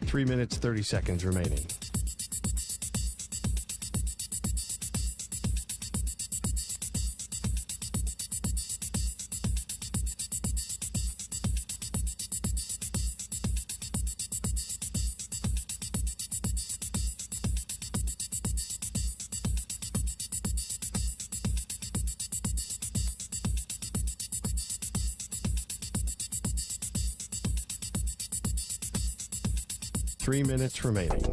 3 minutes, 30 seconds remaining. Three minutes remaining.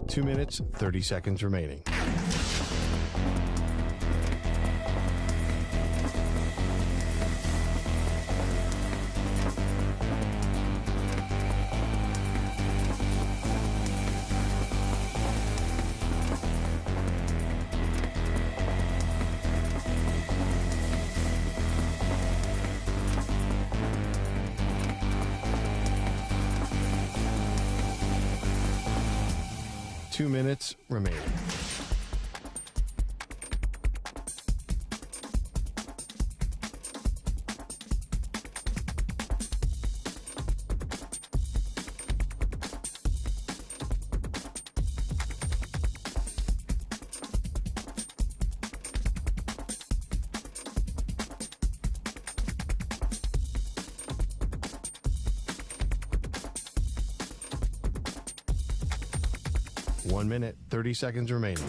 Two minutes, 30 seconds remaining. Two minutes remaining. One minute, 30 seconds remaining.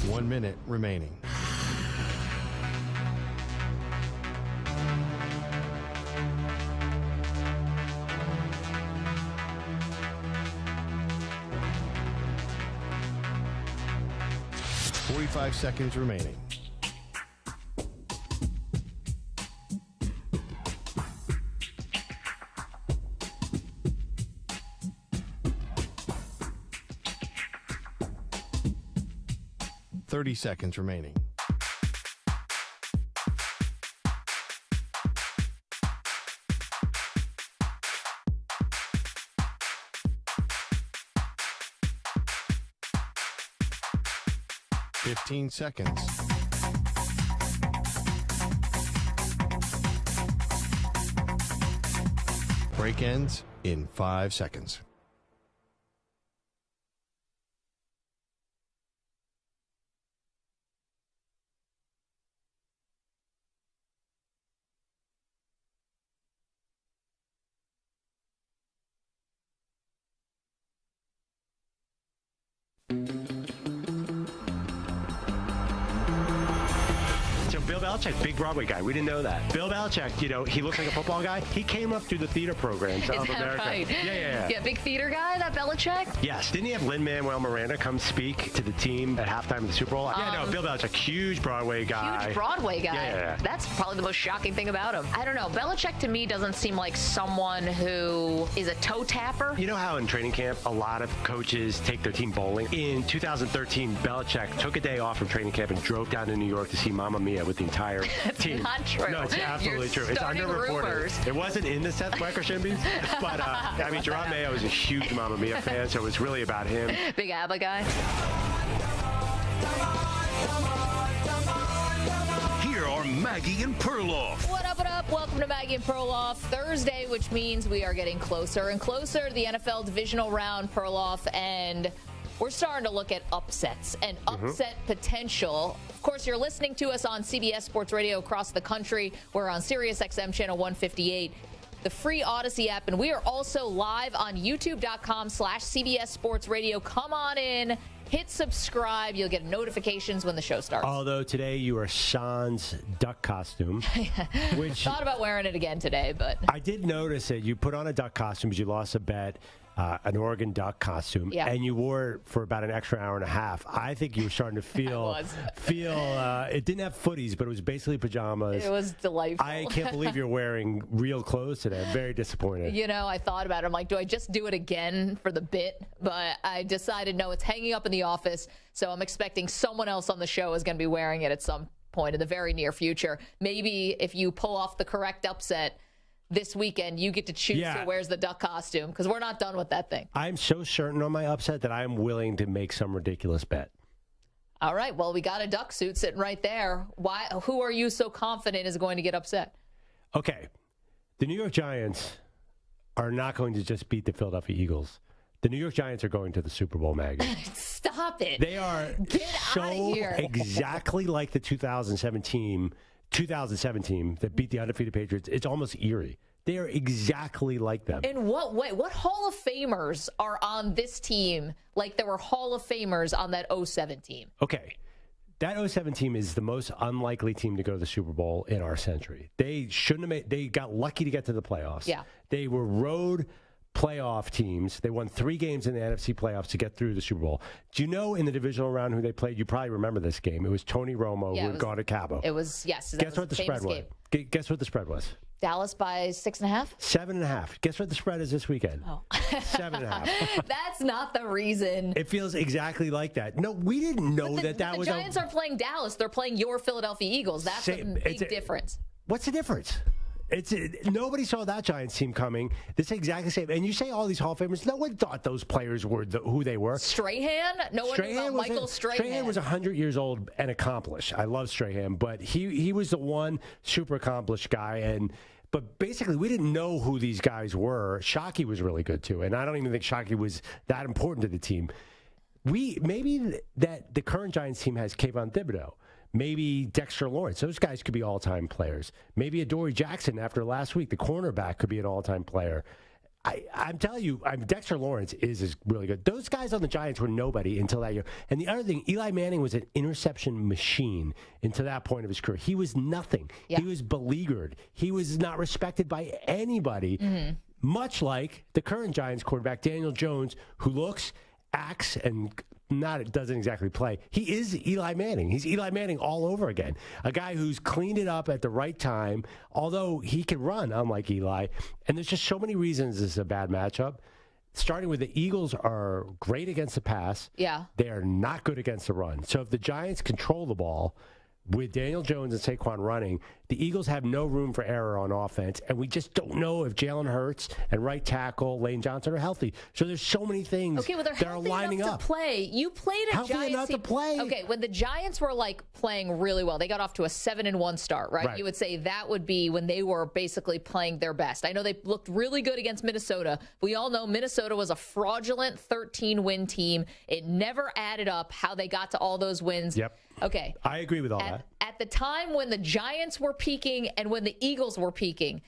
One minute remaining. Five seconds remaining. Thirty seconds remaining. Fifteen seconds. Break ends in 5 seconds. Bill Belichick, big Broadway guy. We didn't know that. Bill Belichick, you know, he looks like a football guy. He came up through the theater programs of America. Right? Yeah. Yeah, big theater guy, that Belichick? Yes. Didn't he have Lin-Manuel Miranda come speak to the team at halftime of the Super Bowl? Yeah, no, Bill Belichick, huge Broadway guy. Huge Broadway guy. Yeah. That's probably the most shocking thing about him. I don't know. Belichick to me doesn't seem like someone who is a toe tapper. You know how in training camp, a lot of coaches take their team bowling? In 2013, Belichick took a day off from training camp and drove down to New York to see Mamma Mia with the entire team. Not true. No, it's absolutely You're true. It's starting underreported. rumors. It wasn't in the Seth Microshimbies, but I mean, Jerome Mayo is a huge Mamma Mia fan, so it was really about him. Big ABBA guy. Here are Maggie and Perloff. What up, what up? Welcome to Maggie and Perloff Thursday, which means we are getting closer and closer to the NFL Divisional Round, Perloff, and we're starting to look at upsets and upset potential. Of course, you're listening to us on CBS Sports Radio across the country. We're on Sirius XM Channel 158. the free Odyssey app. And we are also live on youtube.com/CBS Sports Radio. Come on in. Hit subscribe. You'll get notifications when the show starts. Although today you are Sean's duck costume. Which thought about wearing it again today, but I did notice that you put on a duck costume because you lost a bet, an Oregon Duck costume, and you wore it for about an extra hour and a half. I think you were starting to feel it didn't have footies, but it was basically pajamas. It was delightful. I can't believe you're wearing real clothes today. I'm very disappointed. You know, I thought about it. I'm like, do I just do it again for the bit? But I decided, no, it's hanging up in the office, so I'm expecting someone else on the show is going to be wearing it at some point in the very near future. Maybe if you pull off the correct upset this weekend, you get to choose who wears the duck costume, because we're not done with that thing. I'm so certain on my upset that I'm willing to make some ridiculous bet. All right. Well, we got a duck suit sitting right there. Why? Who are you so confident is going to get upset? Okay. The New York Giants are not going to just beat the Philadelphia Eagles. The New York Giants are going to the Super Bowl, Maggie. Stop it. They are so exactly like the 2007 team that beat the undefeated Patriots. It's almost eerie. They are exactly like them. In what way? What Hall of Famers are on this team like there were Hall of Famers on that 07 team? Okay. That 07 team is the most unlikely team to go to the Super Bowl in our century. They shouldn't have made. They got lucky to get to the playoffs. Yeah. They were road playoff teams. They won 3 games in the NFC playoffs to get through the Super Bowl. Do you know in the divisional round who they played? You probably remember this game. It was Tony Romo who had gone to Cabo. It was, yes. Guess what the spread was? Guess what the spread was? Dallas by 6.5? 7.5. Guess what the spread is this weekend? 7.5. That's not the reason. It feels exactly like that. No, we didn't know that was. The Giants are playing Dallas. They're playing your Philadelphia Eagles. That's a big difference. What's the difference? Nobody saw that Giants team coming. This is exactly the same. And you say all these Hall of Famers, no one thought those players were who they were. Strahan? No one knew about Michael Strahan. Strahan was 100 years old and accomplished. I love Strahan, but he was the one super accomplished guy. But basically, we didn't know who these guys were. Shockey was really good, too. And I don't even think Shockey was that important to the team. Maybe that the current Giants team has Kayvon Thibodeau. Maybe Dexter Lawrence. Those guys could be all-time players. Maybe Adoree Jackson after last week. The cornerback could be an all-time player. I'm telling you, Dexter Lawrence is really good. Those guys on the Giants were nobody until that year. And the other thing, Eli Manning was an interception machine until that point of his career. He was nothing. Yeah. He was beleaguered. He was not respected by anybody, much like the current Giants quarterback, Daniel Jones, who looks, acts, and doesn't exactly play. He is Eli Manning. He's Eli Manning all over again. A guy who's cleaned it up at the right time, although he can run, unlike Eli. And there's just so many reasons this is a bad matchup. Starting with the Eagles are great against the pass. Yeah. They are not good against the run. So if the Giants control the ball with Daniel Jones and Saquon running, the Eagles have no room for error on offense, and we just don't know if Jalen Hurts and right tackle Lane Johnson are healthy. So there's so many things that are lining up. To play. You played a healthy Giants enough team. To play. Okay, when the Giants were playing really well, they got off to a 7-1 start, right? You would say that would be when they were basically playing their best. I know they looked really good against Minnesota. We all know Minnesota was a fraudulent 13-win team. It never added up how they got to all those wins. Yep. Okay. I agree with all that. At the time when the Giants were peaking and when the Eagles were peaking,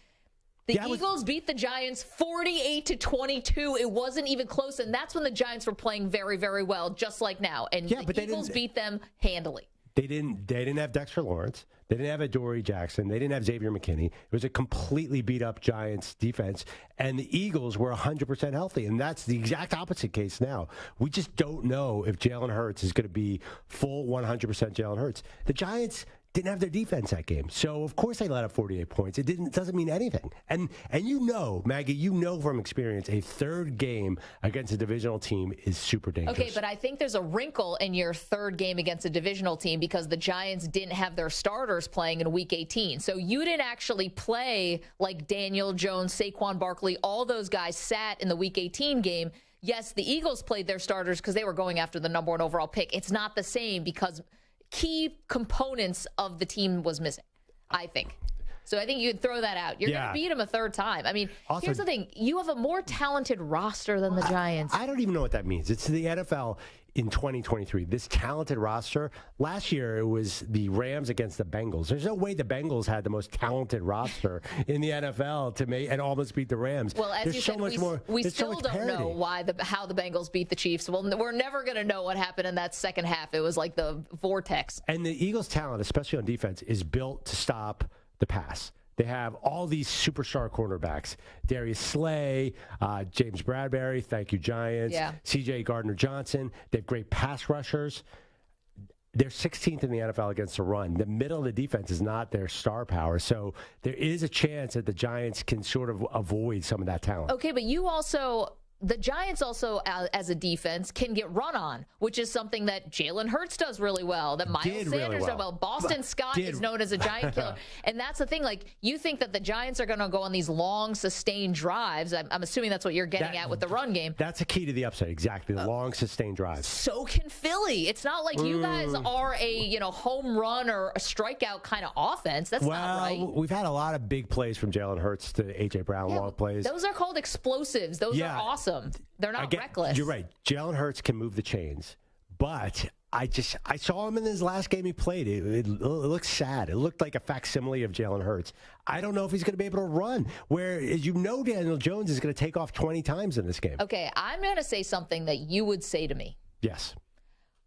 the Eagles beat the Giants 48-22. It wasn't even close, and that's when the Giants were playing very, very well, just like now. And the Eagles beat them handily. They didn't have Dexter Lawrence. They didn't have Adoree Jackson. They didn't have Xavier McKinney. It was a completely beat-up Giants defense, and the Eagles were 100% healthy, and that's the exact opposite case now. We just don't know if Jalen Hurts is going to be full 100% Jalen Hurts. The Giants didn't have their defense that game. So, of course, they let up 48 points. It doesn't mean anything. And you know, Maggie, you know from experience, a third game against a divisional team is super dangerous. Okay, but I think there's a wrinkle in your third game against a divisional team because the Giants didn't have their starters playing in Week 18. So you didn't actually play like Daniel Jones, Saquon Barkley, all those guys sat in the Week 18 game. Yes, the Eagles played their starters because they were going after the number 1 overall pick. It's not the same because key components of the team was missing, I think. So I think you could throw that out. You're going to beat them a third time. I mean, also, here's the thing. You have a more talented roster than the Giants. I don't even know what that means. It's the NFL. in 2023. This talented roster. Last year, it was the Rams against the Bengals. There's no way the Bengals had the most talented roster in the NFL to make and almost beat the Rams. Well, as there's you so said, much more. we still don't parity. know how the Bengals beat the Chiefs. Well, we're never going to know what happened in that second half. It was like the vortex. And the Eagles' talent, especially on defense, is built to stop the pass. They have all these superstar cornerbacks. Darius Slay, James Bradbury, thank you, Giants. Yeah. C.J. Gardner-Johnson. They have great pass rushers. They're 16th in the NFL against the run. The middle of the defense is not their star power. So there is a chance that the Giants can sort of avoid some of that talent. Okay, but the Giants also, as a defense, can get run on, which is something that Jalen Hurts does really well, that Miles Sanders does well. Boston Scott is known as a giant killer. And that's the thing. Like, you think that the Giants are going to go on these long, sustained drives. I'm assuming that's what you're getting at with the run game. That's a key to the upside, exactly, the long, sustained drives. So can Philly. It's not like you guys are a home run or a strikeout kind of offense. That's not right. We've had a lot of big plays from Jalen Hurts to A.J. Brown, long plays. Those are called explosives. Those are awesome. They're not reckless. You're right. Jalen Hurts can move the chains, but I saw him in his last game he played. It looked sad. It looked like a facsimile of Jalen Hurts. I don't know if he's going to be able to run. Whereas Daniel Jones is going to take off 20 times in this game. Okay, I'm going to say something that you would say to me. Yes.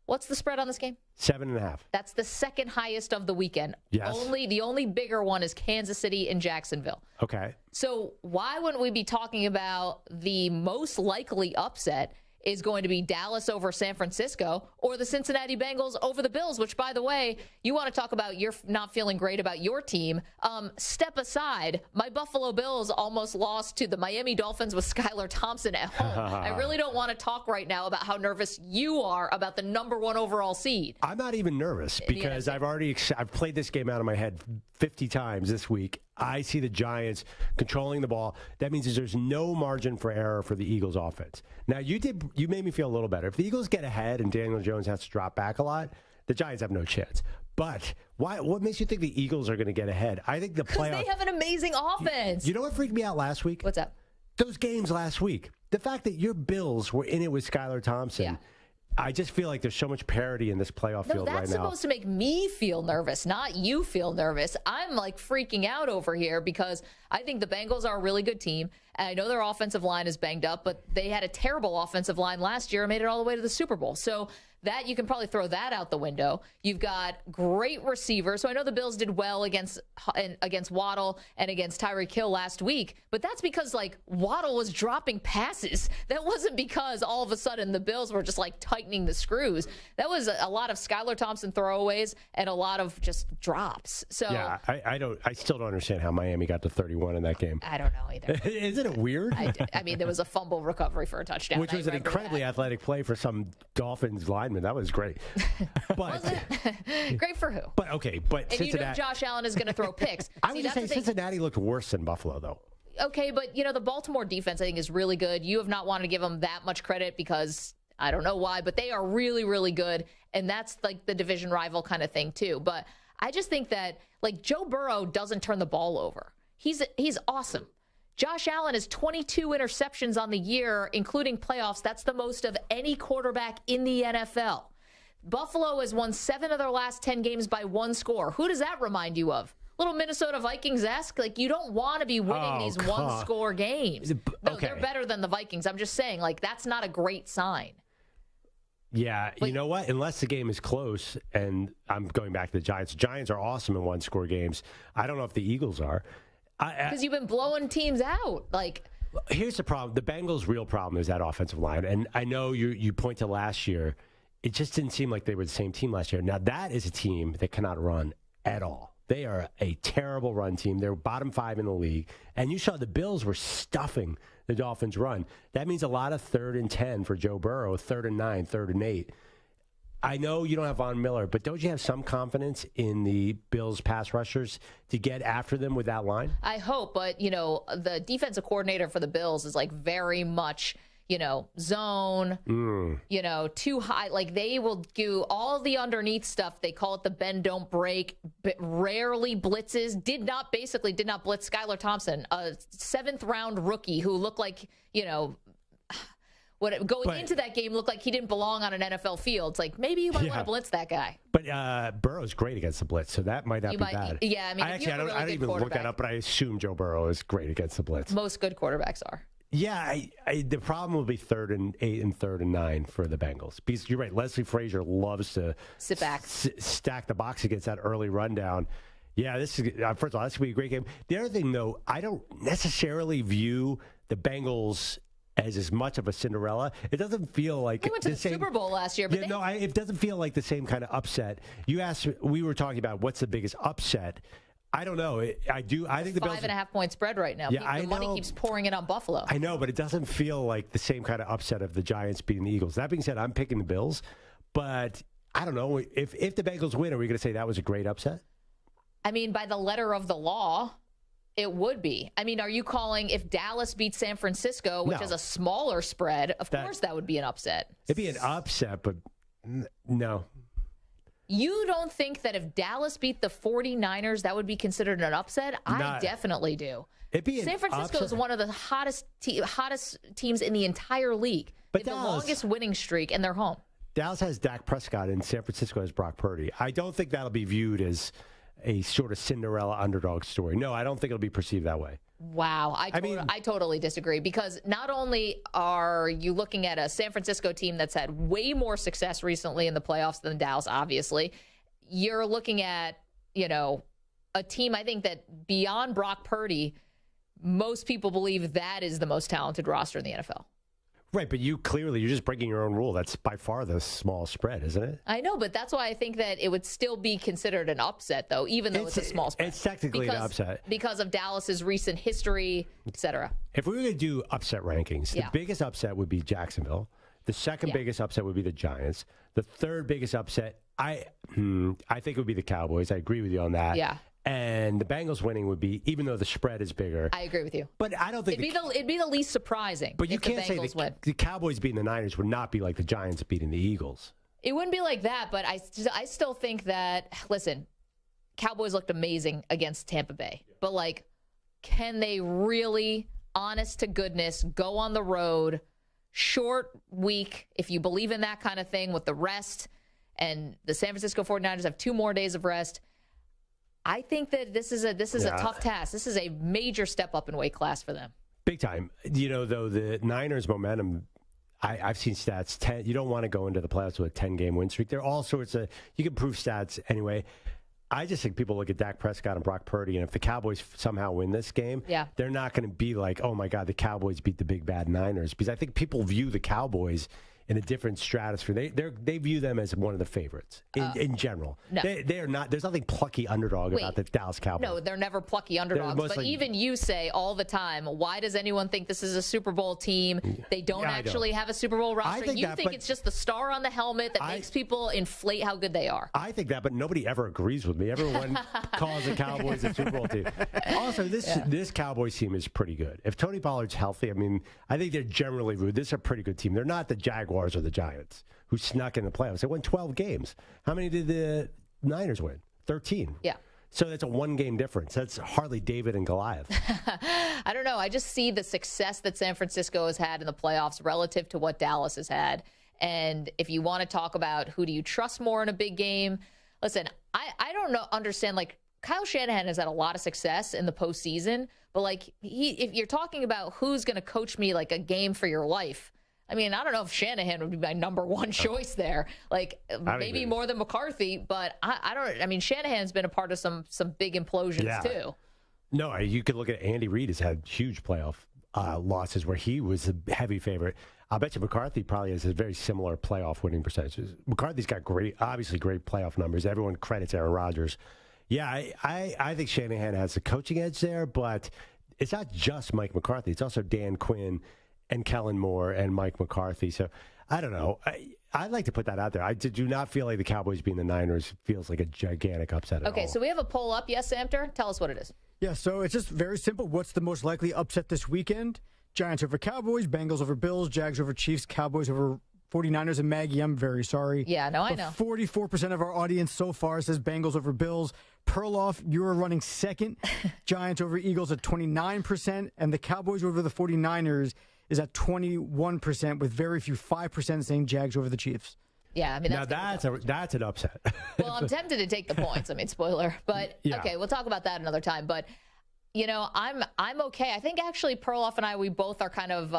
What's the spread on this game? 7.5. That's the second highest of the weekend. Yes. The only bigger one is Kansas City and Jacksonville. Okay. So why wouldn't we be talking about the most likely upset is going to be Dallas over San Francisco or the Cincinnati Bengals over the Bills, which, by the way, you want to talk about you're not feeling great about your team. Step aside. My Buffalo Bills almost lost to the Miami Dolphins with Skylar Thompson at home. I really don't want to talk right now about how nervous you are about the number 1 overall seed. I'm not even nervous because I've played this game out of my head 50 times this week. I see the Giants controlling the ball. That means there's no margin for error for the Eagles offense. Now, you made me feel a little better. If the Eagles get ahead and Daniel Jones has to drop back a lot, the Giants have no chance. But what makes you think the Eagles are going to get ahead? I think the playoffs. Because they have an amazing offense. You know what freaked me out last week? What's that? Those games last week. The fact that your Bills were in it with Skylar Thompson. Yeah. I just feel like there's so much parity in this playoff field right now. That's supposed to make me feel nervous, not you feel nervous. I'm like freaking out over here because I think the Bengals are a really good team. And I know their offensive line is banged up, but they had a terrible offensive line last year and made it all the way to the Super Bowl. So that you can probably throw that out the window. You've got great receivers. So I know the Bills did well against Waddle and against Tyreek Hill last week, but that's because like Waddle was dropping passes. That wasn't because all of a sudden the Bills were just like tightening the screws. That was a lot of Skylar Thompson throwaways and a lot of just drops. So yeah, I still don't understand how Miami got to 31 in that game. I don't know either. Isn't it weird? I mean, there was a fumble recovery for a touchdown. Which was an incredibly athletic play for some Dolphins lineman. That was great. But great for who? But okay, but and Cincinnati, you know Josh Allen is going to throw picks. I would just say Cincinnati looked worse than Buffalo, though. Okay, but the Baltimore defense I think is really good. You have not wanted to give them that much credit because I don't know why, but they are really, really good, and that's like the division rival kind of thing too. But I just think that like Joe Burrow doesn't turn the ball over. He's awesome. Josh Allen has 22 interceptions on the year, including playoffs. That's the most of any quarterback in the NFL. Buffalo has won 7 of their last 10 games by 1 score. Who does that remind you of? Little Minnesota Vikings-esque? Like, you don't want to be winning these one-score games. No, they're better than the Vikings. I'm just saying, like, that's not a great sign. Yeah, you know what? Unless the game is close, and I'm going back to the Giants. Giants are awesome in one-score games. I don't know if the Eagles are. Because you've been blowing teams out. Like, here's the problem. The Bengals' real problem is that offensive line. And I know you point to last year. It just didn't seem like they were the same team last year. Now, that is a team that cannot run at all. They are a terrible run team. They're bottom 5 in the league. And you saw the Bills were stuffing the Dolphins' run. That means a lot of 3rd and 10 for Joe Burrow, 3rd and 9, 3rd and 8. I know you don't have Von Miller, but don't you have some confidence in the Bills' pass rushers to get after them with that line? I hope, but, the defensive coordinator for the Bills is like very much, zone, too high. Like they will do all the underneath stuff. They call it the bend, don't break, but rarely blitzes. Did not blitz Skylar Thompson, a 7th round rookie who looked like, Going into that game looked like he didn't belong on an NFL field. It's like, maybe you might want to blitz that guy. But Burrow's great against the blitz, so that might not be bad. Yeah, I mean, I don't even look that up, but I assume Joe Burrow is great against the blitz. Most good quarterbacks are. Yeah, the problem will be 3rd and 8 and 3rd and 9 for the Bengals. Because you're right, Leslie Frazier loves to sit back, stack the box against that early rundown. Yeah, this is first of all, that's gonna be a great game. The other thing, though, I don't necessarily view the Bengals as much of a Cinderella. It doesn't feel like they went to the Super Bowl last year. But it doesn't feel like the same kind of upset. You asked, we were talking about what's the biggest upset. I don't know. I think the Bills 5.5 point spread right now. Yeah, the money keeps pouring in on Buffalo. I know, but it doesn't feel like the same kind of upset of the Giants beating the Eagles. That being said, I'm picking the Bills, but I don't know if the Bengals win. Are we going to say that was a great upset? I mean, by the letter of the law, it would be. I mean, are you calling if Dallas beats San Francisco, which is a smaller spread? Of course, that would be an upset. It'd be an upset, but no. You don't think that if Dallas beat the 49ers, that would be considered an upset? I definitely do. San Francisco is one of the hottest teams in the entire league. But they have the longest winning streak, and they're home. Dallas has Dak Prescott, and San Francisco has Brock Purdy. I don't think that'll be viewed as a sort of Cinderella underdog story. No, I don't think it'll be perceived that way. Wow. I totally disagree, because not only are you looking at a San Francisco team that's had way more success recently in the playoffs than Dallas, obviously, you're looking at, a team, I think, that beyond Brock Purdy, most people believe that is the most talented roster in the NFL. Right, but you're just breaking your own rule. That's by far the small spread, isn't it? I know, but that's why I think that it would still be considered an upset, though, even though it's a small spread. It's technically an upset. Because of Dallas's recent history, et cetera. If we were going to do upset rankings, the biggest upset would be Jacksonville. The second biggest upset would be the Giants. The third biggest upset, I think it would be the Cowboys. I agree with you on that. Yeah. And the Bengals winning would be, even though the spread is bigger. I agree with you. But I don't think it'd be the least surprising. But you can't say the Cowboys beating the Niners would not be like the Giants beating the Eagles. It wouldn't be like that, but I still think that, listen, Cowboys looked amazing against Tampa Bay. But, can they really, honest to goodness, go on the road, short week, if you believe in that kind of thing, with the rest, and the San Francisco 49ers have 2 more days of rest? I think that this is a tough task. This is a major step up in weight class for them. Big time. Though the Niners' momentum, I've seen stats. 10. You don't want to go into the playoffs with a 10-game win streak. There are all sorts of. You can prove stats anyway. I just think people look at Dak Prescott and Brock Purdy, and if the Cowboys somehow win this game, they're not going to be like, oh my God, the Cowboys beat the big bad Niners, because I think people view the Cowboys in a different stratosphere. They view them as one of the favorites in general. No. They are not. There's nothing plucky underdog about the Dallas Cowboys. No, they're never plucky underdogs. But even you say all the time, why does anyone think this is a Super Bowl team? They don't actually have a Super Bowl roster. You think it's just the star on the helmet that makes people inflate how good they are. I think that, but nobody ever agrees with me. Everyone calls the Cowboys a Super Bowl team. Also, this Cowboys team is pretty good. If Tony Pollard's healthy, I think they're generally good. This is a pretty good team. They're not the Jaguars or the Giants, who snuck in the playoffs. They won 12 games. How many did the Niners win? 13. Yeah. So that's a 1-game difference. That's hardly David and Goliath. I don't know. I just see the success that San Francisco has had in the playoffs relative to what Dallas has had. And if you want to talk about who do you trust more in a big game, listen, I don't understand. Kyle Shanahan has had a lot of success in the postseason, but if you're talking about who's going to coach me like a game for your life, I don't know if Shanahan would be my number one choice there. Maybe more than McCarthy, but I don't. Shanahan's been a part of some big implosions too. No, you could look at Andy Reid has had huge playoff losses where he was a heavy favorite. I'll bet you McCarthy probably has a very similar playoff winning percentages. McCarthy's got obviously great playoff numbers. Everyone credits Aaron Rodgers. Yeah, I think Shanahan has the coaching edge there, but it's not just Mike McCarthy. It's also Dan Quinn and Kellen Moore and Mike McCarthy. So I don't know. I'd like to put that out there. I do not feel like the Cowboys being the Niners feels like a gigantic upset at all. Okay, so we have a poll up. Yes, Samter? Tell us what it is. Yeah, so it's just very simple. What's the most likely upset this weekend? Giants over Cowboys, Bengals over Bills, Jags over Chiefs, Cowboys over 49ers. And Maggie, I'm very sorry. Yeah, no, I know. 44% of our audience so far says Bengals over Bills. Perloff, you're running second. Giants over Eagles at 29%. And the Cowboys over the 49ers is at 21%, with very few 5% saying Jags over the Chiefs. Yeah, I mean that's an upset. Well, I'm tempted to take the points. I mean, spoiler, but yeah. Okay, we'll talk about that another time. But I'm okay. I think actually Perloff and I, we both are kind of.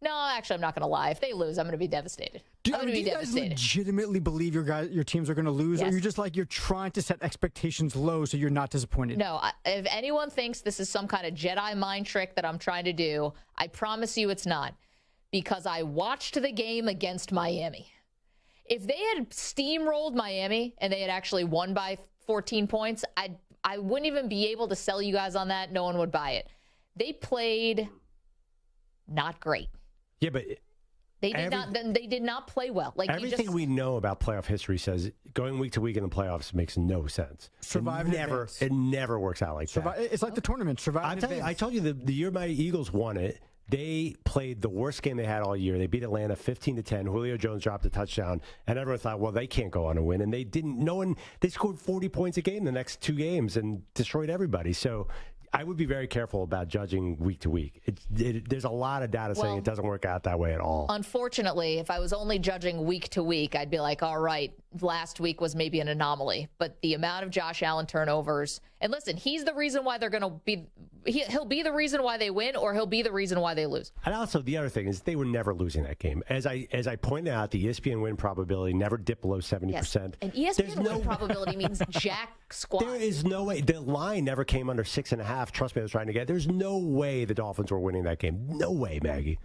No, actually, I'm not going to lie. If they lose, I'm going to be devastated. Do you guys legitimately believe your teams are going to lose, Yes. or you're just like you're trying to set expectations low so you're not disappointed? No, if anyone thinks this is some kind of Jedi mind trick that I'm trying to do, I promise you it's not. Because I watched the game against Miami. If they had steamrolled Miami and they had actually won by 14 points, I wouldn't even be able to sell you guys on that. No one would buy it. They played not great. Yeah, but they did not play well. Like everything we know about playoff history says going week to week in the playoffs makes no sense. It never works out like that. It's like the tournament. I told you the year my Eagles won it, they played the worst game they had all year. They beat Atlanta 15-10. Julio Jones dropped a touchdown, and everyone thought, well, they can't go on a win, and they didn't. They scored 40 points a game the next two games and destroyed everybody. So I would be very careful about judging week to week. There's a lot of data saying it doesn't work out that way at all. Unfortunately, if I was only judging week to week, I'd be like, all right, last week was maybe an anomaly. But the amount of Josh Allen turnovers, and listen, he's the reason why they're going to be. He'll be the reason why they win, or he'll be the reason why they lose. And also, the other thing is they were never losing that game. As I pointed out, the ESPN win probability never dipped below 70%. Yes. And ESPN win probability means jack squat. There is no way. The line never came under 6.5. Trust me, I was trying to get. There's no way the Dolphins were winning that game. No way, Maggie.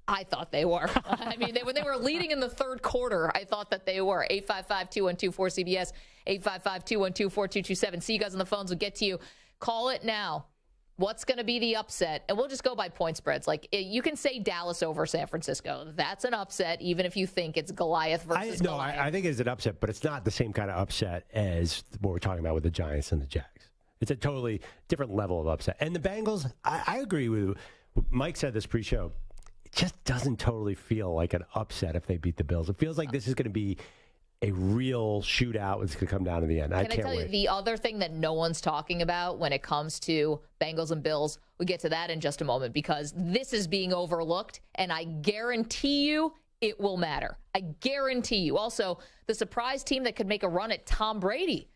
I thought they were. I mean, when they were leading in the third quarter, I thought that they were. 855-212-4CBS, 855-212-4227. See you guys on the phones. We'll get to you. Call it now. What's going to be the upset? And we'll just go by point spreads. Like, you can say Dallas over San Francisco. That's an upset, even if you think it's Goliath versus Goliath. I think it's an upset, but it's not the same kind of upset as what we're talking about with the Giants and the Jags. It's a totally different level of upset. And the Bengals, I agree with you. Mike said this pre-show. It just doesn't totally feel like an upset if they beat the Bills. It feels like this is going to be a real shootout. It's going to come down to the end. I can't tell wait. You the other thing that no one's talking about when it comes to Bengals and Bills? We'll get to that in just a moment, because this is being overlooked, and I guarantee you it will matter. I guarantee you. Also, the surprise team that could make a run at Tom Brady.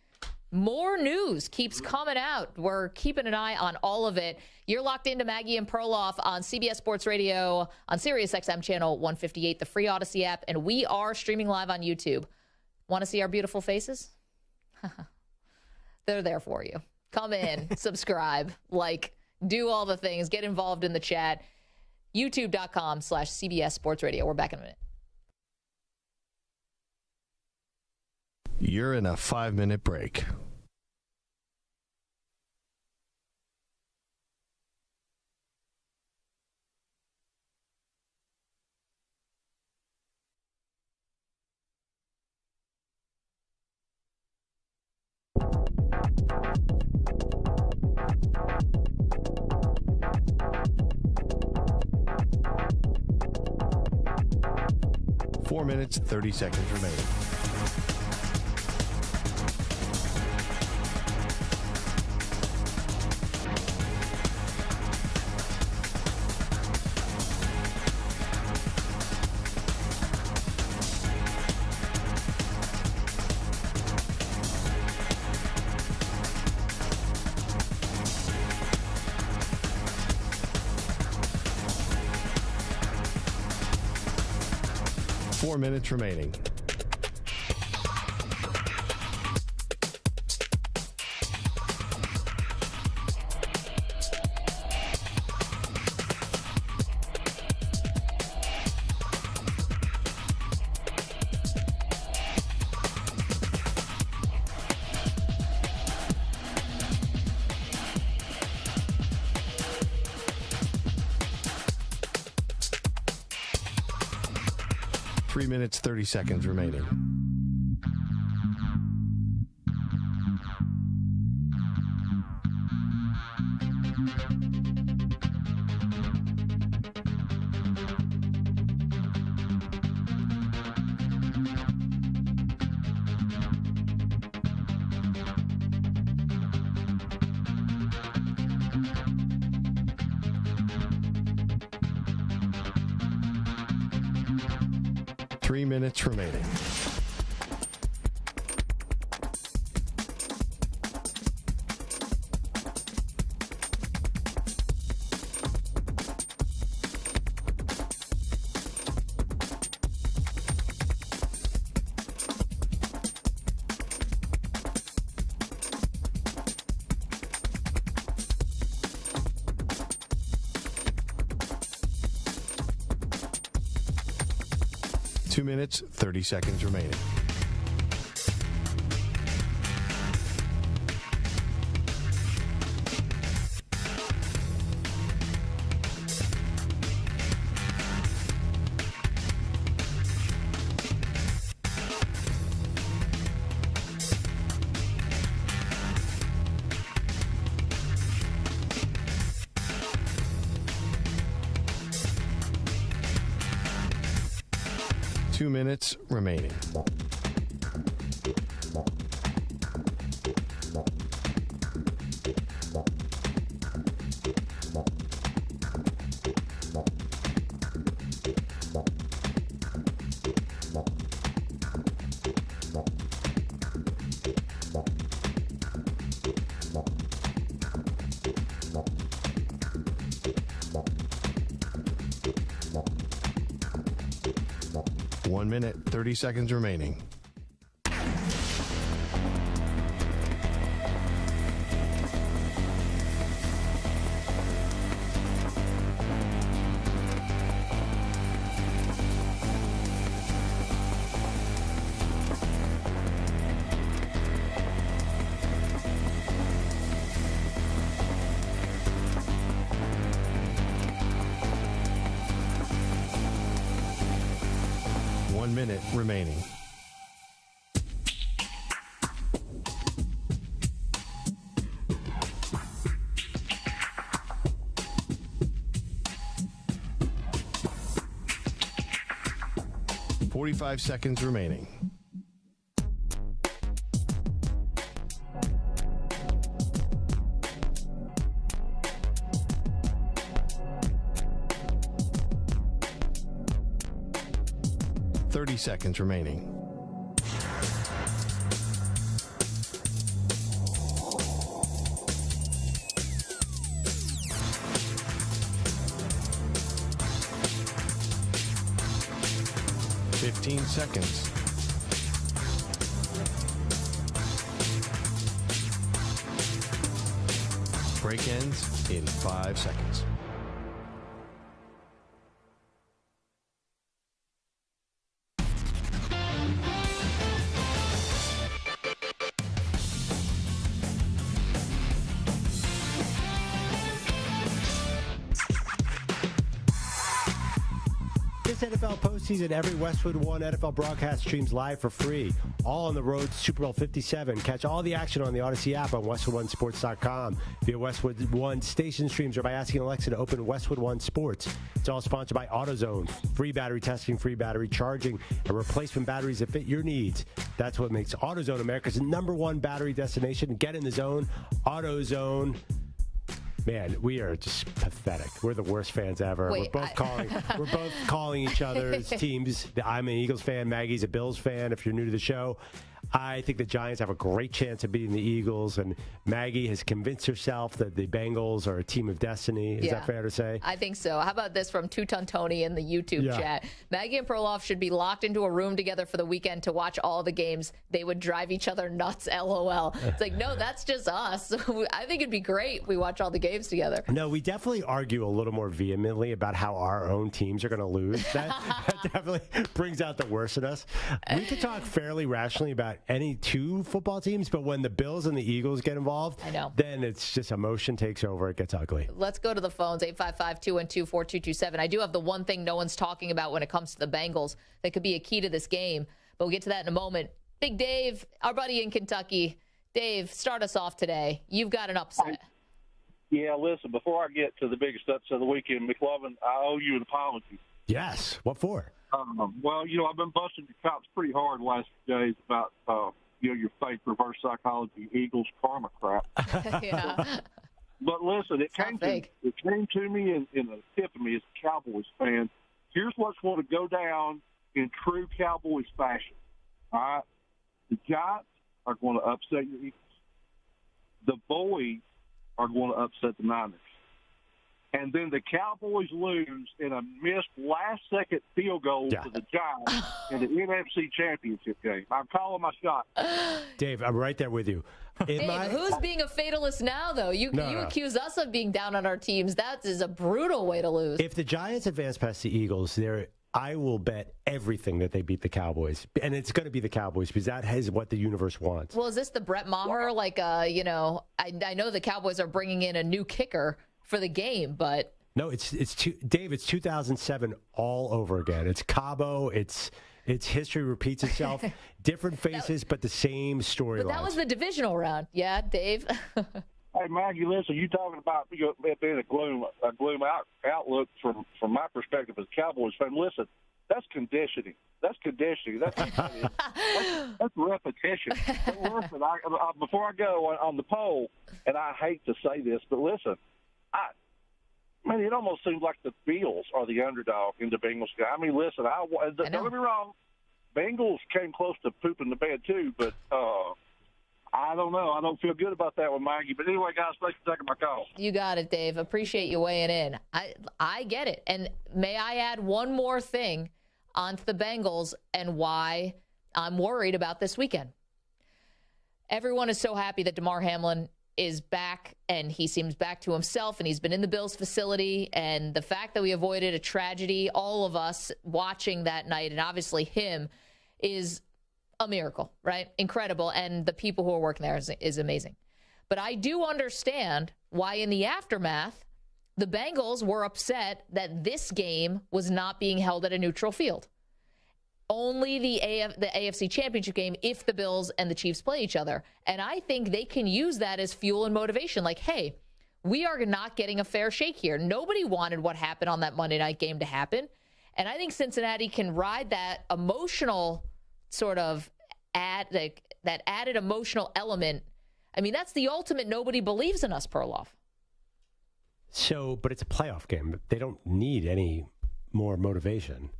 More news keeps coming out. We're keeping an eye on all of it. You're locked into Maggie and Perloff on CBS Sports Radio, on Sirius XM channel 158, the free Odyssey app, and we are streaming live on YouTube. Want to see our beautiful faces? They're there for you. Come in, subscribe, like, do all the things, get involved in the chat. YouTube.com/CBS Sports Radio. We're back in a minute. You're in a 5-minute break. Four minutes, 30 seconds remaining. Four minutes remaining. Three minutes, 30 seconds remaining. 3 minutes remaining. Two minutes, 30 seconds remaining. Two minutes remaining. One minute, 30 seconds remaining. One minute remaining. Forty-five seconds remaining. Seconds remaining. Fifteen seconds. Break ends in 5 seconds. NFL postseason, every Westwood One NFL broadcast streams live for free. All on the road to Super Bowl 57. Catch all the action on the Odyssey app on WestwoodOneSports.com via Westwood One station streams or by asking Alexa to open Westwood One Sports. It's all sponsored by AutoZone. Free battery testing, free battery charging, and replacement batteries that fit your needs. That's what makes AutoZone America's #1 battery destination. Get in the zone. AutoZone. Man, we are just pathetic. We're the worst fans ever. Wait, we're both calling each other's teams. I'm an Eagles fan. Maggie's a Bills fan. If you're new to the show, I think the Giants have a great chance of beating the Eagles, and Maggie has convinced herself that the Bengals are a team of destiny. Is that fair to say? I think so. How about this from Two-Ton Tony in the YouTube chat? Maggie and Perloff should be locked into a room together for the weekend to watch all the games. They would drive each other nuts, LOL. It's like, no, that's just us. I think it'd be great if we watch all the games together. No, we definitely argue a little more vehemently about how our own teams are going to lose. That definitely brings out the worst in us. We could talk fairly rationally about any two football teams, but when the Bills and the Eagles get involved, then it's just emotion takes over. It gets ugly. Let's go to the phones, 855-212-4227. I do have the one thing no one's talking about when it comes to the Bengals that could be a key to this game, but we'll get to that in a moment. Big Dave, our buddy in Kentucky. Dave, start us off today. You've got an upset. Yeah, listen, before I get to the biggest upset of the weekend, McLovin, I owe you an apology. Yes. What for? Well, I've been busting your chops pretty hard the last few days about, your fake reverse psychology, Eagles karma crap. Yeah. But listen, it came to me in an epiphany as a Cowboys fan. Here's what's going to go down in true Cowboys fashion. All right? The Giants are going to upset your Eagles. The Boys are going to upset the Niners. And then the Cowboys lose in a missed last-second field goal to the Giants in the NFC Championship game. I'm calling my shot. Dave, I'm right there with you. Dave, who's being a fatalist now, though? You accuse us of being down on our teams. That is a brutal way to lose. If the Giants advance past the Eagles, I will bet everything that they beat the Cowboys. And it's going to be the Cowboys because that is what the universe wants. Well, is this the Brett Maher? Like, I know the Cowboys are bringing in a new kicker for the game, but no, Dave. It's 2007 all over again. It's Cabo. It's history repeats itself. Different faces, but the same story. But that was the divisional round, yeah, Dave. Hey Maggie, listen, you talking about being a gloom outlook from my perspective as a Cowboys fan. Listen, that's conditioning. That's repetition. But listen, before I go on the poll, and I hate to say this, but listen. It almost seems like the Bills are the underdog in the Bengals game. I mean, listen, don't get me wrong. Bengals came close to pooping the bed too, but I don't know. I don't feel good about that one, Maggie. But anyway, guys, thanks for taking my call. You got it, Dave. Appreciate you weighing in. I get it. And may I add one more thing onto the Bengals and why I'm worried about this weekend. Everyone is so happy that Damar Hamlin is back, and he seems back to himself, and he's been in the Bills facility, and the fact that we avoided a tragedy, all of us watching that night, and obviously him, is a miracle, right? Incredible, and the people who are working there is amazing. But I do understand why in the aftermath, the Bengals were upset that this game was not being held at a neutral field. Only the AFC Championship game if the Bills and the Chiefs play each other. And I think they can use that as fuel and motivation. Like, hey, we are not getting a fair shake here. Nobody wanted what happened on that Monday night game to happen. And I think Cincinnati can ride that emotional sort of that added emotional element. I mean, that's the ultimate nobody believes in us, Perloff. So, but it's a playoff game. They don't need any more motivation.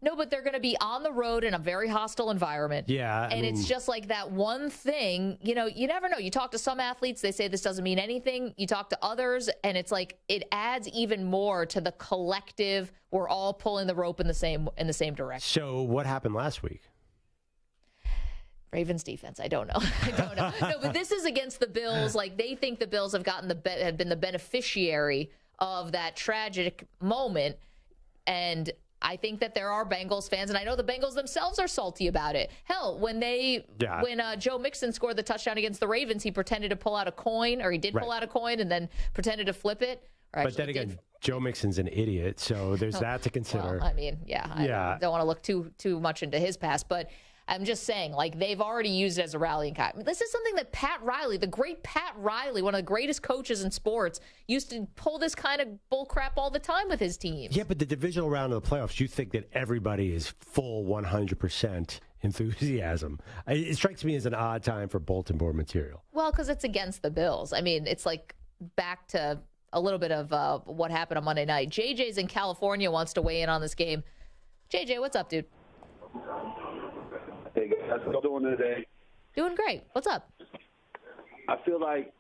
No, but they're going to be on the road in a very hostile environment. Yeah. And it's just like that one thing, you never know. You talk to some athletes, they say this doesn't mean anything. You talk to others, and it's like it adds even more to the collective. We're all pulling the rope in the same direction. So what happened last week? Ravens defense. I don't know. No, but this is against the Bills. Like, they think the Bills have been the beneficiary of that tragic moment. And I think that there are Bengals fans, and I know the Bengals themselves are salty about it. Hell, when Joe Mixon scored the touchdown against the Ravens, he pretended to pull out a coin, or he did pull out a coin and then pretended to flip it. But then again, Joe Mixon's an idiot, so there's that to consider. Well, I mean, I don't want to look too much into his past, but I'm just saying, like, they've already used it as a rallying cry. This is something that Pat Riley, the great Pat Riley, one of the greatest coaches in sports, used to pull this kind of bullcrap all the time with his teams. Yeah, but the divisional round of the playoffs, you think that everybody is full 100% enthusiasm. It strikes me as an odd time for bulletin board material. Well, because it's against the Bills. I mean, it's like back to a little bit of what happened on Monday night. JJ's in California, wants to weigh in on this game. JJ, what's up, dude? Hey guys, how you doing today? Doing great. What's up? I feel like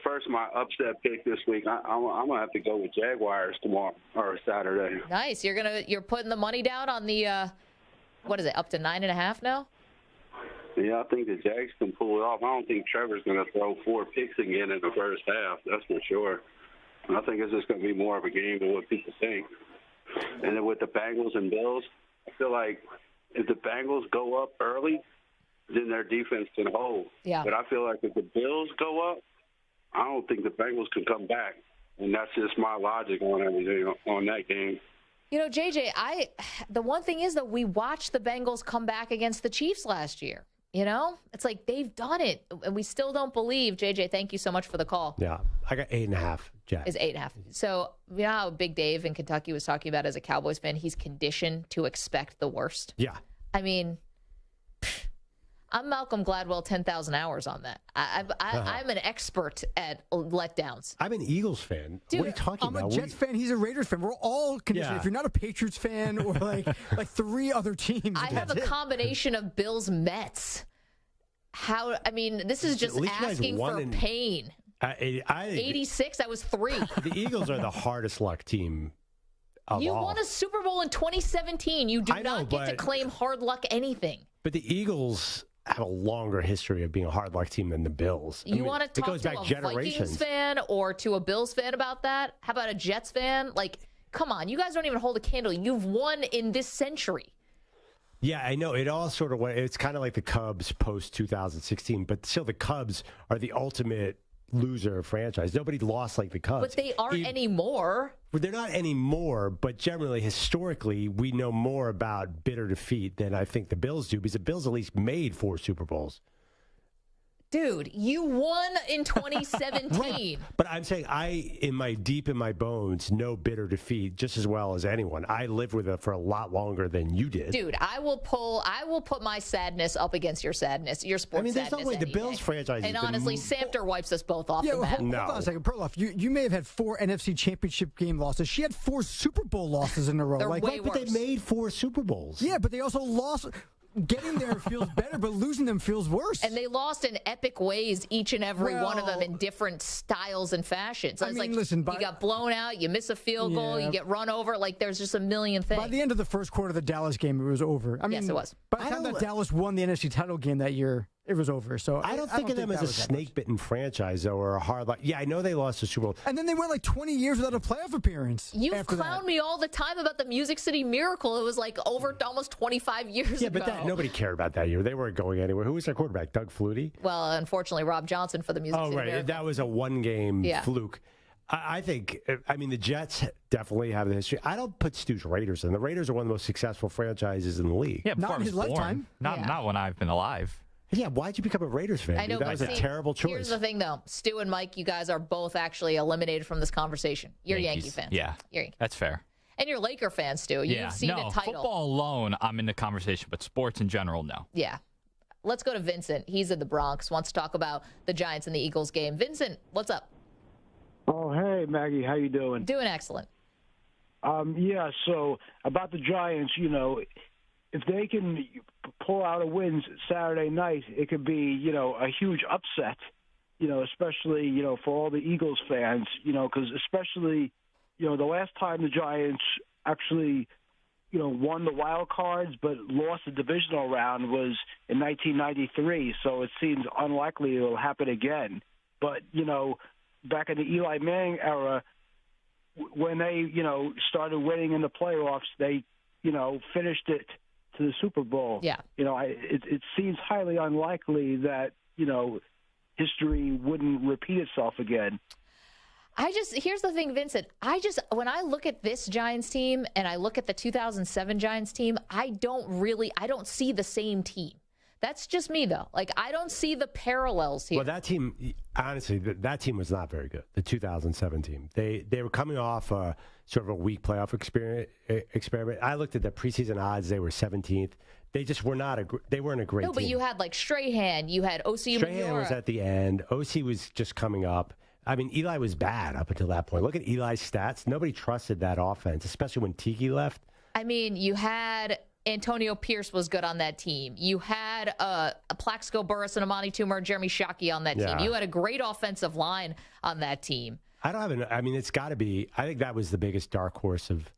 first my upset pick this week. I'm gonna have to go with Jaguars tomorrow or Saturday. Nice. You're putting the money down on the what is it, up to 9.5 now? Yeah, I think the Jags can pull it off. I don't think Trevor's gonna throw 4 picks again in the first half. That's for sure. And I think it's just gonna be more of a game than what people think. And then with the Bengals and Bills, I feel like if the Bengals go up early, then their defense can hold. Yeah. But I feel like if the Bills go up, I don't think the Bengals can come back. And that's just my logic on everything on that game. JJ, the one thing is that we watched the Bengals come back against the Chiefs last year. It's like they've done it, and we still don't believe. JJ, thank you so much for the call. Yeah, I got 8.5. Jack is 8.5. So you know how Big Dave in Kentucky was talking about as a Cowboys fan, he's conditioned to expect the worst. Yeah, I mean, I'm Malcolm Gladwell 10,000 hours on that. I'm an expert at letdowns. I'm an Eagles fan. Dude, what are you talking I'm about? a Jets fan. He's a Raiders fan. We're all conditioned. Yeah. If you're not a Patriots fan or like 3 other teams, I have a combination of Bills Mets. This is just At least you guys asking won for in- pain. 86. I was 3. The Eagles are the hardest luck team of You all. won a Super Bowl in 2017. You do I know, not get to but- claim hard luck anything. But the Eagles have a longer history of being a hard luck team than the Bills. You want to it talk goes to back a generations. Vikings fan or to a Bills fan about that? How about a Jets fan? Like, come on. You guys don't even hold a candle. You've won in this century. Yeah, I know. It all sort of went. It's kind of like the Cubs post 2016, but still, the Cubs are the ultimate loser franchise. Nobody lost like the Cubs. But they aren't anymore. Well, they're not anymore, but generally, historically, we know more about bitter defeat than I think the Bills do, because the Bills at least made 4 Super Bowls. Dude, you won in 2017. Right. But I'm saying deep in my bones, know bitter defeat just as well as anyone. I lived with it for a lot longer than you did. Dude, I will put my sadness up against your sadness, your sports sadness. There's no way the any Bills day. franchise And has been honestly, Samter wipes us both off the map. Hold on a second. Perloff, you may have had 4 NFC Championship game losses. She had 4 Super Bowl losses in a row. They're way But they made 4 Super Bowls. Yeah, but they also lost. Getting there feels better, but losing them feels worse. And they lost in epic ways, each and every one of them in different styles and fashions. So you got blown out, you miss a field goal, you get run over. Like, there's just a million things. By the end of the first quarter of the Dallas game, it was over. Yes, it was. By the time that Dallas won the NFC title game that year, it was over. So I don't think of them as a snake-bitten franchise, though, or a hard luck. Yeah, I know they lost the Super Bowl. And then they went like 20 years without a playoff appearance. You've clowned me all the time about the Music City Miracle. It was like over almost 25 years ago. Yeah, but nobody cared about that year. They weren't going anywhere. Who was their quarterback? Doug Flutie? Well, unfortunately, Rob Johnson for the Music City Miracle. That was a one-game fluke. I think, the Jets definitely have the history. I don't put Stu's Raiders in. The Raiders are one of the most successful franchises in the league. Yeah, not in his lifetime. Not when I've been alive. Yeah, why'd you become a Raiders fan? I know, that was a terrible choice. Here's the thing, though. Stu and Mike, you guys are both actually eliminated from this conversation. You're Yankee fans. Yeah, that's fair. And you're Laker fans, Stu. You've seen a title. Football alone, I'm in the conversation, but sports in general, no. Yeah. Let's go to Vincent. He's in the Bronx. Wants to talk about the Giants and the Eagles game. Vincent, what's up? Oh, hey, Maggie. How you doing? Doing excellent. So about the Giants, if they can pull out a win Saturday night, it could be, a huge upset, especially, for all the Eagles fans, because especially, the last time the Giants actually, won the wild cards but lost the divisional round was in 1993. So it seems unlikely it'll happen again. But, back in the Eli Manning era, when they, started winning in the playoffs, they, finished it to the Super Bowl. Yeah. It seems highly unlikely that, history wouldn't repeat itself again. Here's the thing, Vincent. When I look at this Giants team and I look at the 2007 Giants team, I don't see the same team. That's just me, though. Like, I don't see the parallels here. Well, that team, honestly, that team was not very good, the 2007 team. They were coming off sort of a weak playoff experiment. I looked at the preseason odds. They were 17th. They just were not they weren't a great team. No, but you had, like, Strahan. You had O.C. Strahan was at the end. O.C. was just coming up. Eli was bad up until that point. Look at Eli's stats. Nobody trusted that offense, especially when Tiki left. You had Antonio Pierce was good on that team. You had a Plaxico Burress and Amani Toomer, Jeremy Shockey on that team. You had a great offensive line on that team. It's got to be. I think that was the biggest dark horse of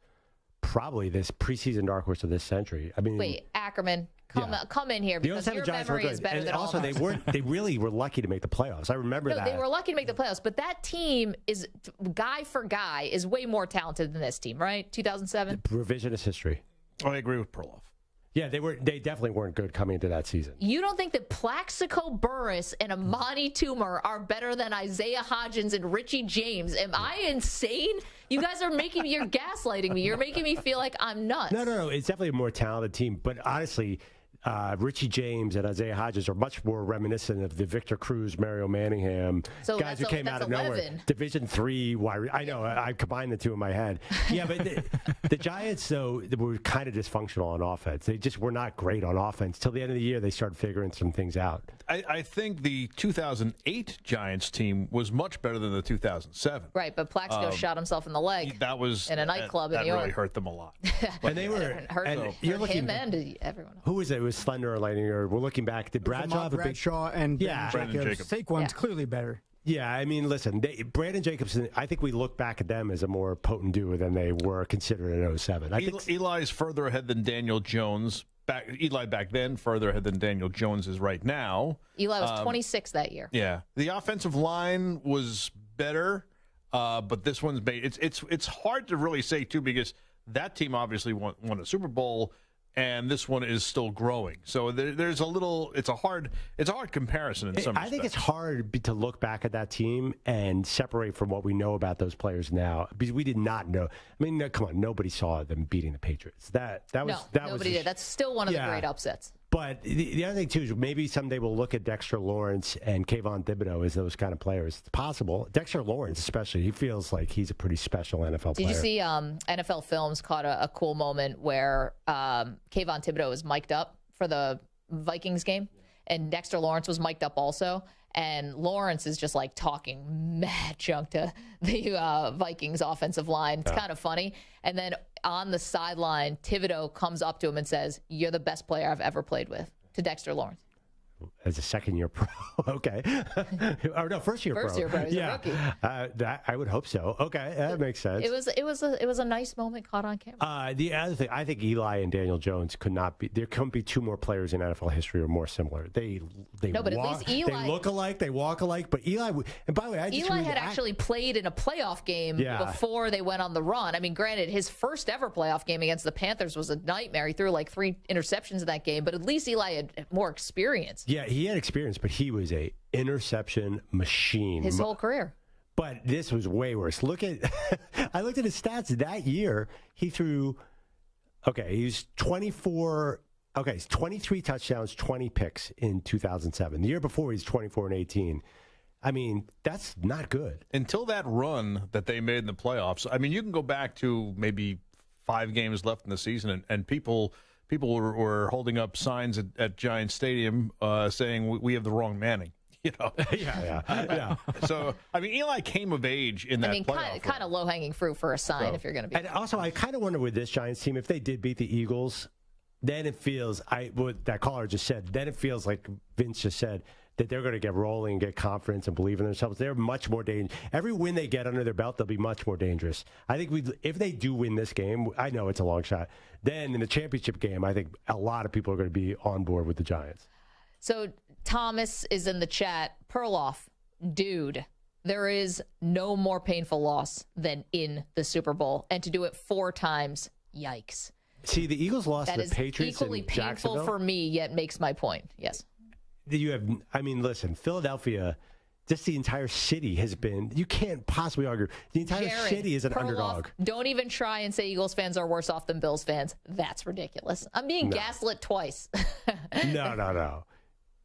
probably this preseason dark horse of this century. Wait, Ackerman, come in here because your memory is better than all of ours. They really were lucky to make the playoffs. I remember that. They were lucky to make the playoffs, but that team is guy for guy is way more talented than this team, right? 2007. Revisionist history. Oh, I agree with Perloff. Yeah, they definitely weren't good coming into that season. You don't think that Plaxico Burress and Amani Toomer are better than Isaiah Hodgins and Richie James? Am I insane? You guys are you're gaslighting me. You're making me feel like I'm nuts. No. It's definitely a more talented team. But honestly, Richie James and Isaiah Hodges are much more reminiscent of the Victor Cruz, Mario Manningham guys who came out of nowhere. Division III. I know. I combined the two in my head. Yeah, but the Giants, though, were kind of dysfunctional on offense. They just were not great on offense. Till the end of the year, they started figuring some things out. I think the 2008 Giants team was much better than the 2007. Right, but Plaxico shot himself in the leg. That was in a nightclub in New York. That really hurt them a lot. And they were hurt him and everyone. Who was it? It was Thunder or Lightning. Or we're looking back. Did Bradshaw have a big? Bradshaw and Brandon Jacobs. Saquon's clearly better. Yeah, I mean, listen, Brandon Jacobson, I think we look back at them as a more potent duo than they were considered in 07. Eli's further ahead than Daniel Jones. Eli back then, further ahead than Daniel Jones is right now. Eli was 26 that year. Yeah. The offensive line was better, but this one's made it's hard to really say, too, because that team obviously won a Super Bowl, and this one is still growing. So there's a little. It's a hard comparison in some respects. I think it's hard to look back at that team and separate from what we know about those players now, because we did not know. I mean, come on, nobody saw them beating the Patriots. Nobody did. That's still one of the great upsets. But the other thing, too, is maybe someday we'll look at Dexter Lawrence and Kayvon Thibodeau as those kind of players. It's possible. Dexter Lawrence, especially, he feels like he's a pretty special NFL player. Did you see NFL Films caught a cool moment where Kayvon Thibodeau was mic'd up for the Vikings game, and Dexter Lawrence was mic'd up also. And Lawrence is just like talking mad junk to the Vikings offensive line. It's kind of funny. And then on the sideline, Thibodeau comes up to him and says, "You're the best player I've ever played with," to Dexter Lawrence. As a second-year pro, okay. Or no, first-year pro. First-year pro. He's a rookie. I would hope so. Okay, that makes sense. It was a nice moment caught on camera. The other thing, I think Eli and Daniel Jones could not be. There couldn't be two more players in NFL history who are more similar. But at least Eli. They look alike. They walk alike. But Eli. And by the way, Eli had actually played in a playoff game before they went on the run. I mean, granted, his first ever playoff game against the Panthers was a nightmare. He threw like 3 interceptions in that game. But at least Eli had more experience. Yeah, he had experience, but he was a interception machine his whole career. But this was way worse. I looked at his stats that year. He threw, he was 23 touchdowns, 20 picks in 2007. The year before, he's 24 and 18. I mean, that's not good. Until that run that they made in the playoffs, I mean, you can go back to maybe 5 games left in the season, and people were holding up signs at Giant Stadium saying we have the wrong Manning. You know? Yeah. So, I mean, Eli came of age in that playoff. Kind of low-hanging fruit for a sign if you're going to be. And also, I kind of wonder with this Giants team, if they did beat the Eagles, then it feels, what that caller just said, then it feels like Vince just said, that they're going to get rolling and get confidence and believe in themselves. They're much more dangerous. Every win they get under their belt, they'll be much more dangerous. I think if they do win this game, I know it's a long shot, then in the championship game, I think a lot of people are going to be on board with the Giants. So Thomas is in the chat. Perloff, dude, there is no more painful loss than in the Super Bowl. And to do it 4 times, yikes. See, the Eagles lost to the Patriots equally in painful Jacksonville. for me, yet makes my point. Yes. Listen, Philadelphia, just the entire city has been, you can't possibly argue. The entire city is an underdog. Don't even try and say Eagles fans are worse off than Bills fans. That's ridiculous. I'm being gaslit twice. No.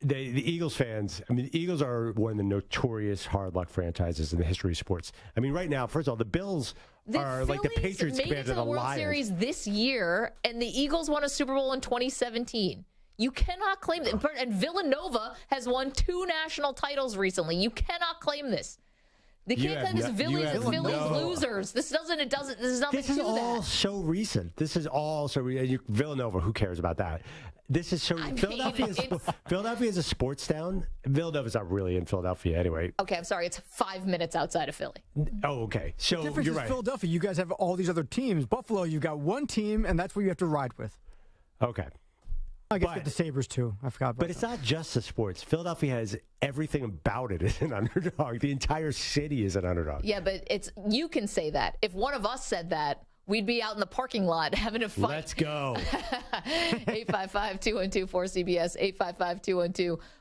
The Eagles fans, the Eagles are one of the notorious hard luck franchises in the history of sports. I mean, right now, first of all, the Bills are like the Patriots compared to the World Lions. Series this year, and the Eagles won a Super Bowl in 2017. You cannot claim that. And Villanova has won 2 national titles recently. You cannot claim this. They can't claim this Phillies losers. This is nothing to that. This is all so recent. Villanova, who cares about that? This is so Philadelphia is a sports town. Villanova's not really in Philadelphia anyway. Okay, I'm sorry. It's 5 minutes outside of Philly. Oh, okay. So the difference you're is right. Philadelphia, you guys have all these other teams. Buffalo, you've got one team, and that's what you have to ride with. Okay. I guess get the Sabres, too. I forgot about that. But it's not just the sports. Philadelphia has everything about it as an underdog. The entire city is an underdog. Yeah, but you can say that. If one of us said that, we'd be out in the parking lot having a fight. Let's go. 855-212-4CBS,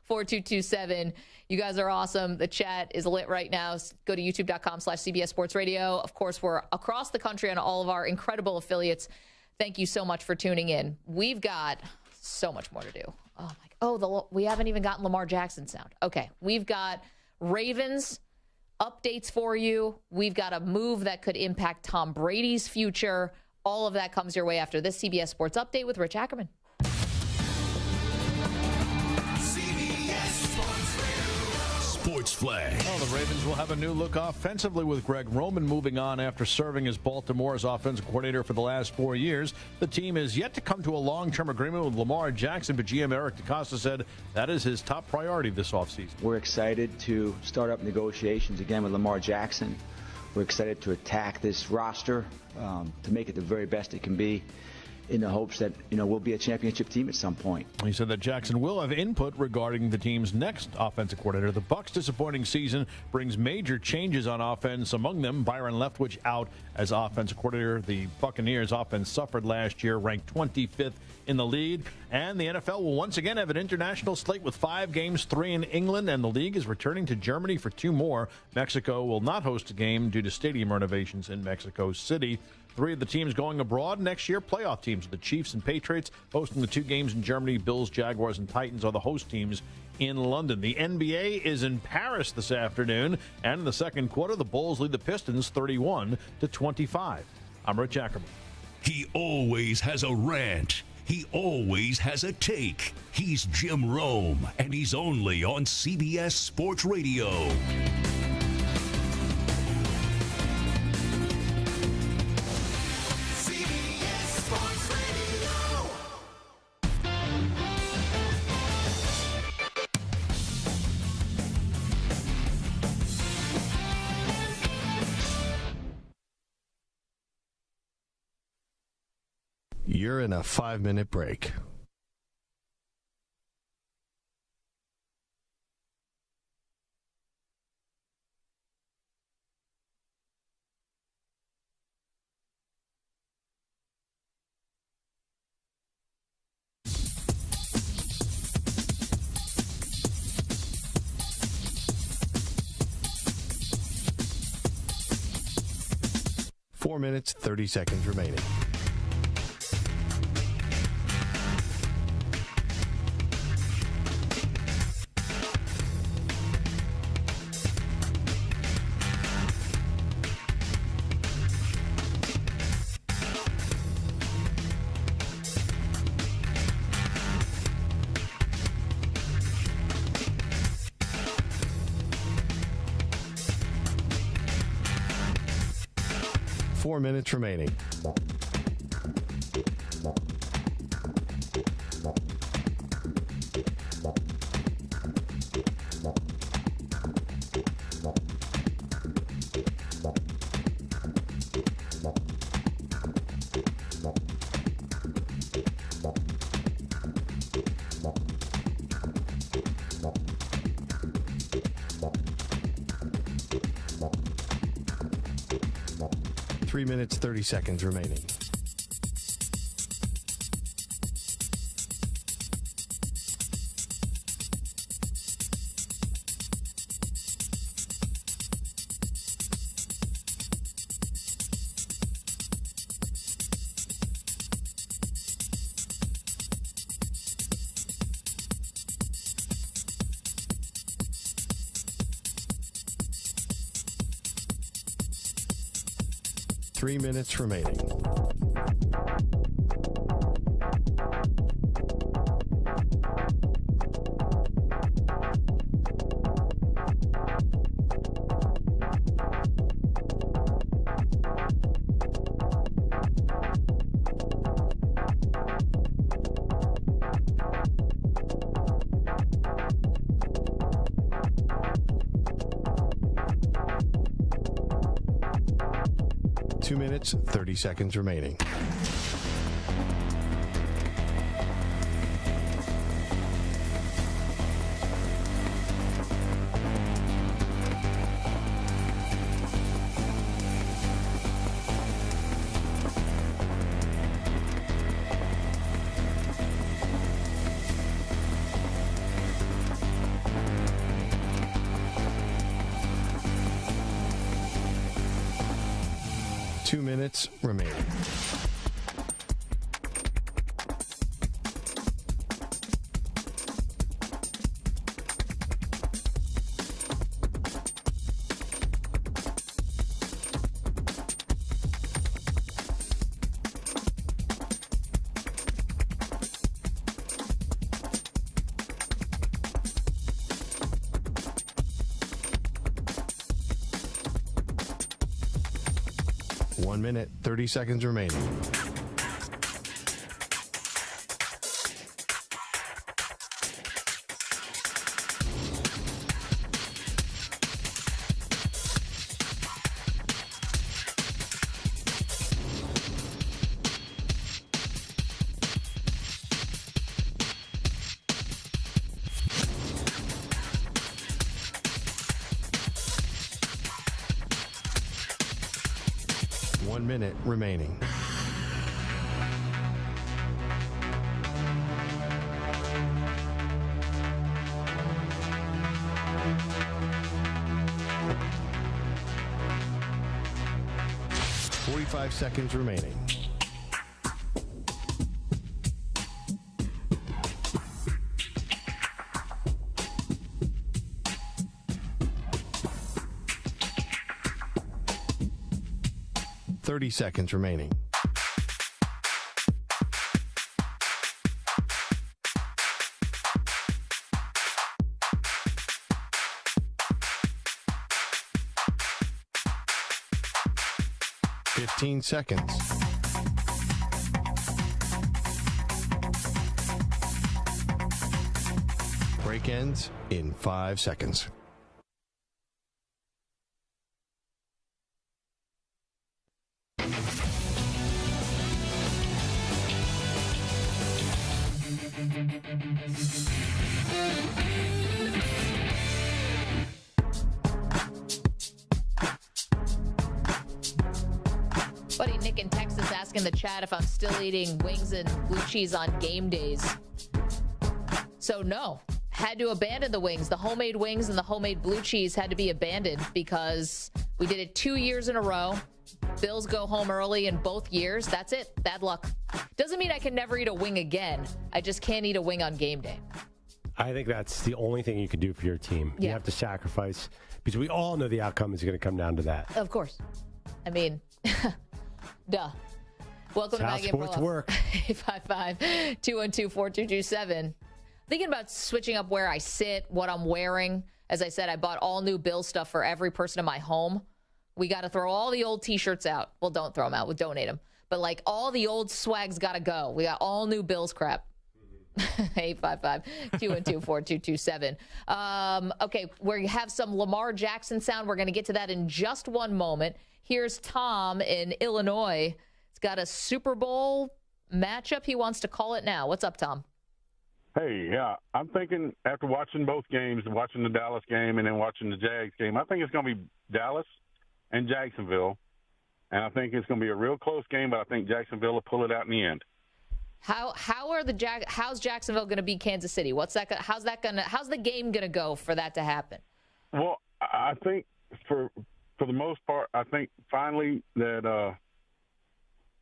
855-212-4227. You guys are awesome. The chat is lit right now. Go to youtube.com/CBS Sports Radio. Of course, we're across the country on all of our incredible affiliates. Thank you so much for tuning in. We've got So much more to do. We haven't even gotten Lamar Jackson sound. Okay, we've got Ravens updates for you. We've got a move that could impact Tom Brady's future. All of that comes your way after this CBS Sports Update with Rich Ackerman. Sports Flash. Well, the Ravens will have a new look offensively with Greg Roman moving on after serving as Baltimore's offensive coordinator for the last 4 years. The team is yet to come to a long-term agreement with Lamar Jackson, but GM Eric DeCosta said that is his top priority this offseason. We're excited to start up negotiations again with Lamar Jackson. We're excited to attack this roster to make it the very best it can be, in the hopes that, we'll be a championship team at some point. He said that Jackson will have input regarding the team's next offensive coordinator. The Bucs' disappointing season brings major changes on offense. Among them, Byron Leftwich out as offensive coordinator. The Buccaneers' offense suffered last year, ranked 25th in the league. And the NFL will once again have an international slate with 5 games, 3 in England, and the league is returning to Germany for 2 more. Mexico will not host a game due to stadium renovations in Mexico City. 3 of the teams going abroad next year, playoff teams, the Chiefs and Patriots, hosting the 2 games in Germany. Bills, Jaguars, and Titans are the host teams in London. The NBA is in Paris this afternoon, and in the second quarter, the Bulls lead the Pistons 31-25. I'm Rich Ackerman. He always has a rant. He always has a take. He's Jim Rome, and he's only on CBS Sports Radio. You're in a 5-minute break. Four minutes, 30 seconds remaining. Four minutes remaining. Three minutes, 30 seconds remaining. Three minutes remaining. Two minutes, 30 seconds remaining. Two minutes remaining. 1 minute, 30 seconds remaining. Minute remaining. Five seconds remaining. Seconds remaining. Seconds. Break ends in 5 seconds. Buddy Nick in Texas asking the chat if I'm still eating wings and blue cheese on game days. So no, had to abandon the wings. The homemade wings and the homemade blue cheese had to be abandoned because we did it 2 years in a row. Bills go home early in both years. That's it. Bad luck. Doesn't mean I can never eat a wing again. I just can't eat a wing on game day. I think that's the only thing you can do for your team. You have to sacrifice because we all know the outcome is going to come down to that. Of course. I mean, duh. Welcome to Maggie and Perloff. Sports work. 855-212-4227. Thinking about switching up where I sit, what I'm wearing. As I said, I bought all new Bill stuff for every person in my home. We got to throw all the old T-shirts out. Well, don't throw them out. We'll donate them. But, like, all the old swag's got to go. We got all new Bills crap. 855-212-4227. Okay, we have some Lamar Jackson sound. We're going to get to that in just one moment. Here's Tom in Illinois. He's got a Super Bowl matchup. He wants to call it now. What's up, Tom? Hey, yeah, I'm thinking after watching both games, watching the Dallas game and then watching the Jags game, I think it's going to be Dallas and Jacksonville. And I think it's going to be a real close game, but I think Jacksonville will pull it out in the end. How's Jacksonville going to beat Kansas City? How's the game going to go for that to happen? Well, I think for the most part, I think finally that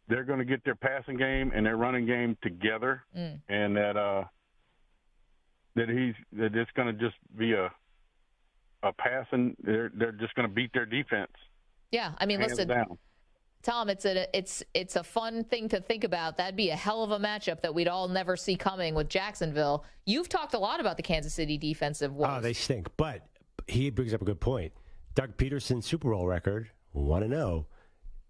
they're going to get their passing game and their running game together, and that it's going to just be a passing. They're just going to beat their defense. Yeah, I mean, listen, down. Tom, it's a fun thing to think about. That'd be a hell of a matchup that we'd all never see coming with Jacksonville. You've talked a lot about the Kansas City defensive woes. Oh, they stink. But he brings up a good point. Doug Peterson's Super Bowl record, 1-0,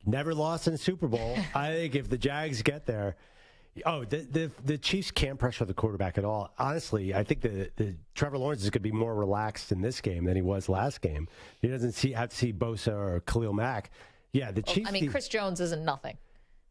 never lost in the Super Bowl. I think if the Jags get there, the Chiefs can't pressure the quarterback at all. Honestly, I think the Trevor Lawrence is going to be more relaxed in this game than he was last game. He doesn't have to see Bosa or Khalil Mack. Yeah, the Chiefs. Chris Jones isn't nothing.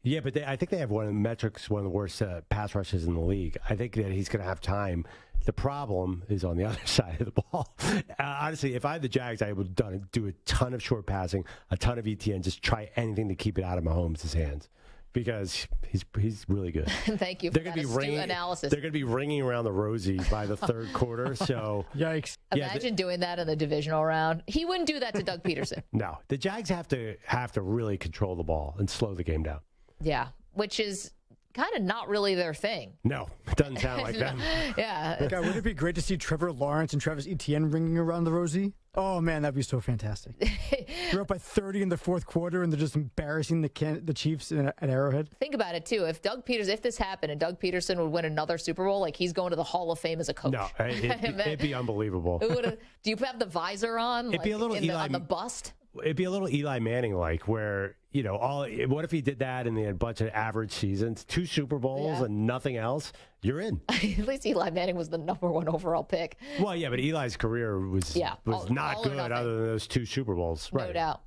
Yeah, but I think they have one of the worst pass rushes in the league. I think that he's going to have time. The problem is on the other side of the ball. Honestly, if I had the Jags, I would do a ton of short passing, a ton of ETN, just try anything to keep it out of Mahomes' hands because he's really good. Thank you for that astute analysis. They're going to be ringing around the Rosie by the third quarter. So yikes! Imagine doing that in the divisional round. He wouldn't do that to Doug Peterson. No, the Jags have to really control the ball and slow the game down. Yeah, which is kind of not really their thing. No, it doesn't sound like them. Yeah. God, wouldn't it be great to see Trevor Lawrence and Travis Etienne ringing around the Rosie? Oh, man, that'd be so fantastic. They're up by 30 in the fourth quarter, and they're just embarrassing the Chiefs at Arrowhead. Think about it, too. If this happened and Doug Peterson would win another Super Bowl, like he's going to the Hall of Fame as a coach. No, it'd be unbelievable. Do you have the visor on? It'd be a little on the bust? It'd be a little Eli Manning-like, where, what if he did that and they had a bunch of average seasons, 2 Super Bowls and nothing else? You're in. At least Eli Manning was the number 1 overall pick. Well, yeah, but Eli's career was not good other than those 2 Super Bowls. No doubt.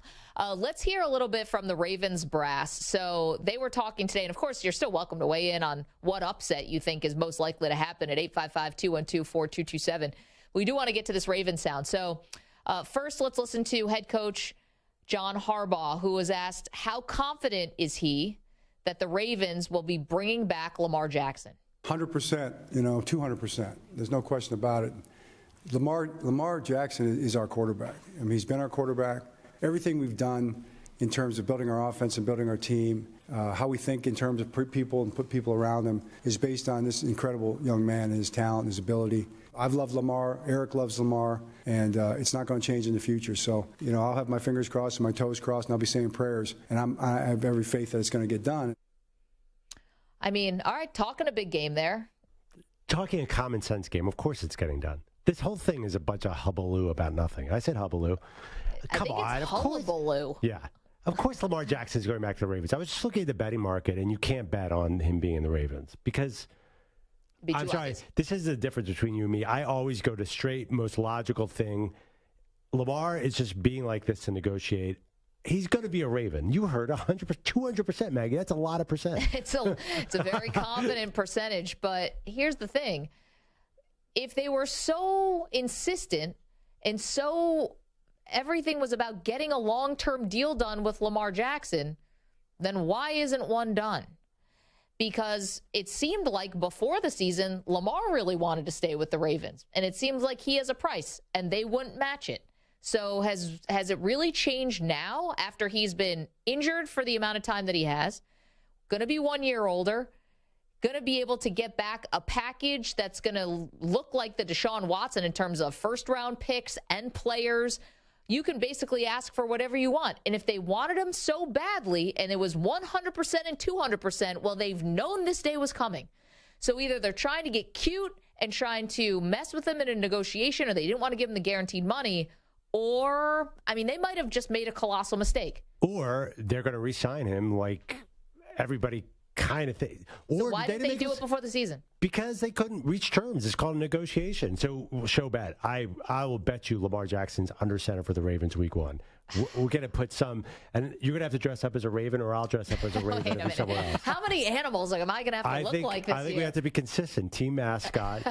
Let's hear a little bit from the Ravens brass. So they were talking today, and of course, you're still welcome to weigh in on what upset you think is most likely to happen at 855-212-4227. We do want to get to this Ravens sound. So first, let's listen to head coach John Harbaugh, who was asked how confident is he that the Ravens will be bringing back Lamar Jackson. 100%, 200%. There's no question about it. Lamar Jackson is our quarterback. I mean, he's been our quarterback. Everything we've done in terms of building our offense and building our team, how we think in terms of people and put people around him, is based on this incredible young man and his talent and his ability. I've loved Lamar. Eric loves Lamar. And it's not going to change in the future. So, I'll have my fingers crossed and my toes crossed, and I'll be saying prayers. And I have every faith that it's going to get done. I mean, all right, talking a big game there. Talking a common sense game. Of course it's getting done. This whole thing is a bunch of hubbaloo about nothing. I said hubbaloo. Come on. It's hullabaloo. Yeah. Of course Lamar Jackson's going back to the Ravens. I was just looking at the betting market, and you can't bet on him being in the Ravens because – I'm sorry. This is the difference between you and me. I always go to straight, most logical thing. Lamar is just being like this to negotiate. He's going to be a Raven. You heard 100%, 200%, Maggie. That's a lot of percent. It's a very confident percentage. But here's the thing. If they were so insistent and so everything was about getting a long-term deal done with Lamar Jackson, then why isn't one done? Because it seemed like before the season, Lamar really wanted to stay with the Ravens. And it seems like he has a price, and they wouldn't match it. So has it really changed now after he's been injured for the amount of time that he has, going to be 1 year older, going to be able to get back a package that's going to look like the Deshaun Watson in terms of first-round picks and players? You can basically ask for whatever you want. And if they wanted him so badly and it was 100% and 200%, well, they've known this day was coming. So either they're trying to get cute and trying to mess with him in a negotiation, or they didn't want to give him the guaranteed money, or, they might have just made a colossal mistake. Or they're going to re-sign him like everybody kind of thing. Or so why did they do it before the season? Because they couldn't reach terms. It's called a negotiation. So, show bet. I will bet you Lamar Jackson's under center for the Ravens week 1. We're going to put some, and you're going to have to dress up as a Raven, or I'll dress up as a Raven and be somewhere else. How many animals am I going to have to look like this I think we have to be consistent. Team mascot.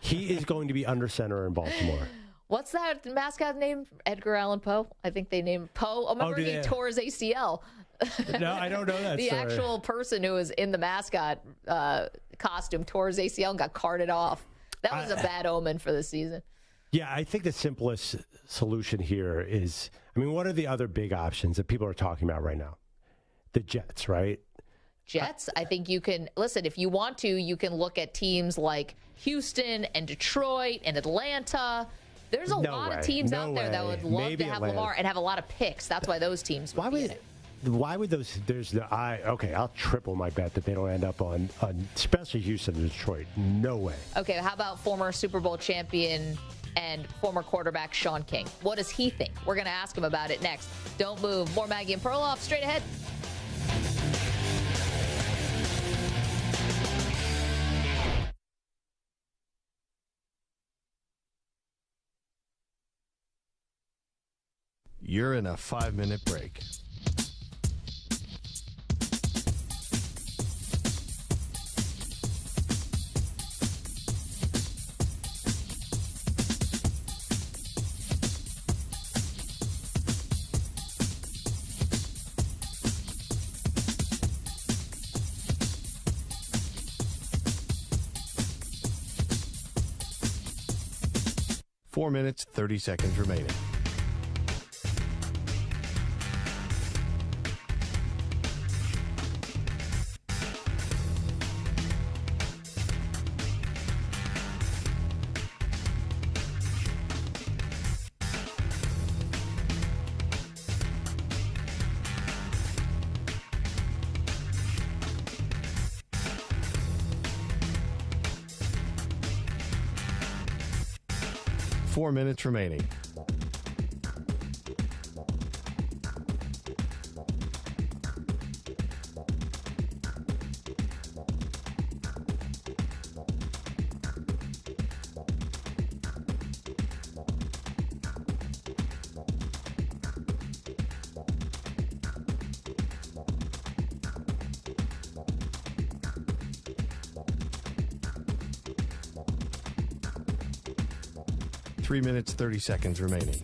He is going to be under center in Baltimore. What's that mascot name? Edgar Allan Poe? I think they named Poe. Oh, remember he tore his ACL. No, I don't know that The story. actual person who was in the mascot costume tore his ACL and got carted off. That was a bad omen for the season. Yeah, I think the simplest solution here is, what are the other big options that people are talking about right now? The Jets, right? Jets, I think you can, listen, if you want to, you can look at teams like Houston and Detroit and Atlanta. There's a lot of teams out there that would love to have Lamar and have a lot of picks. That's why those teams would be in it. Why would those? I'll triple my bet that they don't end up on especially Houston and Detroit. No way. Okay, how about former Super Bowl champion and former quarterback Shaun King? What does he think? We're going to ask him about it next. Don't move. More Maggie and Perloff straight ahead. You're in a 5-minute break. Four minutes, 30 seconds remaining. Four minutes remaining. 3 minutes, 30 seconds remaining.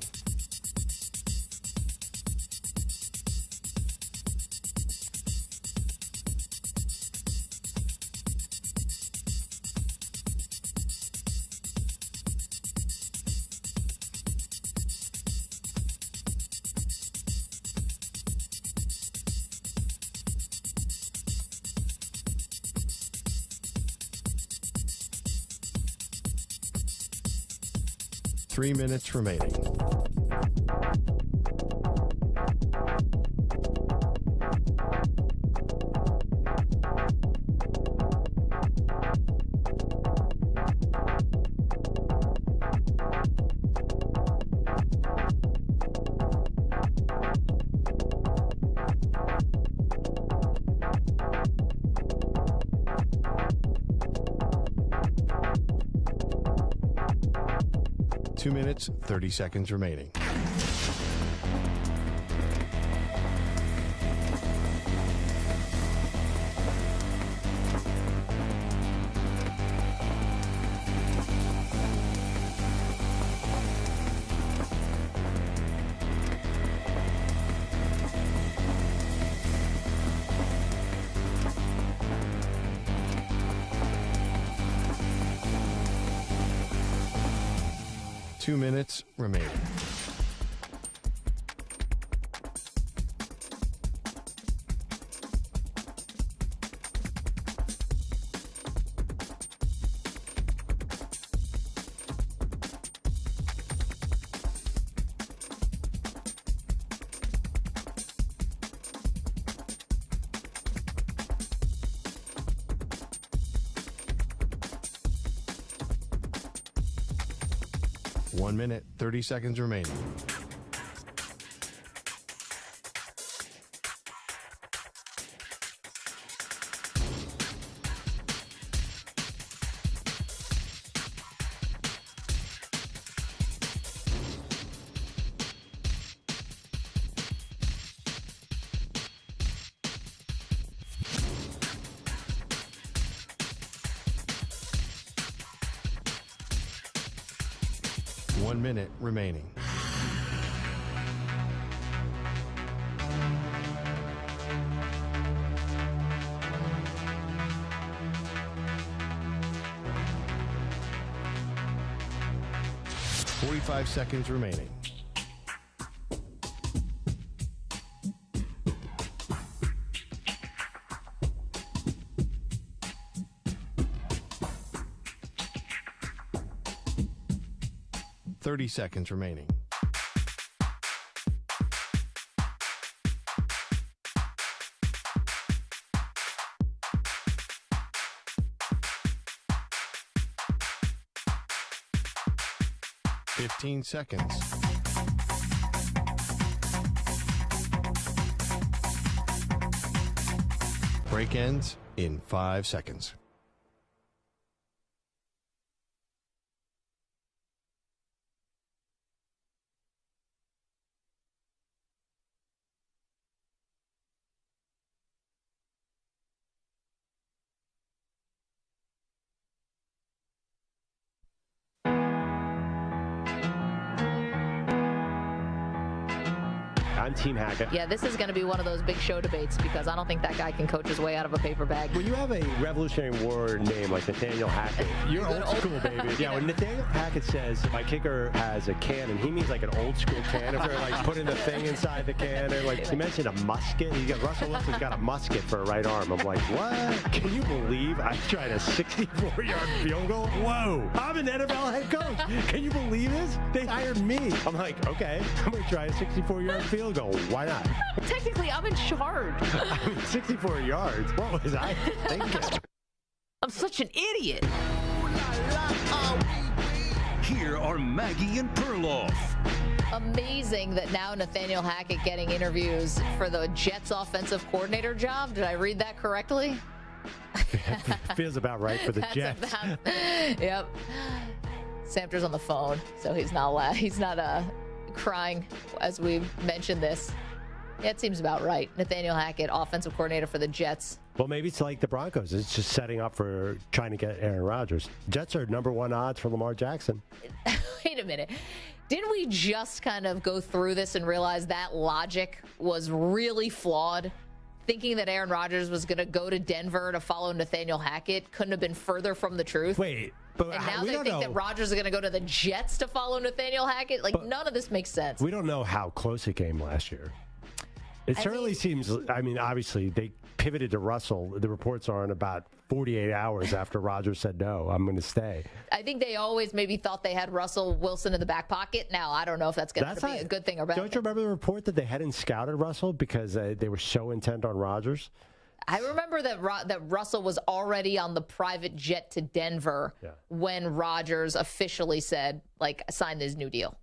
Three minutes remaining. Two minutes, 30 seconds remaining. Two minutes remaining. One minute, 30 seconds remaining. One minute remaining. Five seconds remaining. Seconds remaining. Fifteen seconds. Break ends in 5 seconds. I'm Team Hackett. Yeah, this is going to be one of those big show debates because I don't think that guy can coach his way out of a paper bag. When you have a Revolutionary War name like Nathaniel Hackett, you're old school, baby. Yeah, when Nathaniel Hackett says my kicker has a cannon, he means like an old school cannon. If they're like putting the thing inside the cannon. Like he mentioned a musket. Russell Wilson's got a musket for a right arm. I'm like, what? Can you believe I tried a 64-yard field goal? Whoa! I'm an NFL head coach. Can you believe this? They hired me. I'm like, okay, I'm gonna try a 64-yard field goal. Why not? Technically, I'm in charge. 64 yards. What was I thinking? I'm such an idiot. Here are Maggie and Perloff. Amazing that now Nathaniel Hackett getting interviews for the Jets offensive coordinator job. Did I read that correctly? Feels about right for the Jets. Yep. Samter's on the phone, so he's not crying as we mentioned this. Yeah, it seems about right. Nathaniel Hackett, offensive coordinator for the Jets. Well, maybe it's like the Broncos. It's just setting up for trying to get Aaron Rodgers. Jets are number 1 odds for Lamar Jackson. Wait a minute. Didn't we just kind of go through this and realize that logic was really flawed? Thinking that Aaron Rodgers was going to go to Denver to follow Nathaniel Hackett couldn't have been further from the truth. Wait, but and now we they don't think know. that Rodgers is going to go to the Jets to follow Nathaniel Hackett? Like, none of this makes sense. We don't know how close it came last year. It certainly seems, I mean, obviously, they pivoted to Russell. The reports are in about 48 hours after Rodgers said, no, I'm going to stay. I think they always maybe thought they had Russell Wilson in the back pocket. Now, I don't know if that's going to be a good thing or bad. Don't you remember the report that they hadn't scouted Russell because they were so intent on Rodgers? I remember that Russell was already on the private jet to Denver when Rodgers officially said, like, sign this new deal.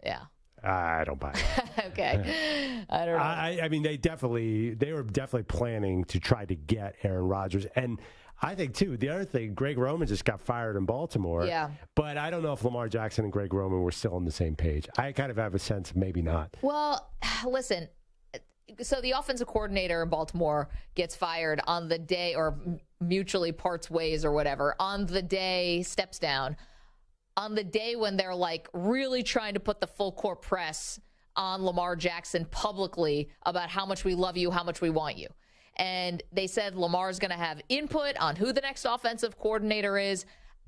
Yeah. I don't buy it. Okay. I don't know. I mean, they were definitely planning to try to get Aaron Rodgers. And I think, too, the other thing, Greg Roman just got fired in Baltimore. Yeah. But I don't know if Lamar Jackson and Greg Roman were still on the same page. I kind of have a sense maybe not. Well, listen, so the offensive coordinator in Baltimore gets fired on the day, or mutually parts ways or whatever, on the day, steps down. On the day when they're like really trying to put the full court press on Lamar Jackson publicly about how much we love you, how much we want you. And they said Lamar's going to have input on who the next offensive coordinator is.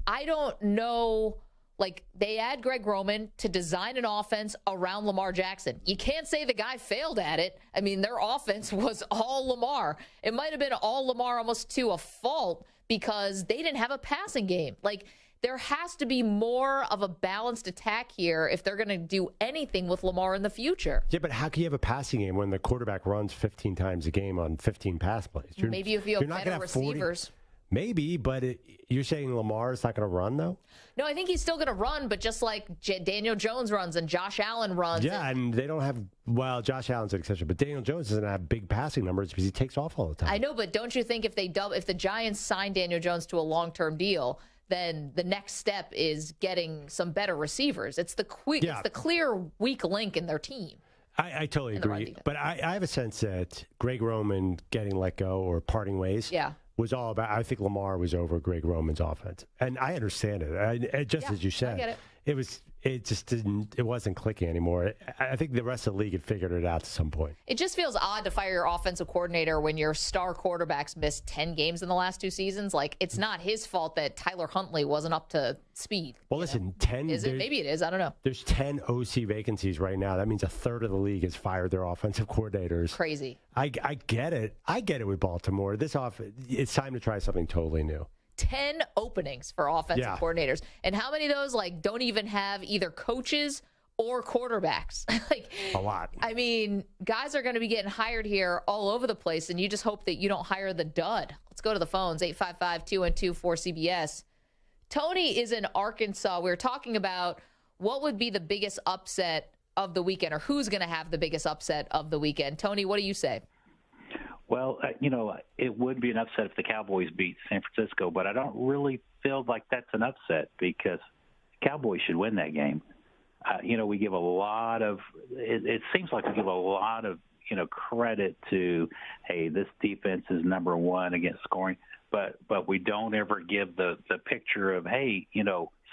I don't know. Like, they add Greg Roman to design an offense around Lamar Jackson. You can't say the guy failed at it. I mean, their offense was all Lamar. It might have been all Lamar almost to a fault because they didn't have a passing game. Like, there has to be more of a balanced attack here if they're going to do anything with Lamar in the future. Yeah, but how can you have a passing game when the quarterback runs 15 times a game on 15 pass plays? Maybe if you have better receivers. Maybe, but you're saying Lamar is not going to run, though? No, I think he's still going to run, but just like Daniel Jones runs and Josh Allen runs. Yeah, and they don't have, well, Josh Allen's an exception, but Daniel Jones doesn't have big passing numbers because he takes off all the time. I know, but don't you think if the Giants sign Daniel Jones to a long-term deal, then the next step is getting some better receivers? It's the clear weak link in their team. I totally agree. But I have a sense that Greg Roman getting let go or parting ways was all about, I think Lamar was over Greg Roman's offense. And I understand it. As you said, I get it. It wasn't clicking anymore. I think the rest of the league had figured it out to some point. It just feels odd to fire your offensive coordinator when your star quarterbacks missed 10 games in the last 2 seasons. Like, it's not his fault that Tyler Huntley wasn't up to speed. Well, listen, 10... Is it? Maybe it is. I don't know. There's 10 OC vacancies right now. That means a third of the league has fired their offensive coordinators. Crazy. I get it. I get it with Baltimore. It's time to try something totally new. 10 openings for offensive coordinators. And how many of those don't even have either coaches or quarterbacks? A lot. I mean, guys are going to be getting hired here all over the place, and you just hope that you don't hire the dud. Let's go to the phones, 855-212-4CBS. Tony is in Arkansas. We were talking about what would be the biggest upset of the weekend, or who's going to have the biggest upset of the weekend. Tony, what do you say? Well, it would be an upset if the Cowboys beat San Francisco, but I don't really feel like that's an upset because Cowboys should win that game. We give a lot of – it seems like we give a lot of, credit to, hey, this defense is number one against scoring, but we don't ever give the picture of, hey,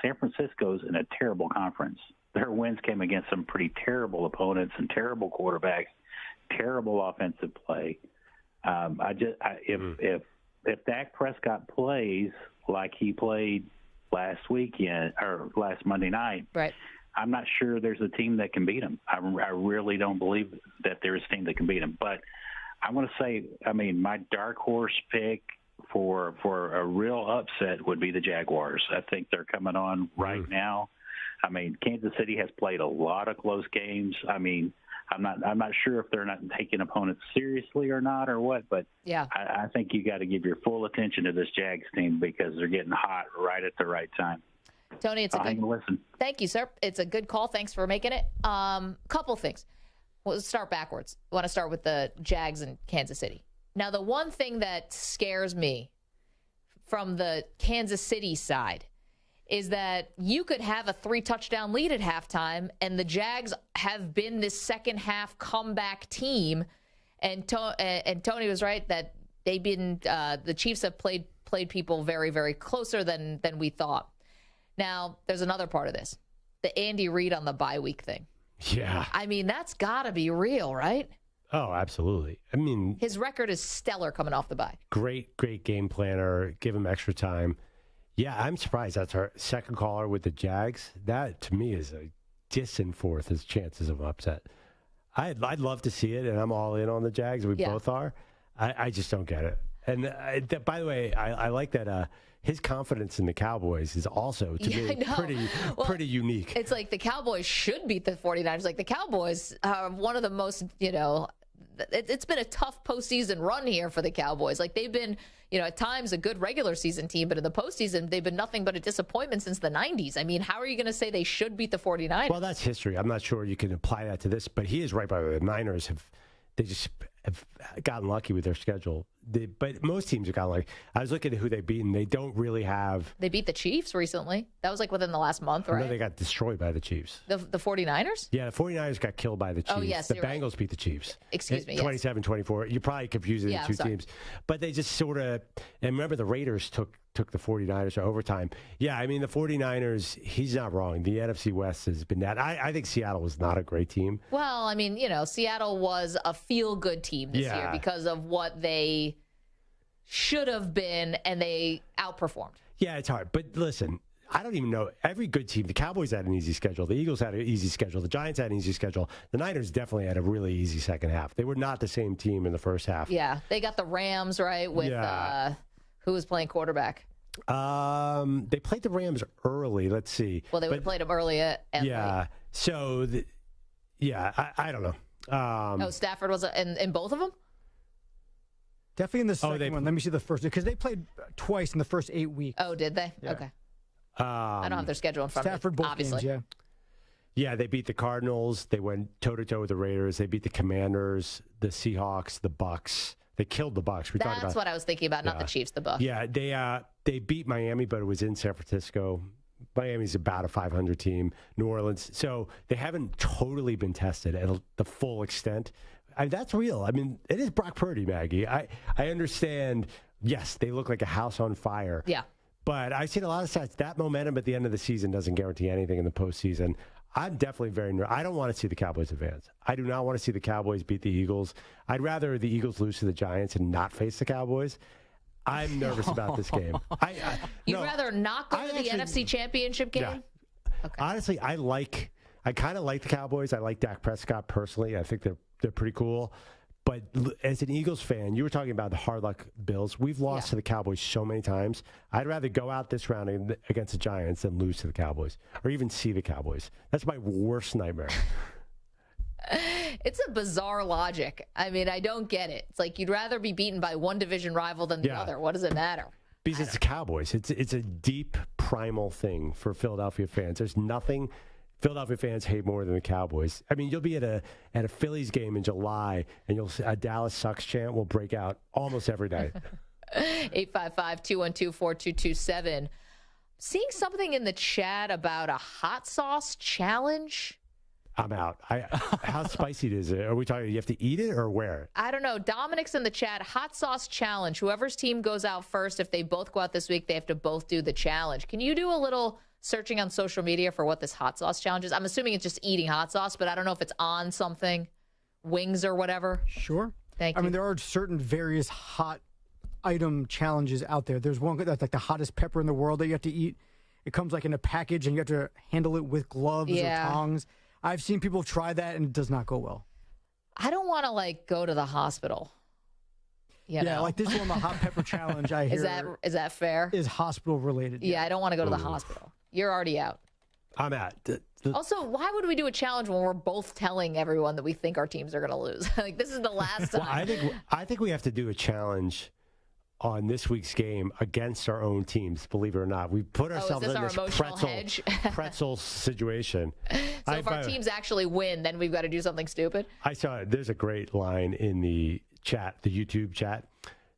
San Francisco's in a terrible conference. Their wins came against some pretty terrible opponents and terrible quarterbacks, terrible offensive play. If Dak Prescott plays like he played last weekend or last Monday night, right, I'm not sure there's a team that can beat him. I really don't believe that there's a team that can beat him. But I want to say, my dark horse pick for a real upset would be the Jaguars. I think they're coming on right now. Kansas City has played a lot of close games. I'm not sure if they're not taking opponents seriously or not or what, but I think you got to give your full attention to this Jags team because they're getting hot right at the right time. Tony, listen. Thank you, sir. It's a good call. Thanks for making it. Couple things. We'll start backwards. I want to start with the Jags and Kansas City. Now, the one thing that scares me from the Kansas City side is that you could have a 3-touchdown lead at halftime, and the Jags have been this second-half comeback team. And Tony was right that they've been the Chiefs have played people very, very closer than we thought. Now, there's another part of this, the Andy Reid on the bye week thing. Yeah. I mean, that's got to be real, right? Oh, absolutely. I mean, his record is stellar coming off the bye. Great game planner. Give him extra time. Yeah, I'm surprised. That's our second caller with the Jags. That, to me, is a distant fourth as chances of upset. I'd love to see it, and I'm all in on the Jags. We both are. I just don't get it. And by the way, I like that his confidence in the Cowboys is also, to me, pretty unique. It's like the Cowboys should beat the 49ers. Like the Cowboys are one of the most, it's been a tough postseason run here for the Cowboys. Like they've been, at times a good regular season team, but in the postseason, they've been nothing but a disappointment since the 90s. I mean, how are you going to say they should beat the 49ers? Well, that's history. I'm not sure you can apply that to this, but he is right. By the way, the Niners have gotten lucky with their schedule. But most teams have gotten lucky. I was looking at who they've beaten. They don't really have. They beat the Chiefs recently. That was like within the last month, right? No, they got destroyed by the Chiefs. The 49ers? Yeah, the 49ers got killed by the Chiefs. Oh, yes, the Bengals right. beat the Chiefs. Excuse me. 27-24. You're probably confusing the two teams. But they just sort of, and remember the Raiders took the 49ers to overtime. Yeah, I mean, the 49ers, he's not wrong. The NFC West has been that. I think Seattle was not a great team. Well, I mean, Seattle was a feel-good team this year because of what they should have been, and they outperformed. Yeah, it's hard. But listen, I don't even know. Every good team, the Cowboys had an easy schedule. The Eagles had an easy schedule. The Giants had an easy schedule. The Niners definitely had a really easy second half. They were not the same team in the first half. Yeah, they got the Rams, right, with who was playing quarterback? They played the Rams early. Let's see. Well, they would have played them early and late. So, I don't know. Stafford was in both of them? Definitely in the second one. Let me see the first, because they played twice in the first 8 weeks. Oh, did they? Yeah. Okay. I don't have their schedule in front of me. Stafford both obviously. games, Yeah, they beat the Cardinals. They went toe-to-toe with the Raiders. They beat the Commanders, the Seahawks, the Bucks. They killed the Bucks. That's what I was thinking about, not the Chiefs, the Bucks. Yeah, they beat Miami, but it was in San Francisco. Miami's about a 500 team. New Orleans. So they haven't totally been tested at the full extent. That's real. I mean, it is Brock Purdy, Maggie. I understand, yes, they look like a house on fire. Yeah. But I've seen a lot of stats. That momentum at the end of the season doesn't guarantee anything in the postseason. I'm definitely very nervous. I don't want to see the Cowboys advance. I do not want to see the Cowboys beat the Eagles. I'd rather the Eagles lose to the Giants and not face the Cowboys. I'm nervous about this game. You'd rather not go to the NFC Championship game? Yeah. Okay. Honestly, I kind of like the Cowboys. I like Dak Prescott personally. I think they're pretty cool. But as an Eagles fan, you were talking about the hard luck Bills. We've lost to the Cowboys so many times. I'd rather go out this round against the Giants than lose to the Cowboys or even see the Cowboys. That's my worst nightmare. It's a bizarre logic. I mean, I don't get it. It's like you'd rather be beaten by one division rival than the other. What does it matter? Because it's the Cowboys. It's a deep, primal thing for Philadelphia fans. There's nothing Philadelphia fans hate more than the Cowboys. I mean, you'll be at a Phillies game in July, and a Dallas sucks chant will break out almost every night. 855-212-4227. Seeing something in the chat about a hot sauce challenge. I'm out. How spicy is it? Are we talking, you have to eat it or wear it? I don't know. Dominic's in the chat. Hot sauce challenge. Whoever's team goes out first, if they both go out this week, they have to both do the challenge. Can you do a little searching on social media for what this hot sauce challenge is? I'm assuming it's just eating hot sauce, but I don't know if it's on something, wings or whatever. Sure. Thank you. I mean, there are certain various hot item challenges out there. There's one that's like the hottest pepper in the world that you have to eat. It comes like in a package, and you have to handle it with gloves or tongs. I've seen people try that, and it does not go well. I don't want to, go to the hospital. You know? Like this one, the hot pepper challenge, I hear. Is that fair? Is hospital related. Yeah, I don't want to go to the hospital. You're already out. I'm out. Also, why would we do a challenge when we're both telling everyone that we think our teams are going to lose? This is the last time. Well, I think we have to do a challenge on this week's game against our own teams, believe it or not. We put ourselves in this pretzel situation. So if our teams actually win, then we've got to do something stupid? There's a great line in the chat, the YouTube chat.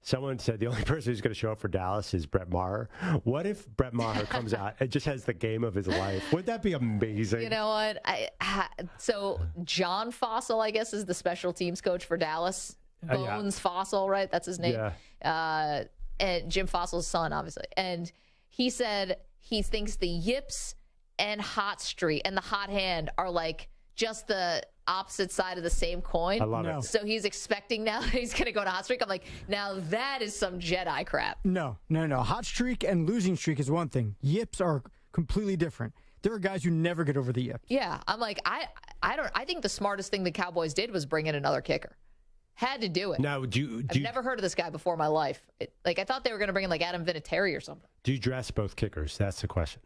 Someone said the only person who's going to show up for Dallas is Brett Maher. What if Brett Maher comes out and just has the game of his life? Wouldn't that be amazing? You know what? So John Fossil, I guess, is the special teams coach for Dallas. Bones Fossil, right? That's his name. Yeah. And Jim Fossil's son, obviously. And he said he thinks the yips and hot streak and the hot hand are like just the opposite side of the same coin. I love it. So he's expecting now that he's going to go to hot streak. I'm like, now that is some Jedi crap. No. Hot streak and losing streak is one thing. Yips are completely different. There are guys who never get over the yips. Yeah, I'm like, I think the smartest thing the Cowboys did was bring in another kicker. Had to do it. Now, I've never heard of this guy before in my life. I thought they were going to bring in like Adam Vinatieri or something. Do you dress both kickers? That's the question.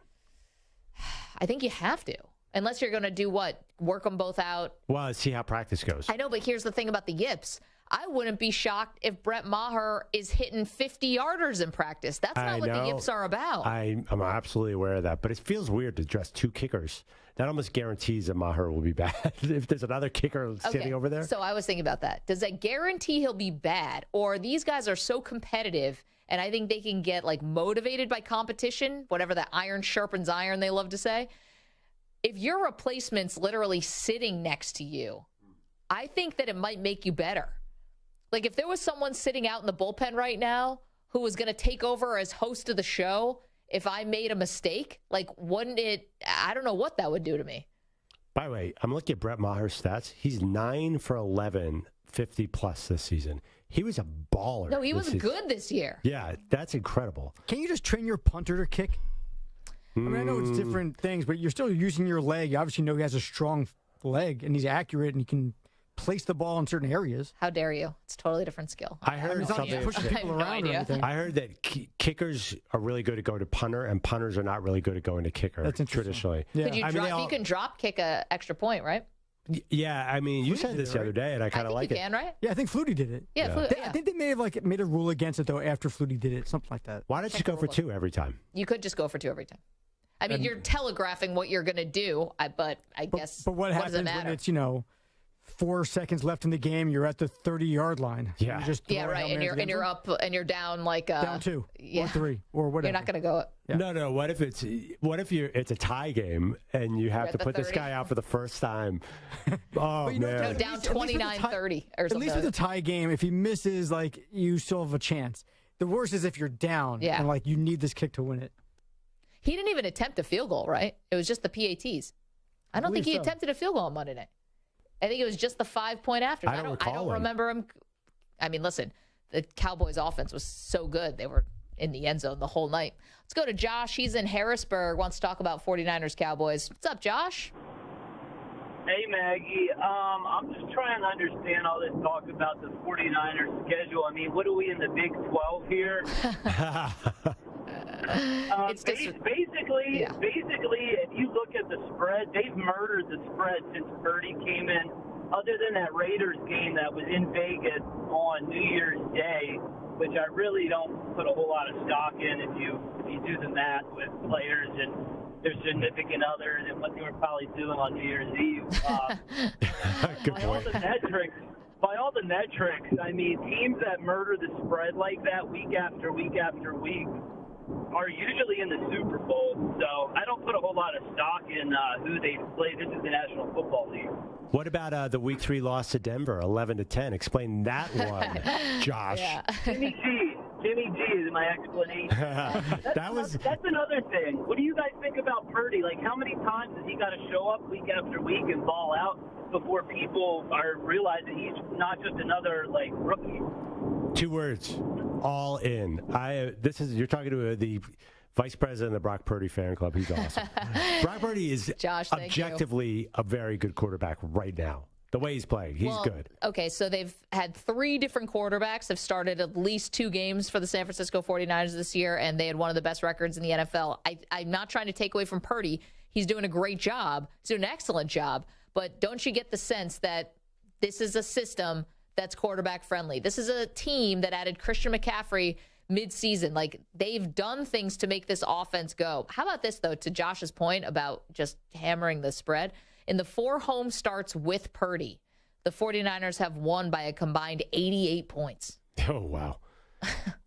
I think you have to. Unless you're going to do what? Work them both out? Well, see how practice goes. I know, but here's the thing about the yips. I wouldn't be shocked if Brett Maher is hitting 50-yarders in practice. That's not what the yips are about. I'm absolutely aware of that, but it feels weird to dress two kickers. That almost guarantees that Maher will be bad if there's another kicker sitting over there. So I was thinking about that. Does that guarantee he'll be bad? Or these guys are so competitive, and I think they can get like motivated by competition, whatever that iron sharpens iron they love to say. If your replacement's literally sitting next to you, I think that it might make you better. Like if there was someone sitting out in the bullpen right now who was going to take over as host of the show, if I made a mistake, like wouldn't it, I don't know what that would do to me. By the way, I'm looking at Brett Maher's stats. He's 9 for 11, 50 plus this season. He was a baller. No, he was good this year. Yeah, that's incredible. Can you just train your punter to kick? I mean, I know it's different things, but you're still using your leg. You obviously know he has a strong leg, and he's accurate, and he can place the ball in certain areas. How dare you? It's a totally different skill. I heard something. Pushing people around or anything. I heard that kickers are really good at going to punter, and punters are not really good at going to kicker. That's traditionally. Yeah. Could you can drop kick a extra point, right? Yeah, I mean, you said this the other day, and I kind of like it. You can, right? Yeah, I think Flutie did it. Yeah, Flutie, I think they may have made a rule against it though after Flutie did it, something like that. Why don't you go for 2 every time? You could just go for 2 every time. I mean, you're telegraphing what you're going to do, but I guess. But what happens when it's 4 seconds left in the game? You're at the 30-yard line. Yeah, you just right, and you're up and you're down like down 2 or 3 or whatever. You're not going to go. Yeah. No. What if it's a tie game and you have to put 30. This guy out for the first time? Oh man, no, down 29-30 or something. At least with a tie game, if he misses, you still have a chance. The worst is if you're down and you need this kick to win it. He didn't even attempt a field goal, right? It was just the PATs. I don't think he attempted a field goal on Monday night. I think it was just the 5-point after. I don't remember him. I mean, listen, the Cowboys' offense was so good. They were in the end zone the whole night. Let's go to Josh. He's in Harrisburg. Wants to talk about 49ers Cowboys. What's up, Josh? Hey, Maggie. I'm just trying to understand all this talk about the 49ers schedule. I mean, what are we in the Big 12 here? Basically, if you look at the spread, they've murdered the spread since Purdy came in. Other than that Raiders game that was in Vegas on New Year's Day, which I really don't put a whole lot of stock in if you do the math with players and their significant others and what they were probably doing on New Year's Eve. By all the metrics, I mean, teams that murder the spread like that week after week after week are usually in the Super Bowl. So I don't put a whole lot of stock in who they play. This is the National Football League. What about the Week 3 loss to Denver, 11-10? Explain that one, Josh. Yeah. Jimmy G is my explanation. That's another thing. What do you guys think about Purdy? Like, how many times has he got to show up week after week and ball out before people are realizing he's not just another rookie? 2 words: all in. You're talking to the vice president of the Brock Purdy fan club. He's awesome. Brock Purdy is objectively a very good quarterback right now. The way he's playing, he's good. Okay, so they've had 3 different quarterbacks have started at least 2 games for the San Francisco 49ers this year, and they had one of the best records in the NFL. I'm not trying to take away from Purdy. He's doing a great job. He's doing an excellent job. But don't you get the sense that this is a system that's quarterback friendly? This is a team that added Christian McCaffrey mid-season. They've done things to make this offense go. How about this, though, to Josh's point about just hammering the spread? In the 4 home starts with Purdy, the 49ers have won by a combined 88 points. Oh, wow.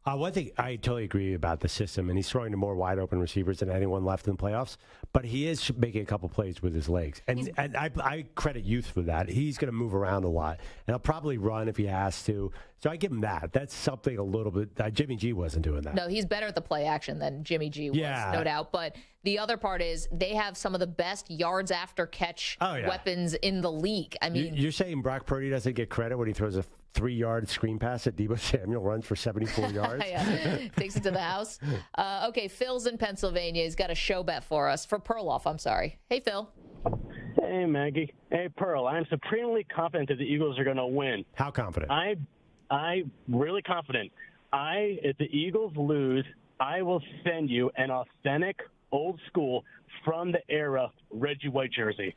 One thing I totally agree about the system, and he's throwing to more wide open receivers than anyone left in the playoffs. But he is making a couple plays with his legs, and I credit Youth for that. He's going to move around a lot, and he'll probably run if he has to. So I give him that. That's something a little bit. Jimmy G wasn't doing that. No, he's better at the play action than Jimmy G was, no doubt. But the other part is they have some of the best yards after catch weapons in the league. I mean, you're saying Brock Purdy doesn't get credit when he throws a 3-yard screen pass at Deebo Samuel, runs for 74 yards? Takes it to the house. Okay, Phil's in Pennsylvania. He's got a show bet for us, for Perloff, I'm sorry. Hey, Phil. Hey, Maggie. Hey, Pearl. I'm supremely confident that the Eagles are going to win. How confident? I'm really confident. If the Eagles lose, I will send you an authentic, old school, from the era Reggie White jersey.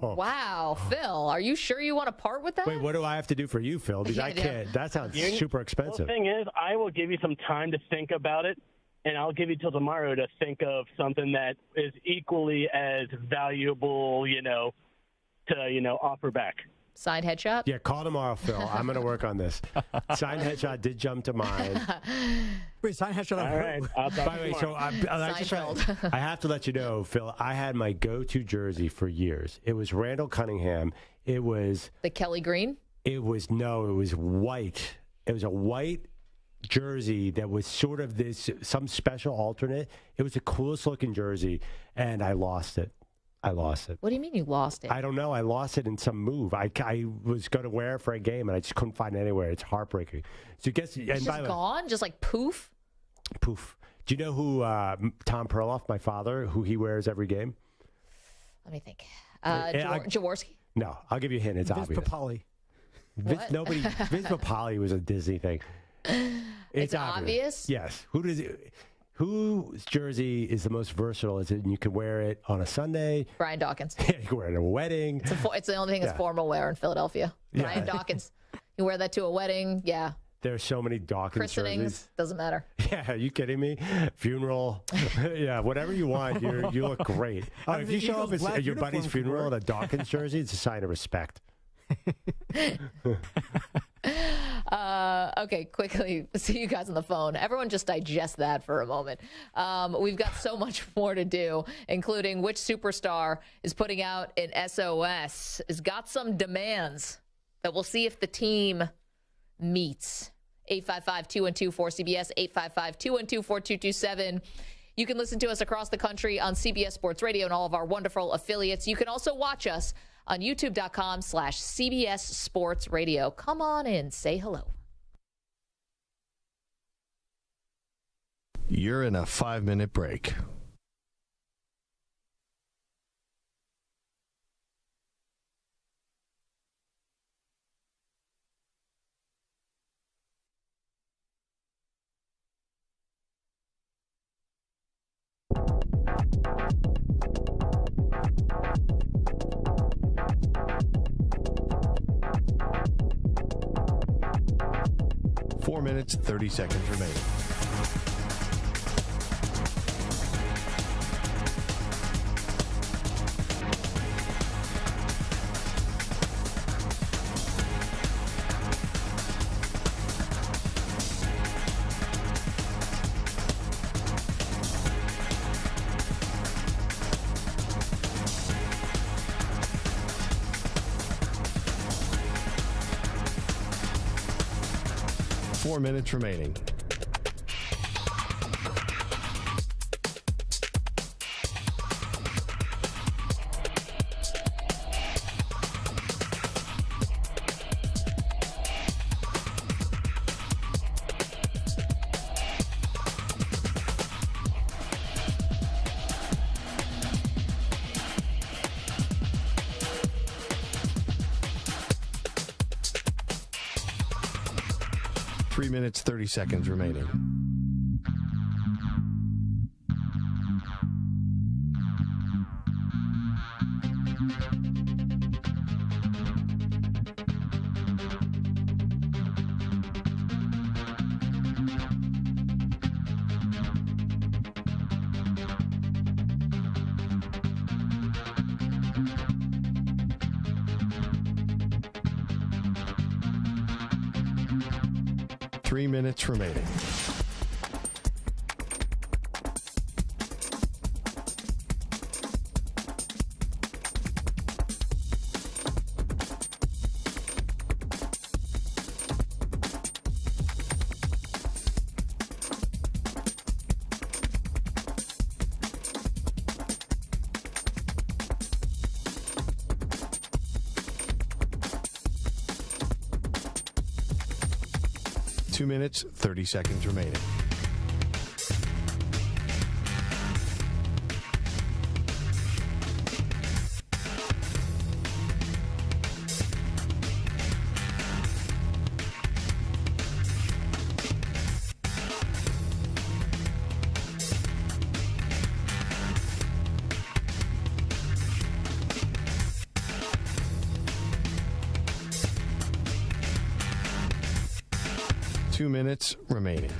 Wow, Phil, are you sure you want to part with that? Wait, what do I have to do for you, Phil? Because I can't. That sounds super expensive. Well, the thing is, I will give you some time to think about it, and I'll give you till tomorrow to think of something that is equally as valuable, to offer back. Signed headshot? Yeah, call tomorrow, Phil. I'm going to work on this. Signed headshot did jump to mind. Wait, signed headshot on All right. I'll talk By the way, so I have to let you know, Phil, I had my go-to jersey for years. It was Randall Cunningham. It was... The Kelly Green? It was white. It was a white jersey that was sort of some special alternate. It was the coolest looking jersey, and I lost it. What do you mean you lost it? I don't know. I lost it in some move. I was going to wear it for a game, and I just couldn't find it anywhere. It's heartbreaking. So it's just gone? Just like poof? Poof. Do you know who Tom Perloff, my father, who he wears every game? Let me think. Jaworski? No. I'll give you a hint. It's Vince obvious. Papale. Vince Papale was a Disney thing. It's obvious? Yes. Whose jersey is the most versatile? Is it you can wear it on a Sunday? Brian Dawkins. You can wear it at a wedding. It's the only thing that's formal wear in Philadelphia. Brian Dawkins. You wear that to a wedding? Yeah. There's so many Dawkins jerseys. Doesn't matter. Yeah, are you kidding me? Funeral. Yeah, whatever you want. You look great. If you show up at your buddy's funeral in a Dawkins jersey, it's a sign of respect. Okay, quickly, see you guys on the phone. Everyone just digest that for a moment. We've got so much more to do, including which superstar is putting out an SOS, has got some demands that we'll see if the team meets. 855-212-4CBS, 855-212-4227. You can listen to us across the country on CBS Sports Radio and all of our wonderful affiliates. You can also watch us on youtube.com/CBS Sports Radio. Come on in, say hello. You're in a 5-minute break. Four minutes, 30 seconds remaining. Four minutes remaining. Three minutes, 30 seconds remaining. 3 minutes remaining. Two minutes, 30 seconds remaining. Two minutes remaining.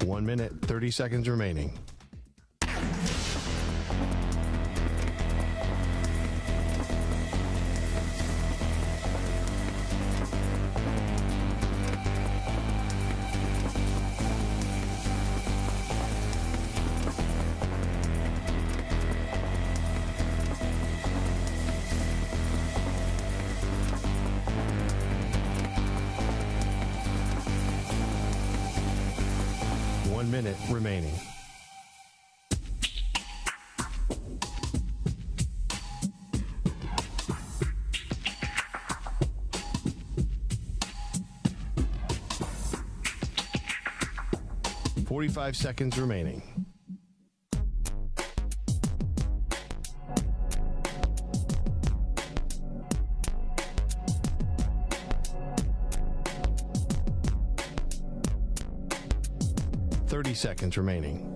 One minute, 30 seconds remaining. Minute remaining. $45 seconds remaining. Seconds remaining.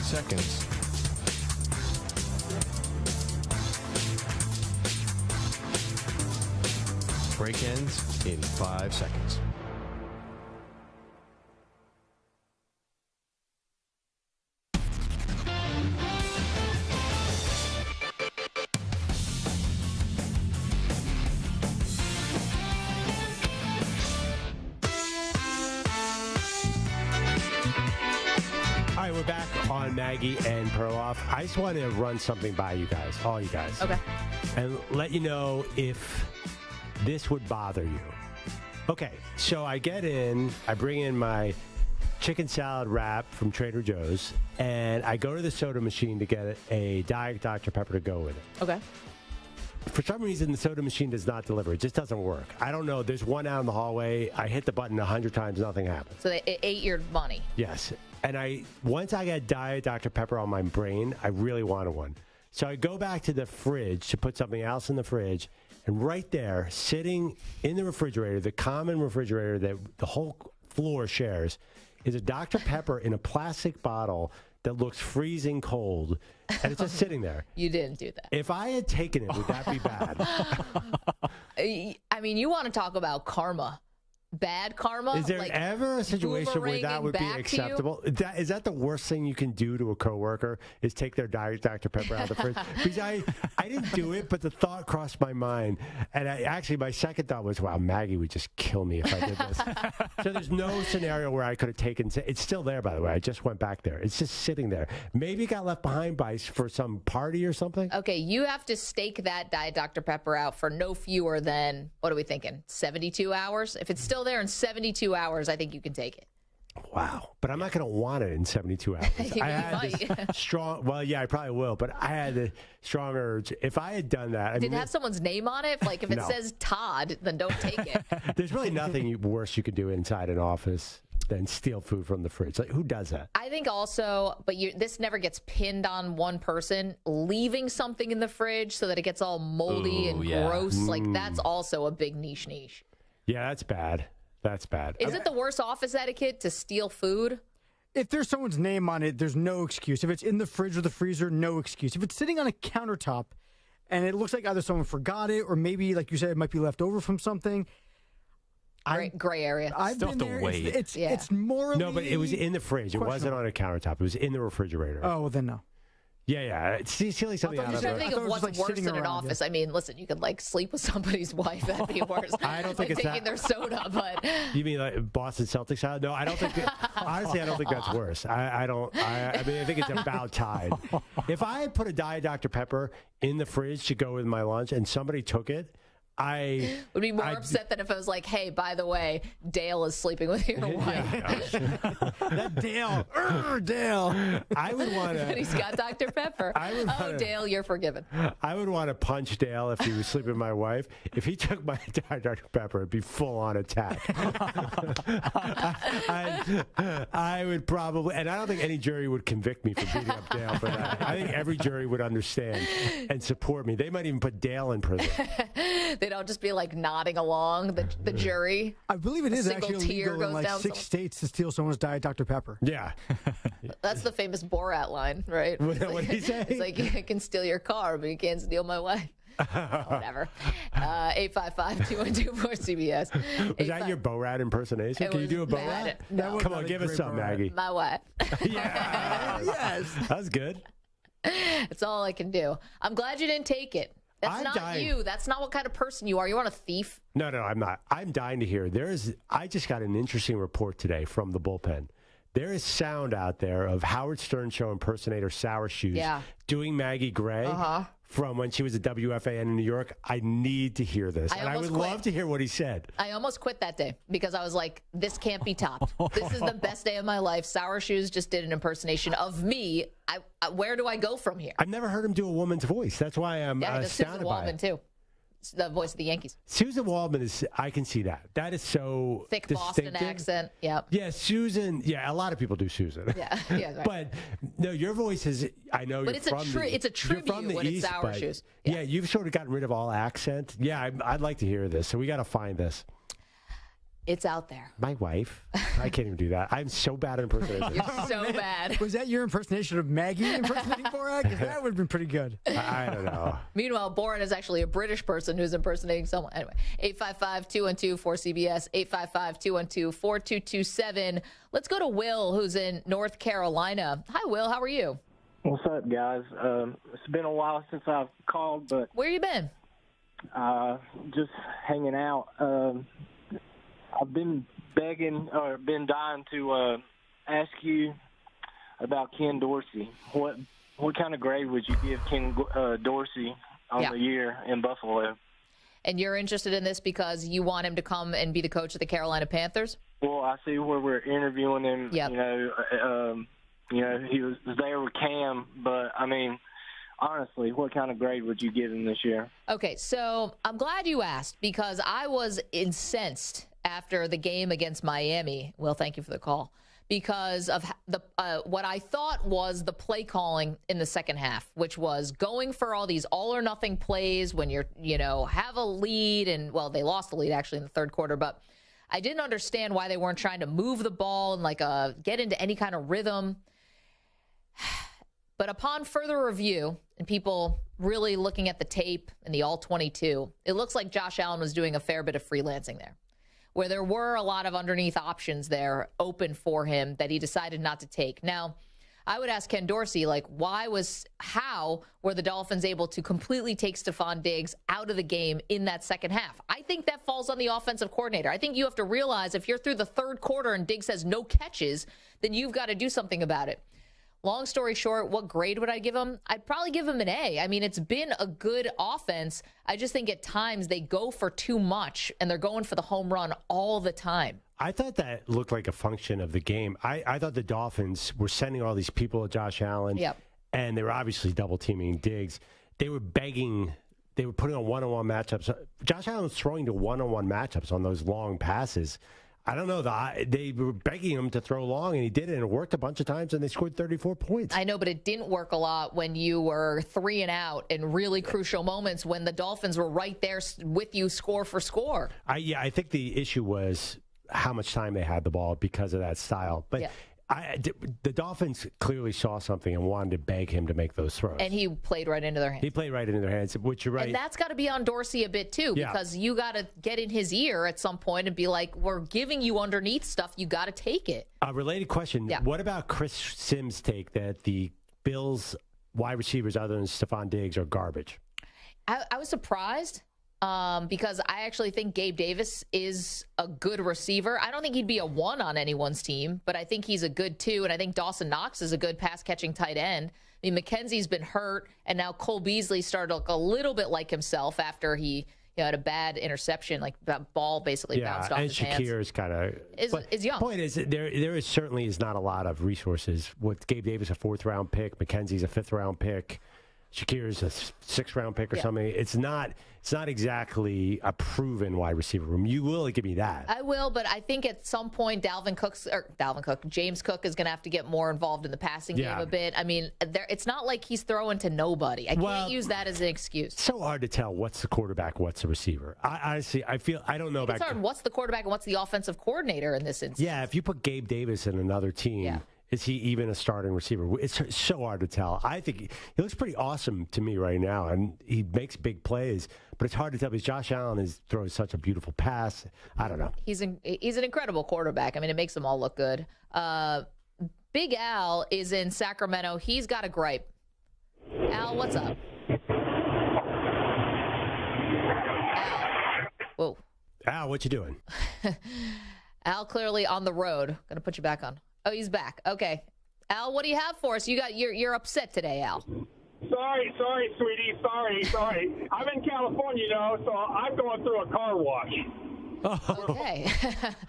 Seconds. Break ends in 5 seconds. Maggie and Perloff. I just want to run something by you guys, all you guys. Okay. And let you know if this would bother you. Okay, so I get in, I bring in my chicken salad wrap from Trader Joe's, and I go to the soda machine to get a Diet Dr. Pepper to go with it. Okay. For some reason, the soda machine does not deliver. It just doesn't work. I don't know. There's one out in the hallway. I hit the button 100 times. Nothing happens. So it ate your money. Yes. And once I got Diet Dr. Pepper on my brain, I really wanted one. So I go back to the fridge to put something else in the fridge. And right there, sitting in the refrigerator, the common refrigerator that the whole floor shares, is a Dr. Pepper in a plastic bottle that looks freezing cold, and it's just sitting there. You didn't do that. If I had taken it, would that be bad? I mean, you want to talk about karma. Bad karma? Is there ever a situation where that would be acceptable? Is that the worst thing you can do to a coworker, is take their Diet Dr. Pepper out of the fridge? Because I didn't do it, but the thought crossed my mind. And actually, my second thought was, wow, Maggie would just kill me if I did this. So there's no scenario where I could have taken... It's still there, by the way. I just went back there. It's just sitting there. Maybe it got left behind for some party or something. Okay, you have to stake that Diet Dr. Pepper out for no fewer than, what are we thinking, 72 hours? If it's still there in 72 hours, I think you can take it. Wow. But I'm not going to want it in 72 hours. I had this strong... Well, yeah, I probably will. But I had a strong urge. If I had done that... Did it have someone's name on it? Like, if it says Todd, then don't take it. There's really nothing worse you could do inside an office. than steal food from the fridge. Like, who does that? I think also, but this never gets pinned on one person. Leaving something in the fridge so that it gets all moldy and gross, like that's also a big niche. Yeah, that's bad. That's bad. Is it the worst office etiquette to steal food? If there's someone's name on it, there's no excuse. If it's in the fridge or the freezer, no excuse. If it's sitting on a countertop and it looks like either someone forgot it or maybe, like you said, it might be left over from something. Gray area. I've been there. It's morally... No, but it was in the fridge. It wasn't on a countertop. It was in the refrigerator. Oh, well, then no. Yeah. Stealing something out of it. I'm trying to think of what's worse in an office. I mean, listen, you could like sleep with somebody's wife. That'd be worse. I don't think like it's taking their soda, but you mean like Boston Celtics out? No, I don't think. Honestly, I don't think that's worse. I mean, I think it's about tied. If I had put a Diet Dr. Pepper in the fridge to go with my lunch and somebody took it, I would be more upset than if I was like, hey, by the way, Dale is sleeping with your wife. That Dale. I would want to. And he's got Dr. Pepper. Dale, you're forgiven. I would want to punch Dale if he was sleeping with my wife. If he took my Dr. Pepper, it'd be full on attack. I would probably, and I don't think any jury would convict me for beating up Dale for that. I think every jury would understand and support me. They might even put Dale in prison. They'd all just be like nodding along, the jury. I believe it is actually tear illegal in goes like down 6 states to steal someone's Diet Dr. Pepper. Yeah. That's the famous Borat line, right? What did he say? It's like, I can steal your car, but you can't steal my wife. Whatever. 855-212-4CBS. Was that your Borat impersonation? Can you do a Borat? No. Come on, give us some, Maggie. My wife. Yeah. Yes. That was good. That's all I can do. I'm glad you didn't take it. That's not you. That's not what kind of person you are. You aren't a thief. No, I'm not. I'm dying to hear. I just got an interesting report today from the bullpen. There is sound out there of Howard Stern Show impersonator Sour Shoes doing Maggie Gray from when she was at WFAN in New York. I need to hear this. And I would love to hear what he said. I almost quit that day because I was like, this can't be topped. This is the best day of my life. Sour Shoes just did an impersonation of me. Where do I go from here? I've never heard him do a woman's voice. That's why I'm astounded Susan by Waldman, it. too. It's the voice of the Yankees. Susan Waldman I can see that. That is so thick distinctive. Boston accent. Yep. Yeah, Susan. Yeah, a lot of people do Susan. Yeah, right. But no, your voice is. I know. But it's a tribute from the when East, it's Sour Shoes. Yeah, you've sort of gotten rid of all accent. Yeah, I'd like to hear this. So we got to find this. It's out there. My wife. I can't even do that. I'm so bad at impersonation. You're so bad. Was that your impersonation of Maggie impersonating Borat? Because that would have been pretty good. I don't know. Meanwhile, Borat is actually a British person who's impersonating someone. Anyway, 855-212-4CBS, 855-212-4227. Let's go to Will, who's in North Carolina. Hi, Will. How are you? What's up, guys? It's been a while since I've called, but... Where you been? Just hanging out. I've been begging or been dying to ask you about Ken Dorsey. What kind of grade would you give Ken Dorsey on the year in Buffalo? And you're interested in this because you want him to come and be the coach of the Carolina Panthers? Well, I see where we're interviewing him. Yep. He was there with Cam, but I mean, honestly, what kind of grade would you give him this year? Okay, so I'm glad you asked because I was incensed after the game against Miami. Well, thank you for the call. Because of the what I thought was the play calling in the second half, which was going for all these all or nothing plays when you're, have a lead. And, well, they lost the lead actually in the third quarter. But I didn't understand why they weren't trying to move the ball and, get into any kind of rhythm. But upon further review and people really looking at the tape and the all-22, it looks like Josh Allen was doing a fair bit of freelancing there, where there were a lot of underneath options there open for him that he decided not to take. Now, I would ask Ken Dorsey, how were the Dolphins able to completely take Stephon Diggs out of the game in that second half? I think that falls on the offensive coordinator. I think you have to realize if you're through the third quarter and Diggs has no catches, then you've got to do something about it. Long story short, what grade would I give him? I'd probably give him an A. I mean, it's been a good offense. I just think at times they go for too much, and they're going for the home run all the time. I thought that looked like a function of the game. I thought the Dolphins were sending all these people to Josh Allen, and they were obviously double-teaming Diggs. They were begging. They were putting on one-on-one matchups. Josh Allen was throwing to one-on-one matchups on those long passes. I don't know. They were begging him to throw long, and he did it, and it worked a bunch of times, and they scored 34 points. I know, but it didn't work a lot when you were 3 and out in really crucial moments when the Dolphins were right there with you score for score. I think the issue was how much time they had the ball because of that style. But the Dolphins clearly saw something and wanted to beg him to make those throws. And he played right into their hands. He played right into their hands, which you're right. And that's got to be on Dorsey a bit, too, because you got to get in his ear at some point and be like, we're giving you underneath stuff. You got to take it. A related question. Yeah. What about Chris Sims' take that the Bills' wide receivers other than Stephon Diggs are garbage? I was surprised. Because I actually think Gabe Davis is a good receiver. I don't think he'd be a 1 on anyone's team, but I think he's a good 2, and I think Dawson Knox is a good pass-catching tight end. I mean, McKenzie's been hurt, and now Cole Beasley started to look a little bit like himself after he had a bad interception, like that ball basically bounced off his hands. And Shakir is kind of is young. The point is, there certainly is not a lot of resources. With Gabe Davis, a 4th-round pick, McKenzie's a 5th-round pick. Shakir's a 6th-round pick or something. It's not exactly a proven wide receiver room. You will give me that. I will, but I think at some point James Cook is going to have to get more involved in the passing game a bit. I mean, it's not like he's throwing to nobody. I can't use that as an excuse. It's so hard to tell what's the quarterback, what's the receiver. I don't know about. It's hard. What's the quarterback and what's the offensive coordinator in this instance? Yeah, if you put Gabe Davis in another team. Yeah. Is he even a starting receiver? It's so hard to tell. I think he looks pretty awesome to me right now, and he makes big plays, but it's hard to tell because Josh Allen throws such a beautiful pass. I don't know. He's an incredible quarterback. I mean, it makes them all look good. Big Al is in Sacramento. He's got a gripe. Al, what's up? Al. Whoa. Al, what you doing? Al clearly on the road. Going to put you back on. Oh, he's back. Okay. Al, what do you have for us? You're upset today, Al. Sorry, sweetie. Sorry. I'm in California, so I'm going through a car wash. Okay.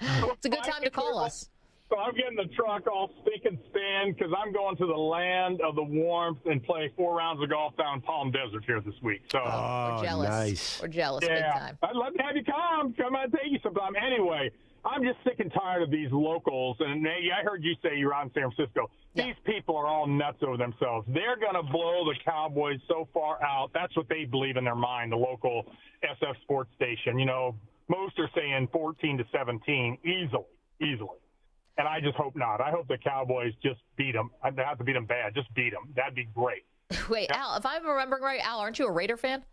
It's a good time to call us. So I'm getting the truck all spick and span because I'm going to the land of the warmth and play 4 rounds of golf down in Palm Desert here this week. So we're jealous. Nice. We're jealous big time. I'd love to have you come. Come and take you sometime. Anyway, I'm just sick and tired of these locals. And I heard you say you're on San Francisco. Yeah. These people are all nuts over themselves. They're going to blow the Cowboys so far out. That's what they believe in their mind, the local SF sports station. Most are saying 14-17 easily. And I just hope not. I hope the Cowboys just beat them. They have to beat them bad. Just beat them. That'd be great. Wait, Al, if I'm remembering right, Al, aren't you a Raider fan?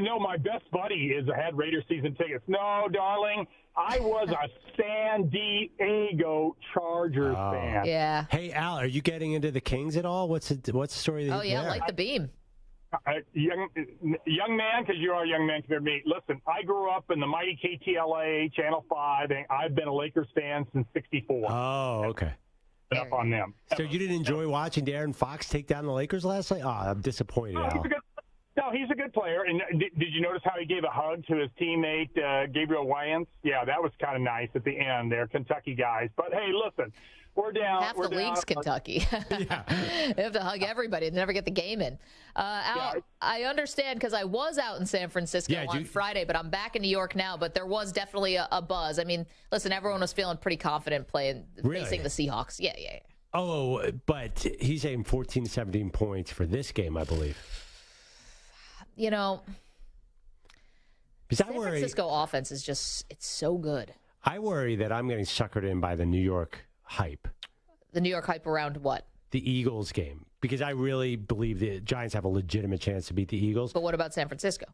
No, my best buddy had Raider season tickets. No, darling, I was a San Diego Chargers fan. Yeah. Hey, Al, are you getting into the Kings at all? What's the story? Oh yeah, like the beam. Young man, because you are a young man compared to me. Listen, I grew up in the mighty KTLA, Channel 5, and I've been a Lakers fan since '64. Oh, okay. Up on them. So you didn't enjoy watching De'Aaron Fox take down the Lakers last night? Oh, I'm disappointed, Al. He's a good player. And did you notice how he gave a hug to his teammate, Gabriel Wyans? Yeah, that was kind of nice at the end. They're Kentucky guys. But, hey, listen, we're down. Half the league's Kentucky. They have to hug everybody and never get the game in. Al, I understand because I was out in San Francisco on Friday, but I'm back in New York now. But there was definitely a buzz. I mean, listen, everyone was feeling pretty confident facing the Seahawks. Yeah. Oh, but he's saying 14-17 points for this game, I believe. San Francisco offense is it's so good. I worry that I'm getting suckered in by the New York hype. The New York hype around what? The Eagles game. Because I really believe the Giants have a legitimate chance to beat the Eagles. But what about San Francisco?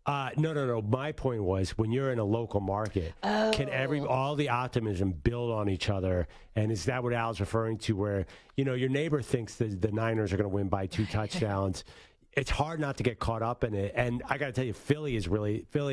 No. My point was when you're in a local market, can all the optimism build on each other? And is that what Al's referring to where, your neighbor thinks the Niners are going to win by 2 touchdowns? It's hard not to get caught up in it. And I got to tell you, Philly,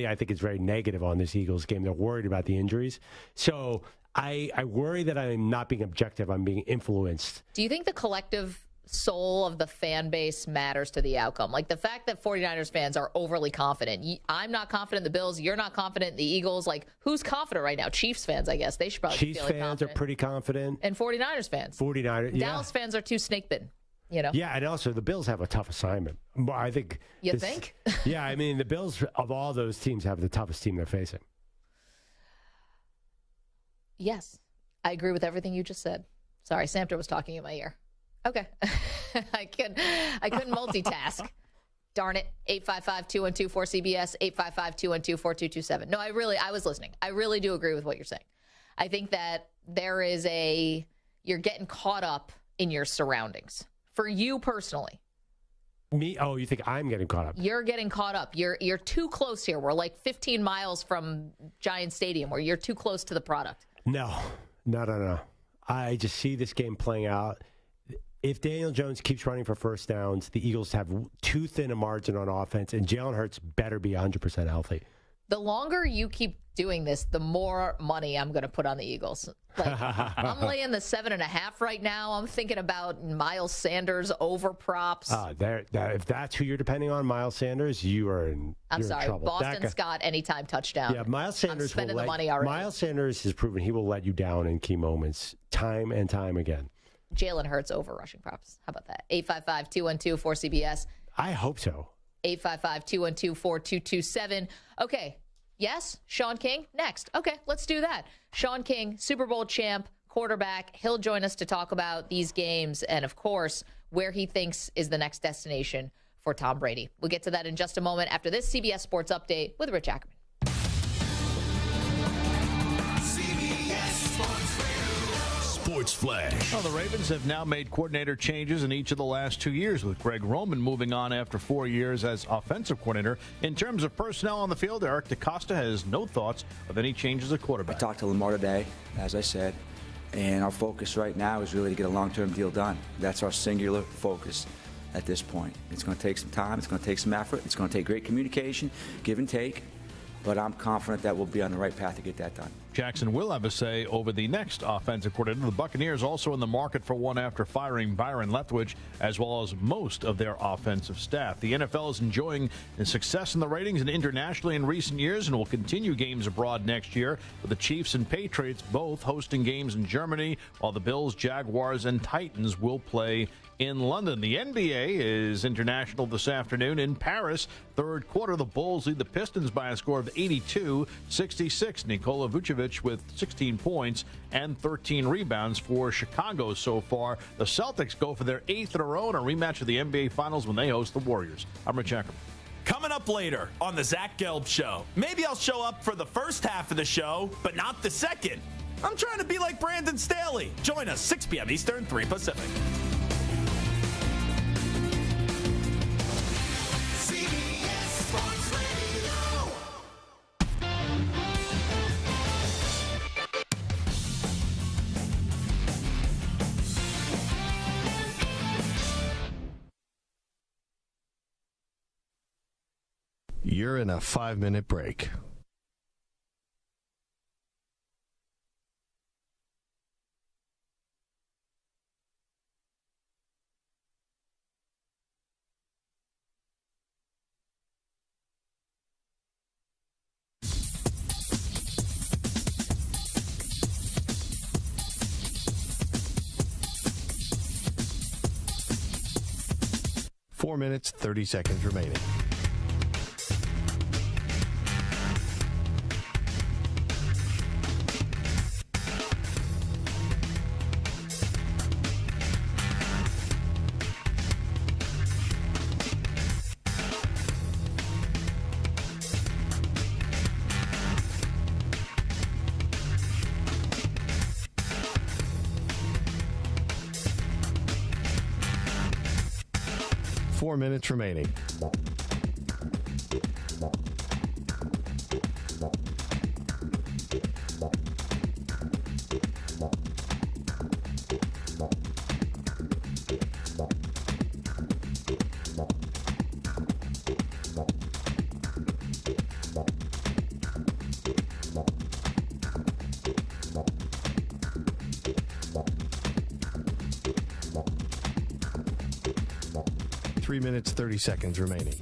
I think, is very negative on this Eagles game. They're worried about the injuries. So I worry that I'm not being objective. I'm being influenced. Do you think the collective soul of the fan base matters to the outcome? Like the fact that 49ers fans are overly confident. I'm not confident in the Bills. You're not confident in the Eagles. Like, who's confident right now? Chiefs fans, I guess. They should probably be feeling confident. Chiefs fans are pretty confident. And 49ers fans. Dallas fans are too snake-bitten. Yeah, and also the Bills have a tough assignment. I think. You think? Yeah, I mean, the Bills, of all those teams, have the toughest team they're facing. Yes, I agree with everything you just said. Sorry, Samter was talking in my ear. Okay. I couldn't multitask. Darn it. 855-212-4CBS, 855-212-4227. No, I was listening. I really do agree with what you're saying. I think that you're getting caught up in your surroundings. For you personally. Me? Oh, you think I'm getting caught up? You're getting caught up. You're too close here. We're like 15 miles from Giant Stadium, where you're too close to the product. No. I just see this game playing out. If Daniel Jones keeps running for first downs, the Eagles have too thin a margin on offense, and Jalen Hurts better be 100% healthy. The longer you keep doing this, the more money I'm going to put on the Eagles. I'm laying the 7.5 right now. I'm thinking about Miles Sanders over props. If that's who you're depending on, Miles Sanders, you're in trouble. Boston Scott anytime touchdown. Yeah, Miles Sanders. I'm spending the money already. Miles Sanders has proven he will let you down in key moments, time and time again. Jalen Hurts over rushing props. How about that? 855-212-4CBS. I hope so. 855-212-4227. Okay. Yes, Shaun King next. Okay, let's do that. Shaun King, Super Bowl champ, quarterback. He'll join us to talk about these games and, of course, where he thinks is the next destination for Tom Brady. We'll get to that in just a moment after this CBS Sports Update with Rich Ackerman. Sports Flash. Well, the Ravens have now made coordinator changes in each of the last 2 years, with Greg Roman moving on after 4 years as offensive coordinator. In terms of personnel on the field, Eric DeCosta has no thoughts of any changes at quarterback. I talked to Lamar today, as I said, and our focus right now is really to get a long-term deal done. That's our singular focus at this point. It's going to take some time. It's going to take some effort. It's going to take great communication, give and take. But I'm confident that we'll be on the right path to get that done. Jackson will have a say over the next offensive coordinator. The Buccaneers also in the market for one after firing Byron Leftwich, as well as most of their offensive staff. The NFL is enjoying success in the ratings and internationally in recent years and will continue games abroad next year, with the Chiefs and Patriots both hosting games in Germany, while the Bills, Jaguars, and Titans will play in London. The NBA is international this afternoon in Paris. Third quarter, the Bulls lead the Pistons by a score of 82-66. Nikola Vucevic with 16 points and 13 rebounds for Chicago so far. The Celtics go for their 8th in a row in a rematch of the NBA Finals when they host the Warriors. I'm Rich Ackerman. Coming up later on the Zach Gelb Show. Maybe I'll show up for the first half of the show, but not the second. I'm trying to be like Brandon Staley. Join us 6 p.m. Eastern, 3 Pacific. You're in a 5-minute break. Four minutes, 30 seconds remaining. Four minutes remaining. Three minutes, 30 seconds remaining.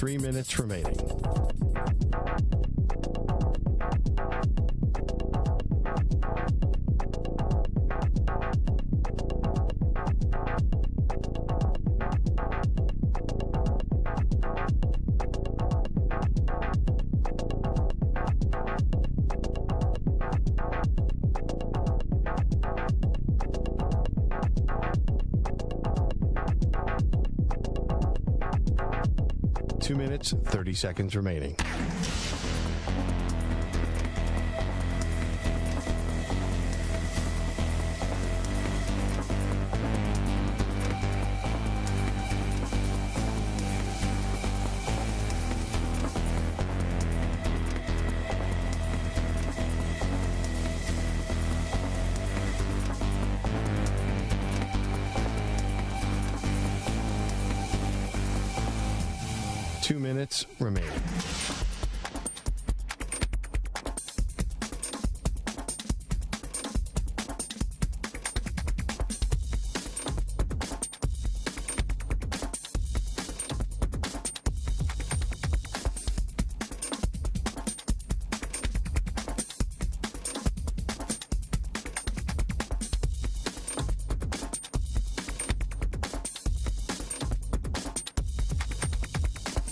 3 minutes remaining. Two minutes, 30 seconds remaining. Two minutes remaining.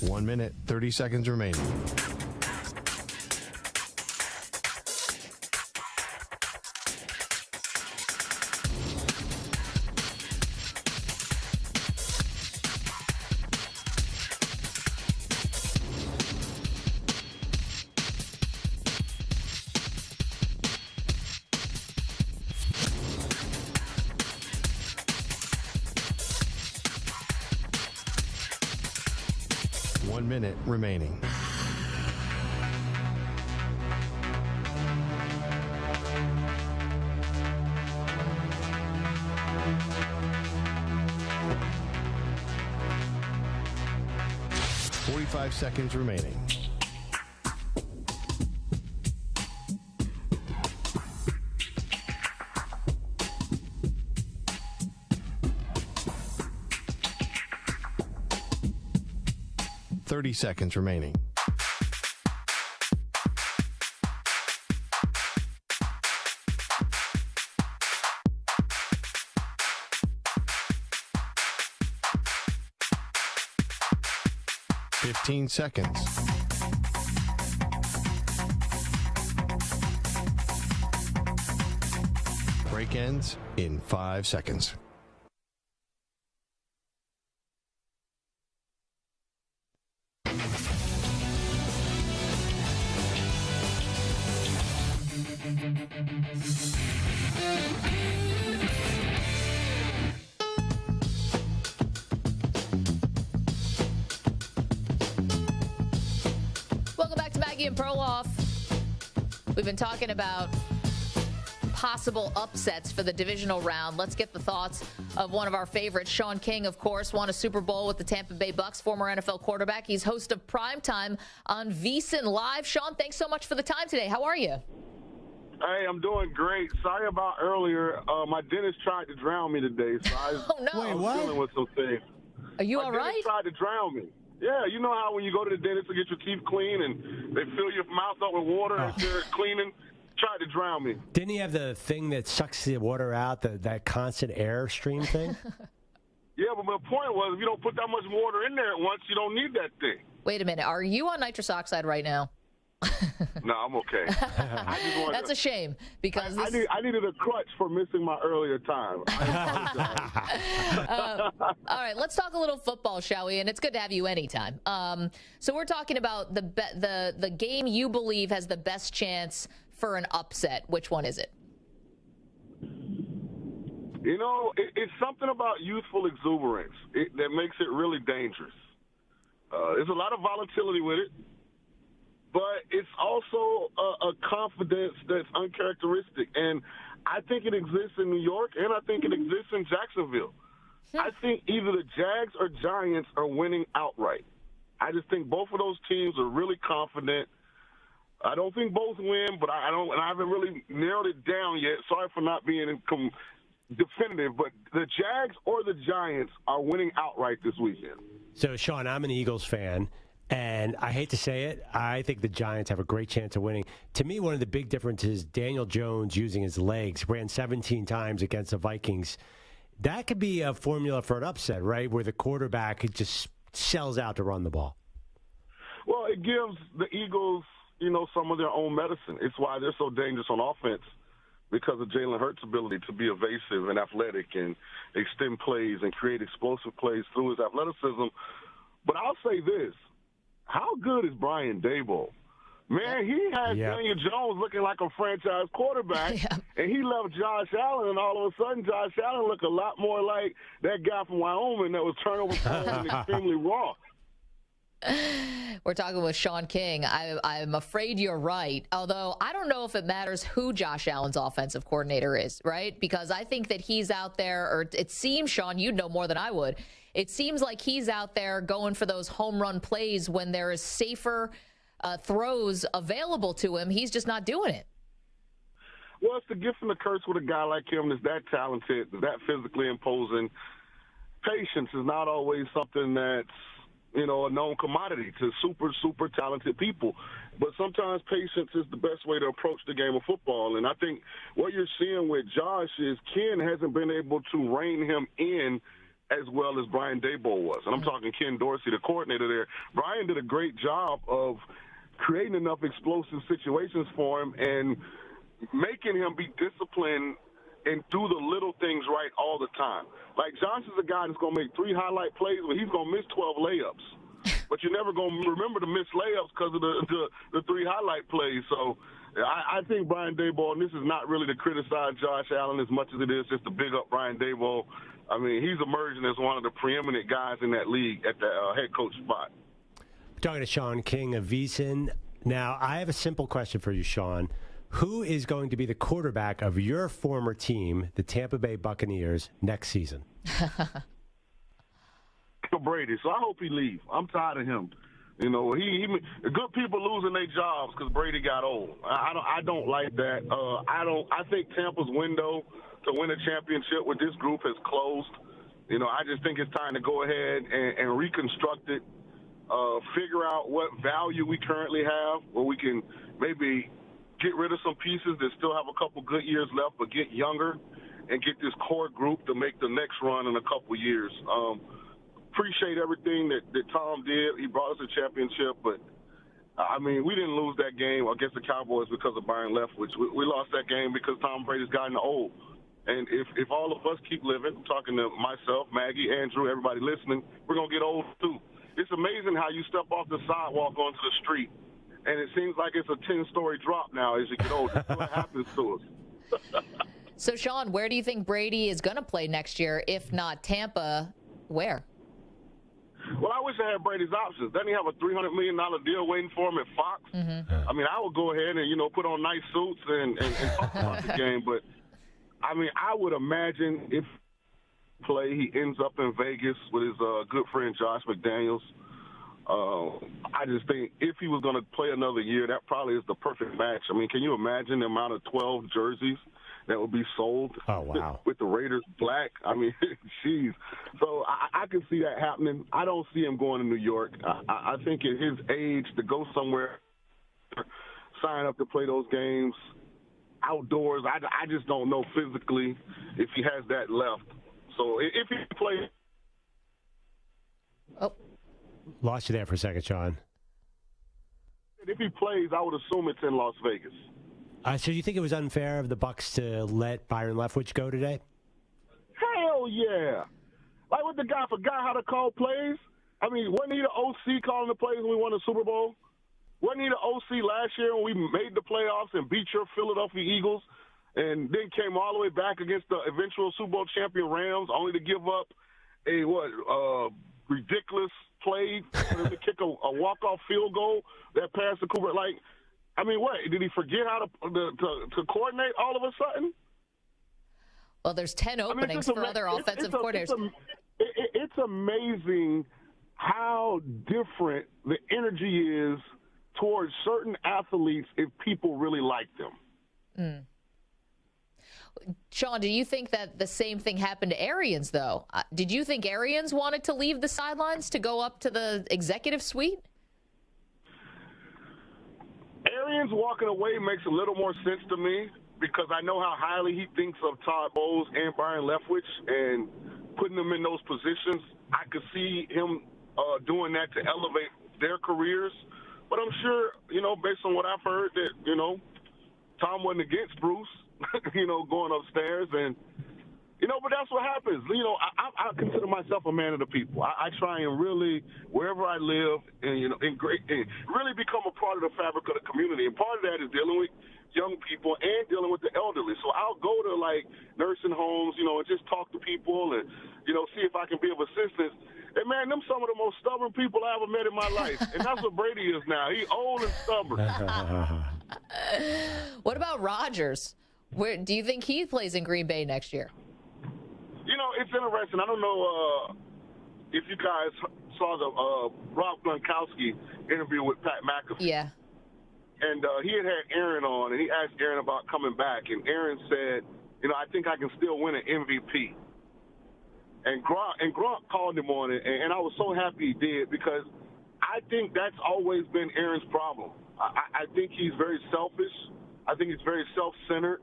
One minute, 30 seconds remaining. One minute remaining. Five seconds remaining. Seconds remaining. Seconds. Break ends in 5 seconds. Maggie and Perloff. We've been talking about possible upsets for the divisional round. Let's get the thoughts of one of our favorites. Shaun King, of course, won a Super Bowl with the Tampa Bay Bucks, former NFL quarterback. He's host of Primetime on VSiN Live. Shaun, thanks so much for the time today. How are you? Hey, I'm doing great. Sorry about earlier. My dentist tried to drown me today, so I was dealing with some things. Are you all right? My dentist tried to drown me. Yeah, you know how when you go to the dentist to get your teeth clean and they fill your mouth up with water and they're cleaning, tried to drown me. Didn't he have the thing that sucks the water out, that constant air stream thing? Yeah, but my point was, if you don't put that much water in there at once, you don't need that thing. Wait a minute. Are you on nitrous oxide right now? No, I'm okay. That's a shame because I needed a crutch for missing my earlier time. All right, let's talk a little football, shall we? And it's good to have you anytime. So we're talking about the game you believe has the best chance for an upset. Which one is it? You know, it's something about youthful exuberance that makes it really dangerous. There's a lot of volatility with it. But it's also a confidence that's uncharacteristic. And I think it exists in New York, and I think it exists in Jacksonville. I think either the Jags or Giants are winning outright. I just think both of those teams are really confident. I don't think both win, but I haven't really narrowed it down yet. Sorry for not being definitive, but the Jags or the Giants are winning outright this weekend. So, Shaun, I'm an Eagles fan. And I hate to say it, I think the Giants have a great chance of winning. To me, one of the big differences is Daniel Jones using his legs, ran 17 times against the Vikings. That could be a formula for an upset, right, where the quarterback just sells out to run the ball. Well, it gives the Eagles, some of their own medicine. It's why they're so dangerous on offense, because of Jalen Hurts' ability to be evasive and athletic and extend plays and create explosive plays through his athleticism. But I'll say this. How good is Brian Daboll? Man, he has Daniel Jones looking like a franchise quarterback, and he left Josh Allen, and all of a sudden Josh Allen looked a lot more like that guy from Wyoming that was turnover prone and extremely raw. We're talking with Shaun King. I'm afraid you're right, although I don't know if it matters who Josh Allen's offensive coordinator is, right? Because I think that he's out there, or it seems, Shaun, you'd know more than I would. It seems like he's out there going for those home run plays when there is safer throws available to him. He's just not doing it. Well, it's the gift and the curse with a guy like him that's that talented, that physically imposing. Patience is not always something that's, a known commodity to super, super talented people. But sometimes patience is the best way to approach the game of football. And I think what you're seeing with Josh is Ken hasn't been able to rein him in as well as Brian Daboll was. And I'm talking Ken Dorsey, the coordinator there. Brian did a great job of creating enough explosive situations for him and making him be disciplined and do the little things right all the time. Like, Josh is a guy that's going to make 3 highlight plays, but he's going to miss 12 layups. But you're never going to remember to miss layups because of the 3 highlight plays. So I think Brian Daboll, and this is not really to criticize Josh Allen as much as it is just to big up Brian Daboll. I mean, he's emerging as one of the preeminent guys in that league at the head coach spot. We're talking to Shaun King of VSiN. Now, I have a simple question for you, Shaun. Who is going to be the quarterback of your former team, the Tampa Bay Buccaneers, next season? Brady. So I hope he leaves. I'm tired of him. Good people losing their jobs because Brady got old. I don't like that. I think Tampa's window to win a championship with this group has closed. I just think it's time to go ahead and reconstruct it, figure out what value we currently have, where we can maybe get rid of some pieces that still have a couple good years left, but get younger and get this core group to make the next run in a couple years. Appreciate everything that Tom did. He brought us a championship, but we didn't lose that game against the Cowboys because of Byron Leftwich. We lost that game because Tom Brady's gotten old. And if all of us keep living, I'm talking to myself, Maggie, Andrew, everybody listening, we're going to get old too. It's amazing how you step off the sidewalk onto the street, and it seems like it's a 10-story drop now as you get older. That's what happens to us. So, Shaun, where do you think Brady is going to play next year? If not Tampa, where? Well, I wish I had Brady's options. Doesn't he have a $300 million deal waiting for him at Fox? Mm-hmm. I would go ahead and, put on nice suits and talk about the game. But, I would imagine if he ends up in Vegas with his good friend Josh McDaniels. I just think if he was going to play another year, that probably is the perfect match. Can you imagine the amount of 12 jerseys that would be sold with the Raiders black? Jeez. So I can see that happening. I don't see him going to New York. I think at his age to go somewhere, sign up to play those games outdoors, I just don't know physically if he has that left. So if he plays. Oh. Lost you there for a second, Shaun. If he plays, I would assume it's in Las Vegas. So you think it was unfair of the Bucs to let Byron Leftwich go today? Hell yeah. Like what the guy forgot how to call plays? Wasn't he the OC calling the plays when we won the Super Bowl? Wasn't he the OC last year when we made the playoffs and beat your Philadelphia Eagles and then came all the way back against the eventual Super Bowl champion Rams only to give up a ridiculous play to kick a walk-off field goal that passed to Cooper? What? Did he forget how to coordinate all of a sudden? Well, there's 10 openings for other offensive coordinators. It's amazing how different the energy is towards certain athletes if people really like them. Shaun, do you think that the same thing happened to Arians, though? Did you think Arians wanted to leave the sidelines to go up to the executive suite? Arians walking away makes a little more sense to me because I know how highly he thinks of Todd Bowles and Byron Leftwich, and putting them in those positions, I could see him doing that to elevate their careers. But I'm sure, based on what I've heard, that, Tom wasn't against Bruce, going upstairs. And, but that's what happens. I consider myself a man of the people. I try and really, wherever I live, and, and really become a part of the fabric of the community. And part of that is dealing with young people and dealing with the elderly. So I'll go to, nursing homes, and just talk to people and, see if I can be of assistance. And, man, them some of the most stubborn people I ever met in my life. And that's what Brady is now. He's old and stubborn. What about Rodgers? Where do you think he plays in Green Bay next year? It's interesting. I don't know if you guys saw the Rob Gronkowski interview with Pat McAfee. Yeah. And he had Aaron on, and he asked Aaron about coming back. And Aaron said, I think I can still win an MVP. And Gronk called him on it, and I was so happy he did because I think that's always been Aaron's problem. I think he's very selfish. I think he's very self-centered.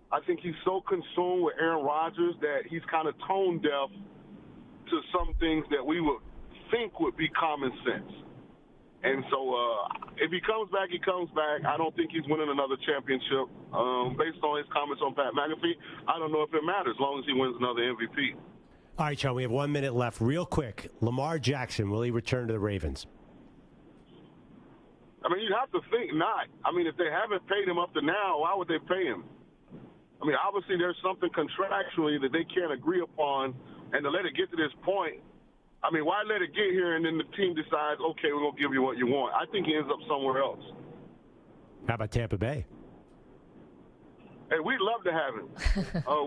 I think he's so consumed with Aaron Rodgers that he's kind of tone deaf to some things that we would think would be common sense. And so if he comes back, he comes back. I don't think he's winning another championship. Based on his comments on Pat McAfee, I don't know if it matters as long as he wins another MVP. All right, Sean, we have 1 minute left. Real quick, Lamar Jackson, will he return to the Ravens? I mean, you have to think not. I mean, if they haven't paid him up to now, why would they pay him? I mean, obviously there's something contractually that they can't agree upon, and to let it get to this point, I mean, why let it get here and then the team decides, okay, we're going to give you what you want? I think he ends up somewhere else. How about Tampa Bay? Hey, we'd love to have him.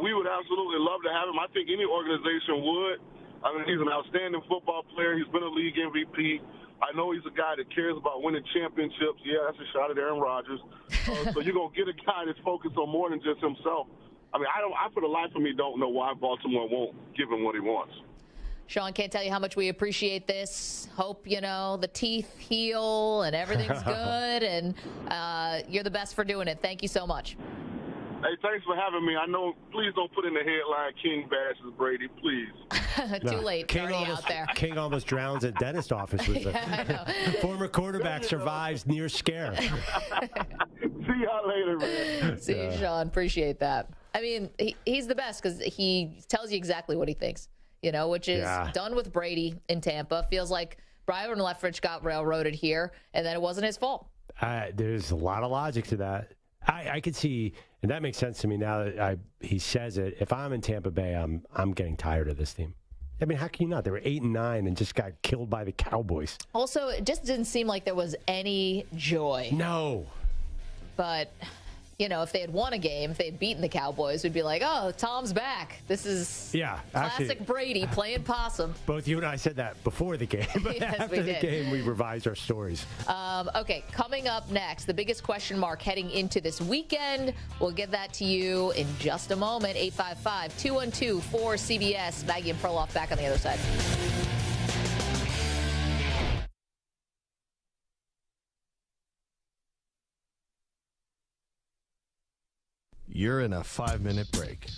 We would absolutely love to have him. I think any organization would. I mean, he's an outstanding football player. He's been a league MVP. I know he's a guy that cares about winning championships. Yeah, that's a shot at Aaron Rodgers. So you're going to get a guy that's focused on more than just himself. I mean, I for the life of me don't know why Baltimore won't give him what he wants. Sean, can't tell you how much we appreciate this. Hope, the teeth heal and everything's good. And you're the best for doing it. Thank you so much. Hey, thanks for having me. I know, please don't put in the headline King bashes Brady, please. Too late. King already almost, out there. King almost drowns at dentist office with former quarterback survives near scare. See y'all later, man. See you, Sean. Appreciate that. I mean, he's the best because he tells you exactly what he thinks, which is done with Brady in Tampa. Feels like Byron Leftwich got railroaded here, and then it wasn't his fault. There's a lot of logic to that. I could see, and that makes sense to me now that he says it. If I'm in Tampa Bay, I'm getting tired of this team. I mean, how can you not? They were 8-9 and just got killed by the Cowboys. Also, it just didn't seem like there was any joy. No. But, if they had won a game, if they had beaten the Cowboys, we'd be like, oh, Tom's back. This is classic Brady playing possum. Both you and I said that before the game. But yes, after the game, we revised our stories. Okay, coming up next, the biggest question mark heading into this weekend. We'll give that to you in just a moment. 855-212-4CBS. Maggie and Perloff back on the other side. You're in a 5-minute break.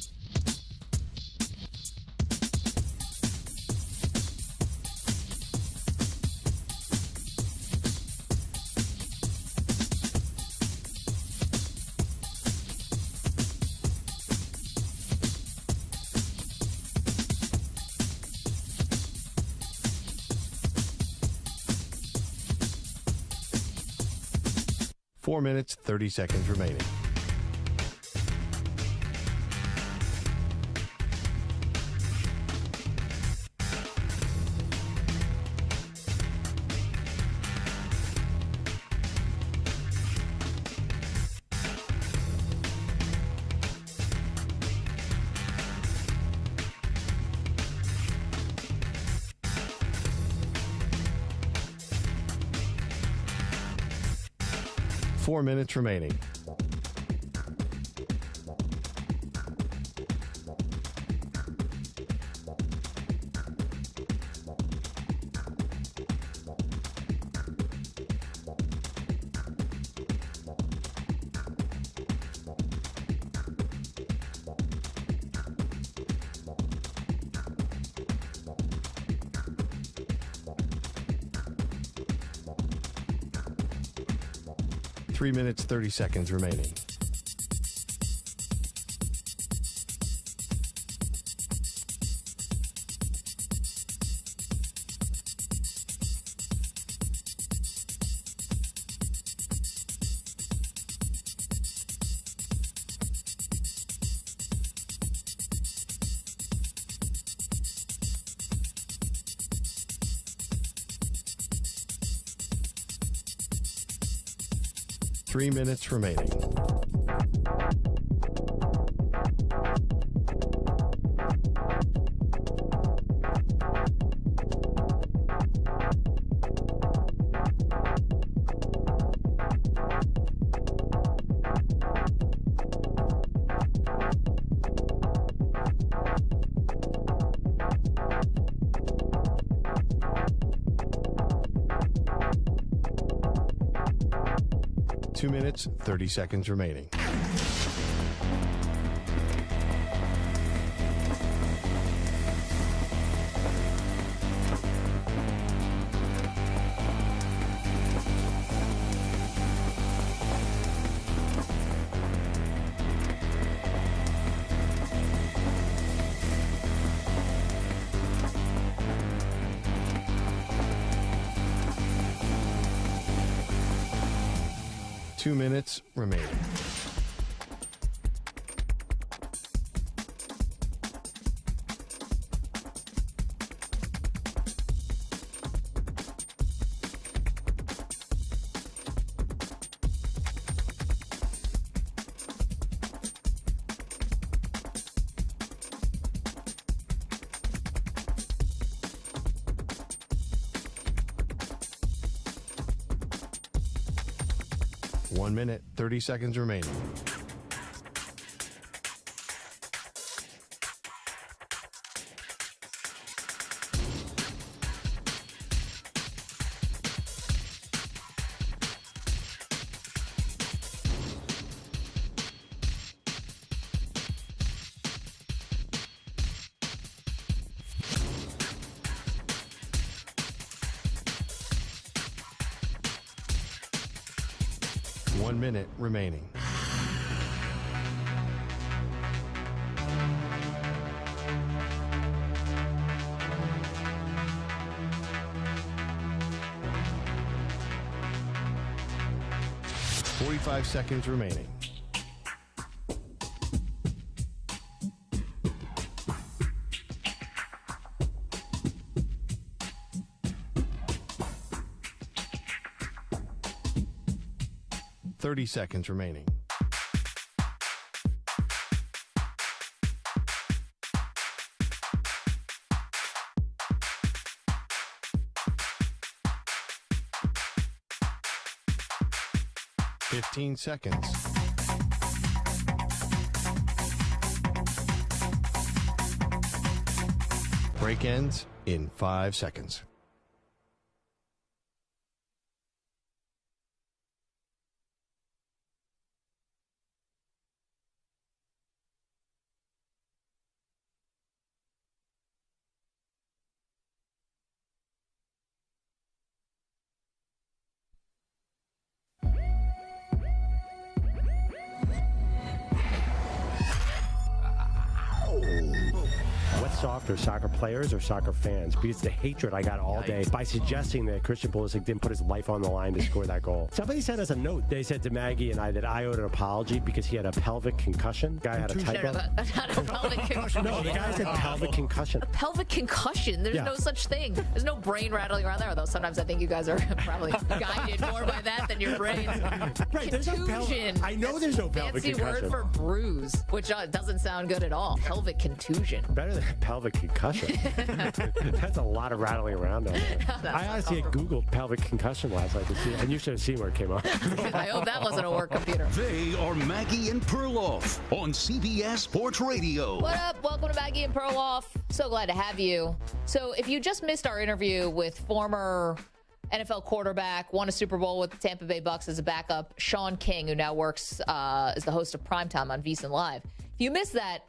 Four minutes, 30 seconds remaining. Four minutes remaining. 3 minutes, 30 seconds remaining. Three minutes remaining. Two minutes, 30 seconds remaining. Two minutes remaining. One minute, 30 seconds remaining. One minute remaining. Five seconds remaining. Seconds remaining. Fifteen seconds. Break ends in 5 seconds. Softer, soccer players or soccer fans? Because the hatred I got all day by suggesting that Christian Pulisic didn't put his life on the line to score that goal. Somebody sent us a note. They said to Maggie and I that I owed an apology because he had a pelvic concussion. Guy had a typo. Not a pelvic concussion. No, the guy said pelvic concussion. A pelvic concussion? There's no such thing. There's no brain rattling around there, although sometimes I think you guys are probably guided more by that than your brains. Right, there's no pelvic. I know there's no pelvic concussion. Fancy word for bruise, which doesn't sound good at all. Pelvic contusion. Better than pelvic concussion. That's a lot of rattling around on there. I honestly had Googled pelvic concussion last night to see, and you should have seen where it came up. I hope that wasn't a work computer. They are Maggie and Perloff on CBS Sports Radio. What up? Welcome to Maggie and Perloff. So glad to have you. So if you just missed our interview with former NFL quarterback, won a Super Bowl with the Tampa Bay Bucks as a backup, Shaun King, who now works as the host of Primetime on VSiN Live. If you missed that,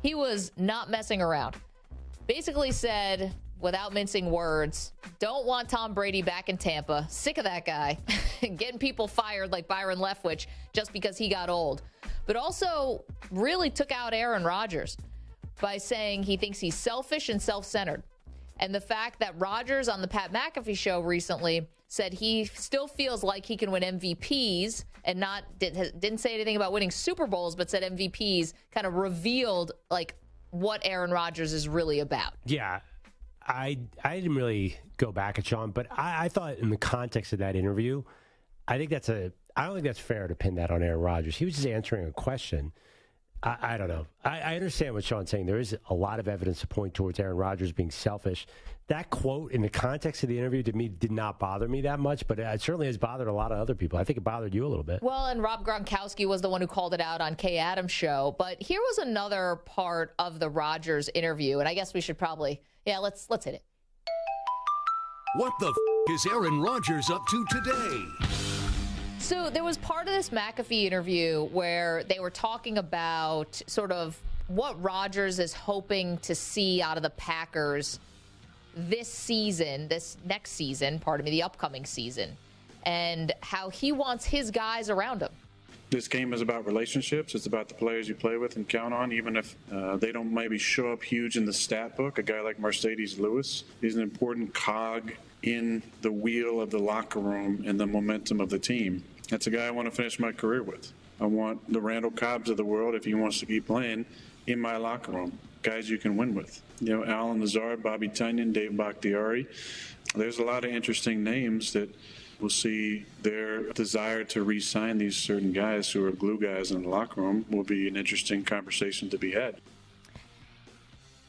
he was not messing around. Basically said without mincing words, don't want Tom Brady back in Tampa. Sick of that guy. Getting people fired like Byron Leftwich just because he got old. But also really took out Aaron Rodgers by saying he thinks he's selfish and self-centered. And the fact that Rodgers on the Pat McAfee show recently said he still feels like he can win MVPs and didn't say anything about winning Super Bowls, but said MVPs, kind of revealed like what Aaron Rodgers is really about. Yeah. I didn't really go back at Shaun, but I thought in the context of that interview, I don't think that's fair to pin that on Aaron Rodgers. He was just answering a question. I don't know. I understand what Shaun's saying. There is a lot of evidence to point towards Aaron Rodgers being selfish. That quote in the context of the interview to me did not bother me that much, but it certainly has bothered a lot of other people. I think it bothered you a little bit. Well, and Rob Gronkowski was the one who called it out on Kay Adams' show. But here was another part of the Rodgers interview, and I guess we should probably, let's hit it. What the is Aaron Rodgers up to today? So there was part of this McAfee interview where they were talking about sort of what Rodgers is hoping to see out of the Packers this next season, the upcoming season, and how he wants his guys around him. This game is about relationships. It's about the players you play with and count on, even if they don't maybe show up huge in the stat book. A guy like Mercedes Lewis is an important cog in the wheel of the locker room and the momentum of the team. That's a guy I want to finish my career with. I want the Randall Cobbs of the world, if he wants to keep playing, in my locker room. Guys you can win with. Alan Lazard, Bobby Tunyon, Dave Bakhtiari. There's a lot of interesting names that we'll see. Their desire to re-sign these certain guys who are glue guys in the locker room will be an interesting conversation to be had.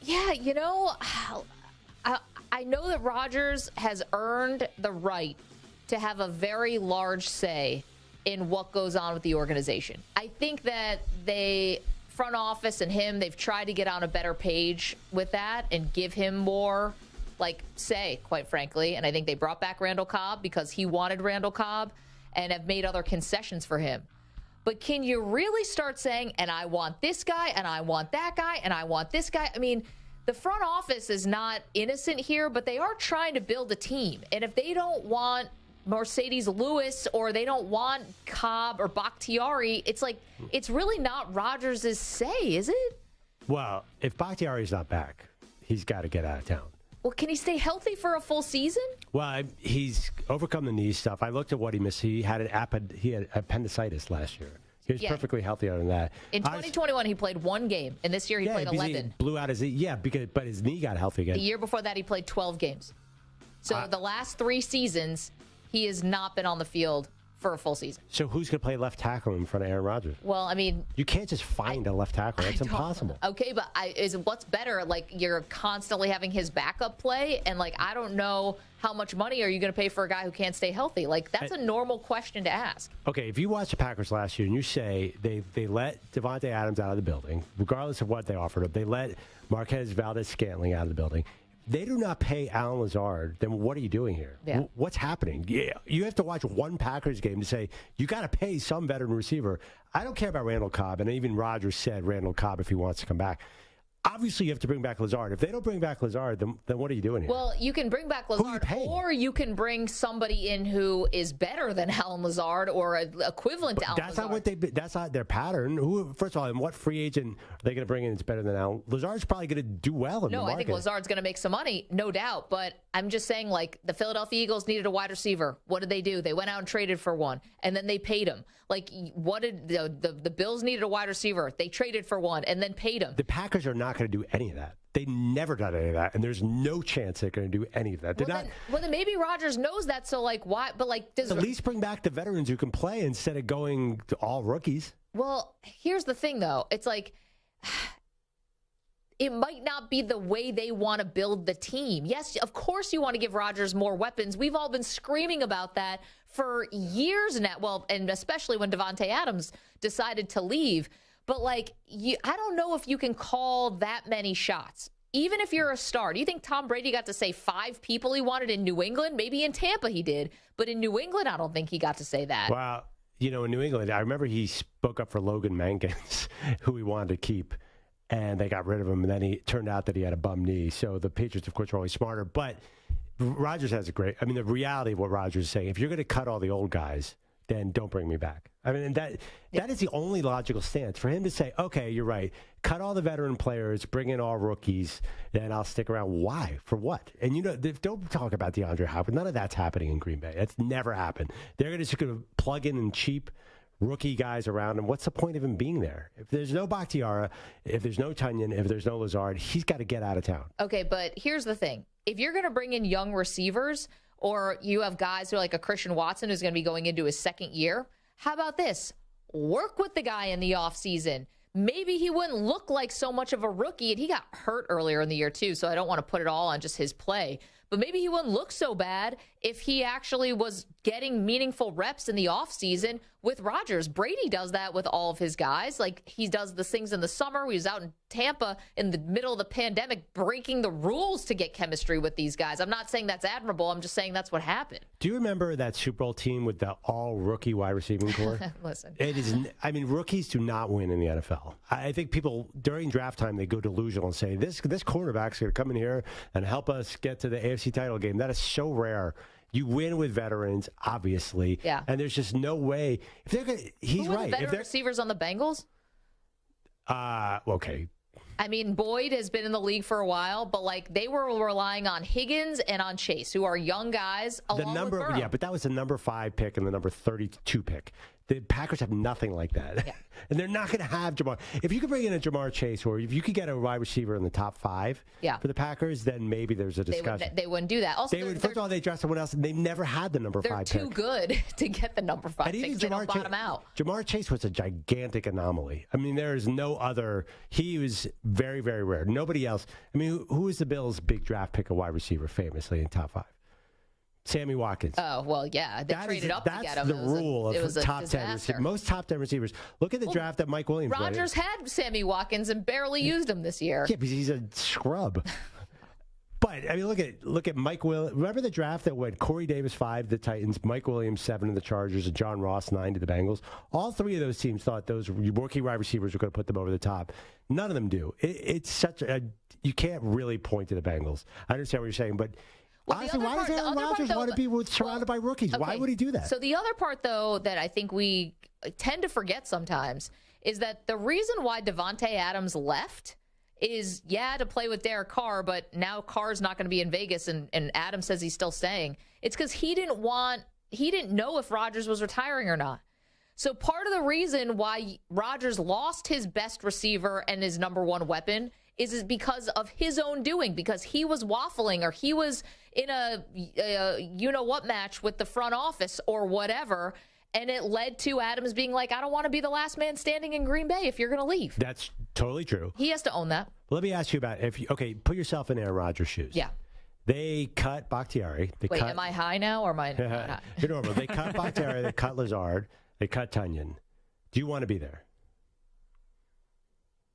Yeah, I know that Rodgers has earned the right to have a very large say in what goes on with the organization. I think that front office and him, they've tried to get on a better page with that and give him more say, quite frankly. And I think they brought back Randall Cobb because he wanted Randall Cobb and have made other concessions for him. But can you really start saying, and I want this guy, and I want that guy, and I want this guy? I mean, the front office is not innocent here, but they are trying to build a team. And if they don't want Mercedes Lewis or they don't want Cobb or Bakhtiari, it's really not Rodgers' say, is it? Well, if Bakhtiari's not back, he's got to get out of town. Well, can he stay healthy for a full season? Well, he's overcome the knee stuff. I looked at what he missed. He had appendicitis last year. He was perfectly healthy other than that. In 2021, he played one game, and this year he played 11. He blew out his knee. Yeah, but his knee got healthy again. The year before that, he played 12 games. So the last 3 seasons, he has not been on the field for a full season. So who's going to play left tackle in front of Aaron Rodgers? Well, I mean, you can't just find a left tackle. That's impossible. Okay, but what's better? You're constantly having his backup play, and I don't know how much money are you going to pay for a guy who can't stay healthy? That's a normal question to ask. Okay, if you watch the Packers last year and you say they let Devontae Adams out of the building, regardless of what they offered him, they let Marquez Valdes-Scantling out of the building. They do not pay Alan Lazard, then what are you doing here? Yeah. What's happening? Yeah, you have to watch one Packers game to say, you got to pay some veteran receiver. I don't care about Randall Cobb, and even Rodgers said Randall Cobb if he wants to come back. Obviously, you have to bring back Lazard. If they don't bring back Lazard, then what are you doing here? Well, you can bring back Lazard, or you can bring somebody in who is better than Alan Lazard or equivalent to Alan Lazard. That's not their pattern. First of all, and what free agent are they going to bring in that's better than Alan? Lazard's probably going to do well in the market. I think Lazard's going to make some money, no doubt. But I'm just saying, the Philadelphia Eagles needed a wide receiver. What did they do? They went out and traded for one, and then they paid him. What did the Bills needed a wide receiver? They traded for one and then paid him. The Packers are not going to do any of that. They never done any of that, and there's no chance they're going to do any of that. Then maybe Rodgers knows that. So why? But does at least bring back the veterans who can play instead of going to all rookies. Well, here's the thing, though. It's it might not be the way they want to build the team. Yes, of course you want to give Rodgers more weapons. We've all been screaming about that for years now. Well, and especially when Devontae Adams decided to leave. But, I don't know if you can call that many shots. Even if you're a star. Do you think Tom Brady got to say 5 people he wanted in New England? Maybe in Tampa he did. But in New England, I don't think he got to say that. Well, in New England, I remember he spoke up for Logan Mankins, who he wanted to keep. and they got rid of him. And then he turned out that he had a bum knee. So the Patriots, of course, are always smarter. But Rodgers has a great. I mean, the reality of what Rodgers is saying: if you're going to cut all the old guys, then don't bring me back. I mean, that is the only logical stance for him to say, okay, you're right. Cut all the veteran players, bring in all rookies, then I'll stick around. Why? For what? And, don't talk about DeAndre Hopkins. None of that's happening in Green Bay. That's never happened. They're just going to plug in and cheap rookie guys around him. What's the point of him being there? If there's no Bakhtiari, if there's no Tunyon, if there's no Lazard, he's got to get out of town. Okay, but here's the thing. If you're going to bring in young receivers, or you have guys who are like a Christian Watson who's going to be going into his second year, how about this? Work with the guy in the offseason. Maybe he wouldn't look like so much of a rookie, and he got hurt earlier in the year too, so I don't want to put it all on just his play. But maybe he wouldn't look so bad if he actually was getting meaningful reps in the offseason with Rodgers. Brady does that with all of his guys. Like, he does the things in the summer. He was out in Tampa in the middle of the pandemic breaking the rules to get chemistry with these guys. I'm not saying that's admirable. I'm just saying that's what happened. Do you remember that Super Bowl team with the all-rookie wide receiving core? Listen. It is. I mean, rookies do not win in the NFL. I think people, during draft time, they go delusional and say, this quarterback's going to come in here and help us get to the AFC title game. That is so rare. You win with veterans, obviously. Yeah. And there's just no way. If they're gonna, he's Who were right. the veteran receivers on the Bengals? Okay. I mean, Boyd has been in the league for a while, but like they were relying on Higgins and on Chase, who are young guys. With Burrow. Yeah, but that was the number 5 pick and the number 32 pick. The Packers have nothing like that. Yeah. And they're not going to have Jamar. If you could bring in a Jamar Chase, or if you could get a wide receiver in the top 5 for the Packers, then maybe there's a discussion. They wouldn't do that. Also, first of all, they draft someone else, and they've never had the number 5 pick. They're too good to get the number 5 pick. They don't bottom out. Jamar Chase was a gigantic anomaly. I mean, there is no other. He was very, very rare. Nobody else. I mean, who was the Bills' big draft pick, a wide receiver, famously in top 5? Sammy Watkins. Oh, well, yeah. They traded up to get him. That's the rule of top 10 receivers. Most top 10 receivers. Look at the draft that Mike Williams went. Rodgers had Sammy Watkins and barely used him this year. Yeah, because he's a scrub. But, I mean, look at Mike Williams. Remember the draft that went Corey Davis 5 to the Titans, Mike Williams 7 to the Chargers, and John Ross 9 to the Bengals? All 3 of those teams thought those rookie wide receivers were going to put them over the top. None of them do. It's such a – you can't really point to the Bengals. I understand what you're saying, but – Well, honestly, why does Aaron Rodgers want to be surrounded by rookies? Okay. Why would he do that? So the other part, though, that I think we tend to forget sometimes is that the reason why Davante Adams left is, to play with Derek Carr, but now Carr's not going to be in Vegas, and Adams says he's still staying. It's because he didn't know if Rodgers was retiring or not. So part of the reason why Rodgers lost his best receiver and his number 1 weapon is because of his own doing, because he was waffling, or he was in a you-know-what match with the front office or whatever, and it led to Adams being like, I don't want to be the last man standing in Green Bay if you're going to leave. That's totally true. He has to own that. Well, let me ask you about, put yourself in Aaron Rodgers' shoes. Yeah. They cut Bakhtiari. Am I high now, or am I not high? You're normal. They cut Bakhtiari, they cut Lazard, they cut Tunyon. Do you want to be there?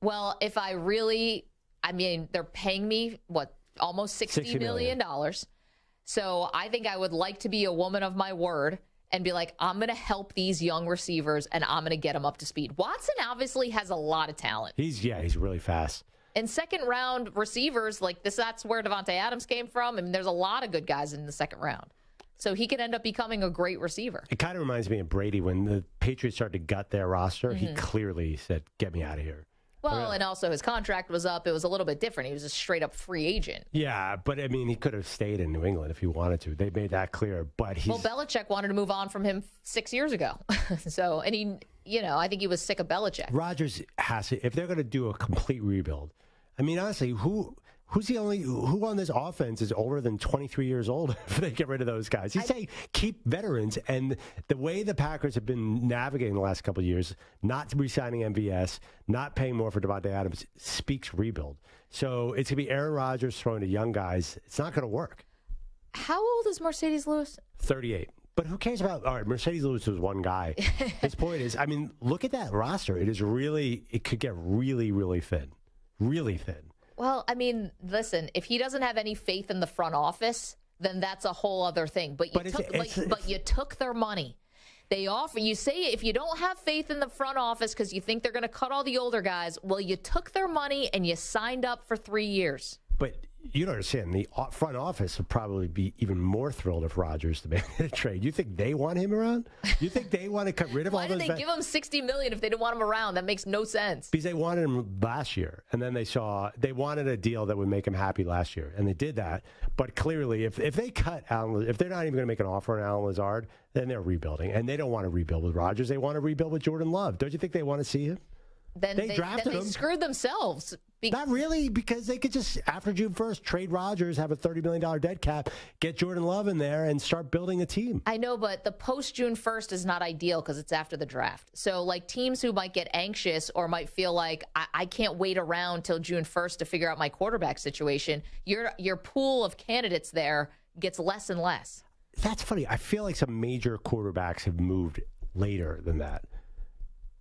Well, if I really... I mean, they're paying me, almost $60 million. So I think I would like to be a woman of my word and be like, I'm going to help these young receivers, and I'm going to get them up to speed. Watson obviously has a lot of talent. He's really fast. And second-round receivers, that's where Davante Adams came from. I mean, there's a lot of good guys in the second round. So he could end up becoming a great receiver. It kind of reminds me of Brady when the Patriots started to gut their roster. Mm-hmm. He clearly said, get me out of here. Well, and also his contract was up. It was a little bit different. He was a straight-up free agent. Yeah, but, I mean, he could have stayed in New England if he wanted to. They made that clear. But Belichick wanted to move on from him 6 years ago. So, and he, I think he was sick of Belichick. Rodgers has to, if they're going to do a complete rebuild, I mean, honestly, who on this offense is older than 23 years old if they get rid of those guys? He's saying keep veterans, and the way the Packers have been navigating the last couple of years, not re-signing MVS, not paying more for Davante Adams, speaks rebuild. So it's going to be Aaron Rodgers throwing to young guys. It's not going to work. How old is Mercedes Lewis? 38. But who cares about, all right, Mercedes Lewis was one guy. His point is, I mean, look at that roster. It could get really, really thin. Really thin. Well, I mean, listen, if he doesn't have any faith in the front office, then that's a whole other thing. But you took their money. They offer, you say if you don't have faith in the front office because you think they're going to cut all the older guys, well, you took their money and you signed up for 3 years. But you don't understand. The front office would probably be even more thrilled if Rodgers demanded a trade. You think they want him around? You think they want to cut rid of all those? Why did they give him $60 million if they didn't want him around? That makes no sense. Because they wanted him last year, and then they wanted a deal that would make him happy last year, and they did that. But clearly, if they cut Alan, if they're not even going to make an offer on Alan Lazard, then they're rebuilding, and they don't want to rebuild with Rodgers. They want to rebuild with Jordan Love. Don't you think they want to see him? Then they screwed themselves. Not really, because they could just, after June 1st, trade Rodgers, have a $30 million dead cap, get Jordan Love in there, and start building a team. I know, but the post-June 1st is not ideal because it's after the draft. So, like, teams who might get anxious or might feel like, I can't wait around till June 1st to figure out my quarterback situation, your pool of candidates there gets less and less. That's funny. I feel like some major quarterbacks have moved later than that.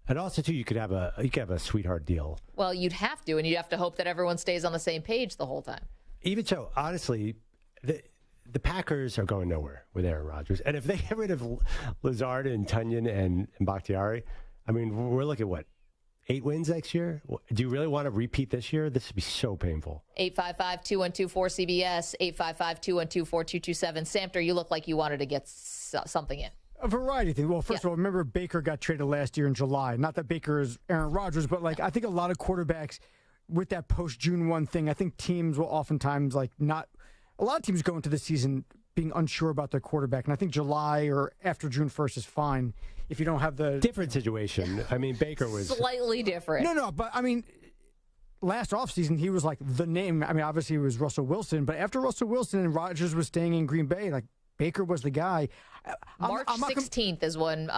And also, too, you could have a sweetheart deal. Well, you'd have to, and you'd have to hope that everyone stays on the same page the whole time. Even so, honestly, the Packers are going nowhere with Aaron Rodgers. And if they get rid of Lazard and Tunyon and Bakhtiari, I mean, we're looking at, what, 8 wins next year? Do you really want to repeat this year? This would be so painful. 855-212-4CBS, 855-212-4227. Samter, you look like you wanted to get something in. A variety of things. Well, first of all, remember Baker got traded last year in July. Not that Baker is Aaron Rodgers, but I think a lot of quarterbacks with that post-June 1 thing, I think teams will oftentimes a lot of teams go into the season being unsure about their quarterback. And I think July or after June 1st is fine if you don't have the... Different situation. I mean, Baker was... Slightly different. No, but I mean... Last offseason, he was the name. I mean, obviously it was Russell Wilson, but after Russell Wilson and Rodgers was staying in Green Bay, Baker was the guy. March 16th is when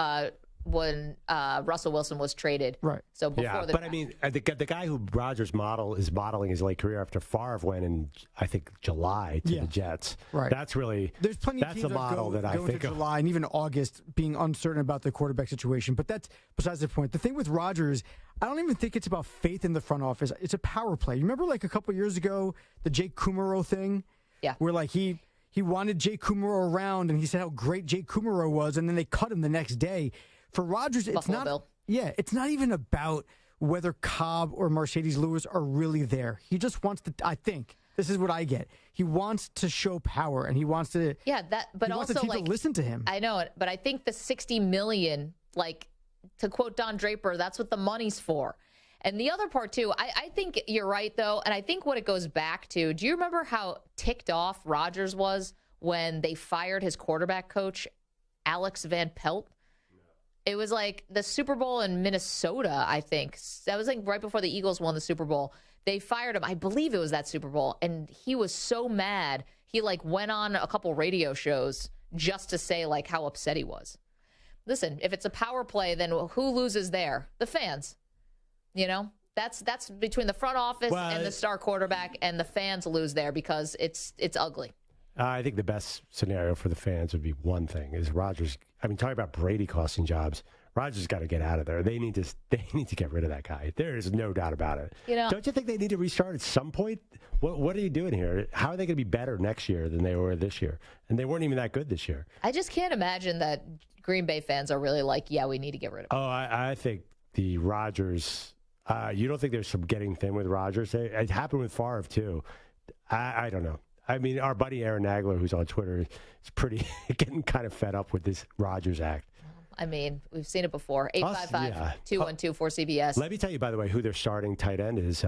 Russell Wilson was traded. Right. So before I mean, the guy who Rodgers is modeling his late career after Favre went in, I think, July to the Jets. Right. That's really there's plenty of that's teams the model that I think of. July and even August being uncertain about the quarterback situation. But that's besides the point. The thing with Rodgers, I don't even think it's about faith in the front office. It's a power play. You remember a couple of years ago the Jake Kumaro thing? Yeah. Where he wanted Jake Kumaro around, and he said how great Jake Kumaro was, and then they cut him the next day. For Rodgers, it's Buffalo not. Bill. Yeah, it's not even about whether Cobb or Mercedes Lewis are really there. He just wants to. I think this is what I get. He wants to show power, and he wants to. Yeah, but he also wants the team to listen to him. I know it, but I think the $60 million, to quote Don Draper, that's what the money's for. And the other part, too, I think you're right, though, and I think what it goes back to, do you remember how ticked off Rodgers was when they fired his quarterback coach, Alex Van Pelt? It was the Super Bowl in Minnesota, I think. That was right before the Eagles won the Super Bowl. They fired him. I believe it was that Super Bowl. And he was so mad, he went on a couple radio shows just to say how upset he was. Listen, if it's a power play, then who loses there? The fans. That's between the front office and the star quarterback, and the fans lose there because it's ugly. I think the best scenario for the fans would be one thing is Rodgers. I mean, talking about Brady costing jobs, Rodgers got to get out of there. They need to get rid of that guy. There is no doubt about it. Don't you think they need to restart at some point? What are you doing here? How are they going to be better next year than they were this year? And they weren't even that good this year. I just can't imagine that Green Bay fans are really we need to get rid of him. Oh, I think the Rodgers. You don't think there's some getting thin with Rodgers? It happened with Favre, too. I don't know. I mean, our buddy Aaron Nagler, who's on Twitter, is getting kind of fed up with this Rodgers act. I mean, we've seen it before. 855-212-4CBS. Let me tell you, by the way, who their starting tight end is.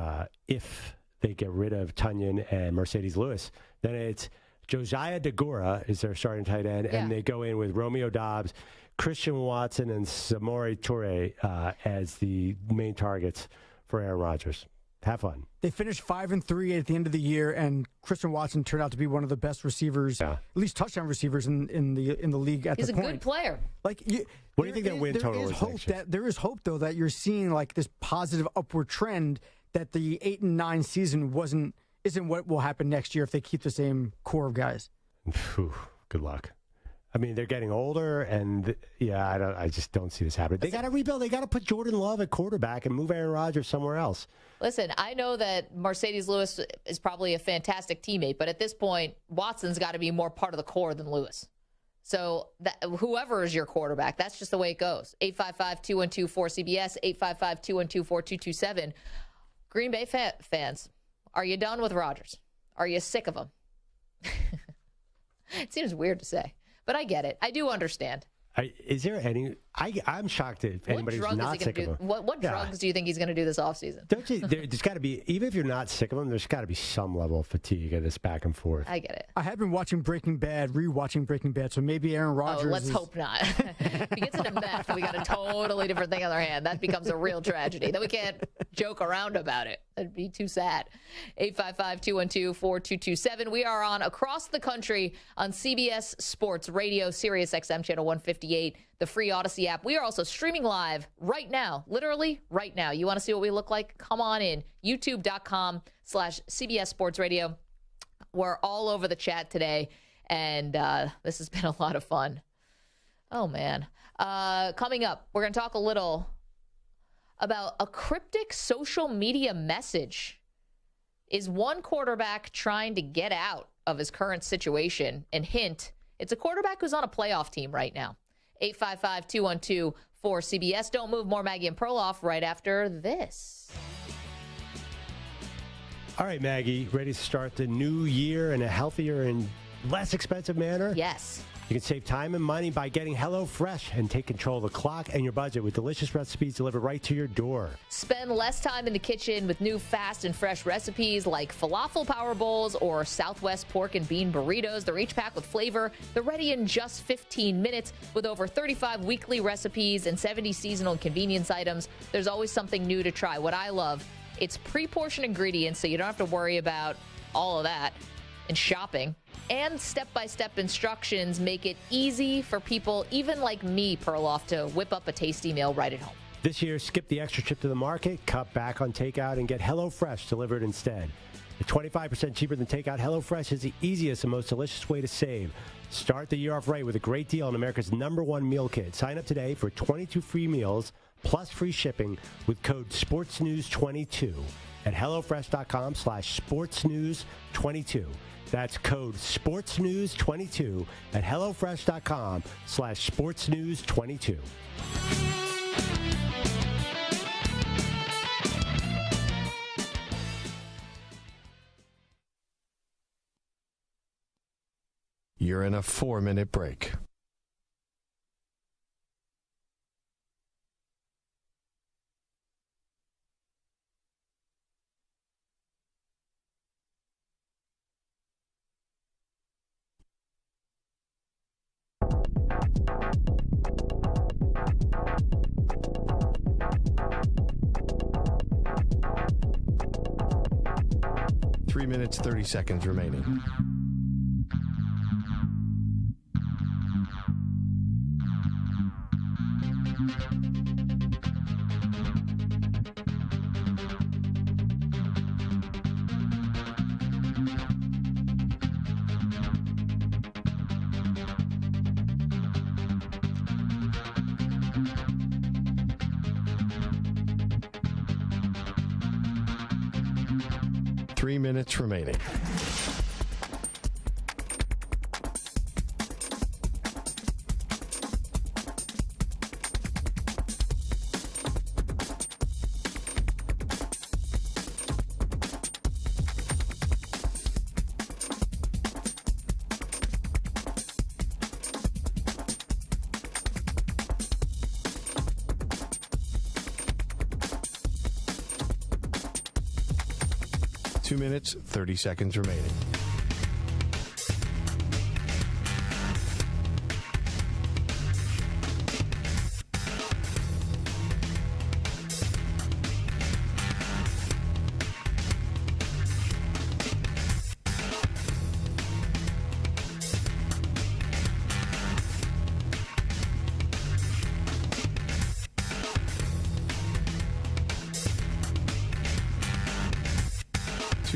If they get rid of Tunyon and Mercedes Lewis, then it's Josiah DeGora is their starting tight end, and they go in with Romeo Doubs, Christian Watson, and Samori Toure as the main targets for Aaron Rodgers. Have fun. They finished 5-3 at the end of the year, and Christian Watson turned out to be one of the best receivers, at least touchdown receivers in the league at the point. He's a good player. What do you think their win total is next year? There is hope, though, that you're seeing this positive upward trend that the 8-9 season isn't what will happen next year if they keep the same core of guys. Good luck. I mean, they're getting older, and I just don't see this happening. They got to rebuild. They got to put Jordan Love at quarterback and move Aaron Rodgers somewhere else. Listen, I know that Mercedes Lewis is probably a fantastic teammate, but at this point, Watson's got to be more part of the core than Lewis. So whoever is your quarterback, that's just the way it goes. 855-212-4CBS, 855-212-4227. Green Bay fans, are you done with Rodgers? Are you sick of him? It seems weird to say, but I get it. I do understand. Is there any? I'm shocked if anybody's not sick of him. What drugs do you think he's going to do this offseason? Don't you? There's got to be, even if you're not sick of him, there's got to be some level of fatigue of this back and forth. I get it. I have been watching Breaking Bad, rewatching Breaking Bad, so maybe Aaron Rodgers. Oh, let's hope not. If he gets into meth, we got a totally different thing on our hand. That becomes a real tragedy. Then we can't joke around about it. That'd be too sad. 855-212-4227. We are on across the country on CBS Sports Radio, Sirius XM channel 158, the free Odyssey app. We are also streaming live right now, literally right now. You want to see what we look like? Come on in. YouTube.com/CBS Sports Radio. We're all over the chat today, and this has been a lot of fun. Oh, man. Coming up, we're going to talk a little about a cryptic social media message. Is one quarterback trying to get out of his current situation? And hint, it's a quarterback who's on a playoff team right now. 855-212-4CBS. Don't move. More Maggie and Perloff right after this. All right, Maggie, ready to start the new year in a healthier and less expensive manner? Yes. You can save time and money by getting HelloFresh and take control of the clock and your budget with delicious recipes delivered right to your door. Spend less time in the kitchen with new fast and fresh recipes like falafel power bowls or Southwest pork and bean burritos. They're each packed with flavor. They're ready in just 15 minutes with over 35 weekly recipes and 70 seasonal and convenience items. There's always something new to try. What I love, it's pre-portioned ingredients, so you don't have to worry about all of that and shopping. And step-by-step instructions make it easy for people, even like me, Perloff, to whip up a tasty meal right at home. This year, skip the extra trip to the market, cut back on takeout, and get HelloFresh delivered instead. At 25% cheaper than takeout, HelloFresh is the easiest and most delicious way to save. Start the year off right with a great deal on America's #1 meal kit. Sign up today for 22 free meals plus free shipping with code SportsNews22 at HelloFresh.com/SportsNews22. That's code SportsNews22 at HelloFresh.com/SportsNews22. You're in a 4-minute break. Three minutes, 30 seconds remaining. Minutes remaining. Two minutes, 30 seconds remaining.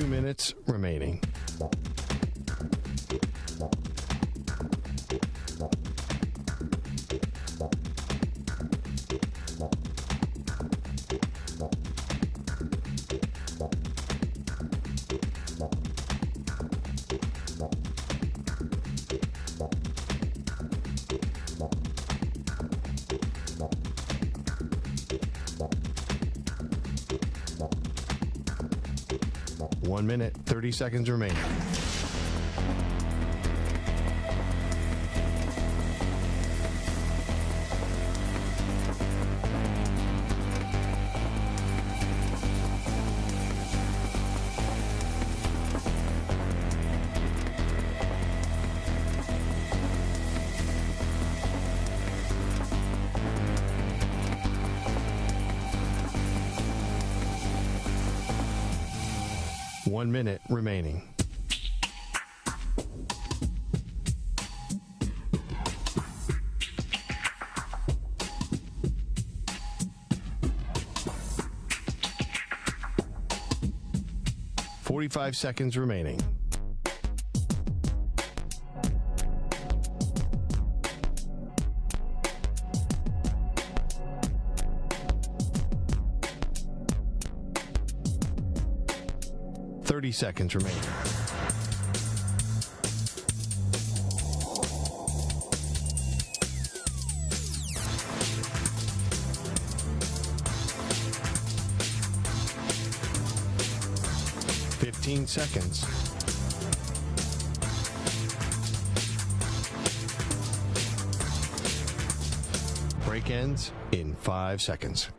Minutes remaining. 1 minute, 30 seconds remaining. One minute remaining. Forty-five seconds remaining. Seconds remaining. Seconds. Break ends in 5 seconds.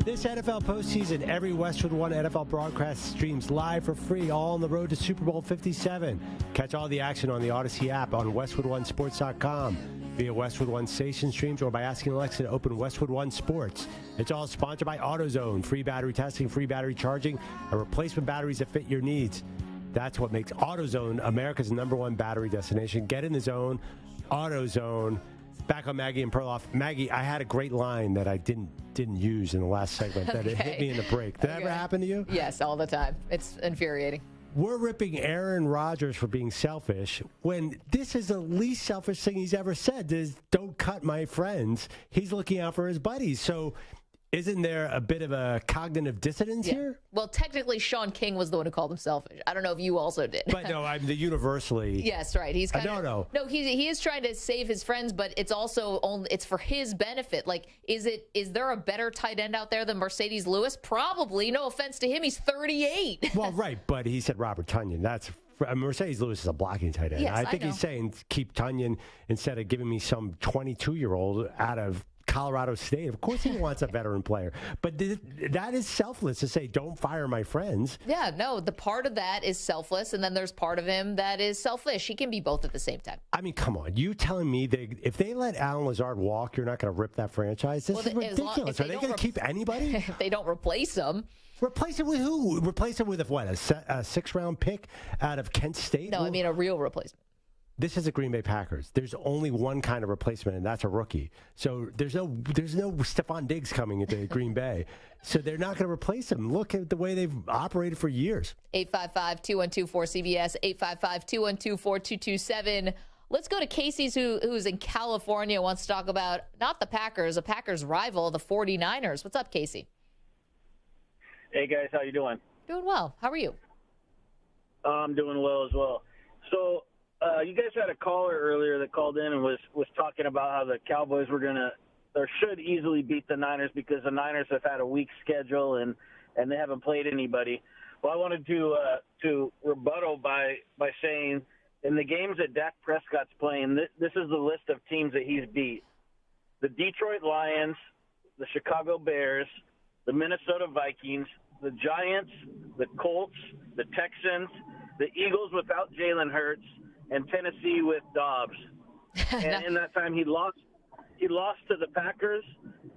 This NFL postseason, every Westwood One NFL broadcast streams live for free, all on the road to Super Bowl 57. Catch all the action on the Odyssey app, on WestwoodOneSports.com, via Westwood One station streams, or by asking Alexa to open Westwood One Sports. It's all sponsored by AutoZone. Free battery testing, free battery charging, and replacement batteries that fit your needs. That's what makes AutoZone America's #1 battery destination. Get in the zone. AutoZone. Back on Maggie and Perloff. Maggie, I had a great line that I didn't use in the last segment that it hit me in the break. Did that ever happen to you? Yes, all the time. It's infuriating. We're ripping Aaron Rodgers for being selfish when this is the least selfish thing he's ever said is, don't cut my friends. He's looking out for his buddies. So isn't there a bit of a cognitive dissonance here? Well, technically, Shaun King was the one who called him selfish. I don't know if you also did. But no, I'm the universally. Yes, right. He's kind of no. He is trying to save his friends, but it's also it's for his benefit. Like, is there a better tight end out there than Mercedes Lewis? Probably. No offense to him, he's 38. Well, right, but he said Robert Tonyan. That's Mercedes Lewis is a blocking tight end. Yes, I think he's saying keep Tonyan instead of giving me some 22-year-old out of Colorado State. Of course he wants a veteran player. But that is selfless to say, don't fire my friends. Yeah, no, the part of that is selfless, and then there's part of him that is selfish. He can be both at the same time. I mean, come on. You telling me if they let Alan Lazard walk, you're not going to rip that franchise? This is ridiculous. Are they going to keep anybody? If they don't replace him. Replace it with who? Replace it with a sixth-round pick out of Kent State? No, I mean a real replacement. This is the Green Bay Packers. There's only one kind of replacement, and that's a rookie. So there's no Stephon Diggs coming into Green Bay. So they're not going to replace him. Look at the way they've operated for years. 855-212-4CBS, 855-212-4227. Let's go to Casey's, who's in California, wants to talk about not the Packers, a Packers rival, the 49ers. What's up, Casey? Hey, guys. How you doing? Doing well. How are you? I'm doing well as well. So, you guys had a caller earlier that called in and was talking about how the Cowboys were should easily beat the Niners because the Niners have had a weak schedule and they haven't played anybody. Well, I wanted to rebuttal by saying in the games that Dak Prescott's playing, this is the list of teams that he's beat: the Detroit Lions, the Chicago Bears, the Minnesota Vikings, the Giants, the Colts, the Texans, the Eagles without Jalen Hurts, and Tennessee with Dobbs. And in that time, he lost to the Packers,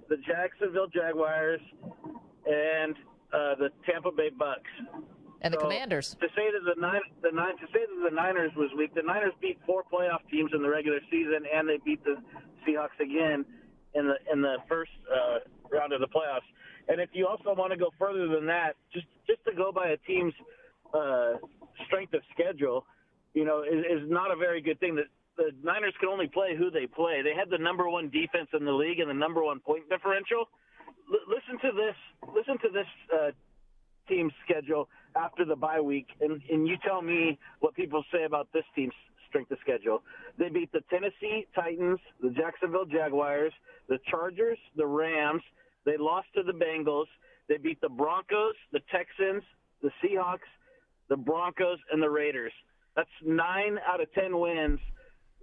the Jacksonville Jaguars, and the Tampa Bay Bucks. And the Commanders. To say that the Niners was weak, the Niners beat 4 playoff teams in the regular season, and they beat the Seahawks again in the first round of the playoffs. And if you also want to go further than that, just to go by a team's strength of schedule, is not a very good thing. The the Niners can only play who they play. They had the number one defense in the league and the number one point differential. Listen to this team's schedule after the bye week, and you tell me what people say about this team's strength of schedule. They beat the Tennessee Titans, the Jacksonville Jaguars, the Chargers, the Rams. They lost to the Bengals. They beat the Broncos, the Texans, the Seahawks, the Broncos, and the Raiders. That's 9 out of 10 wins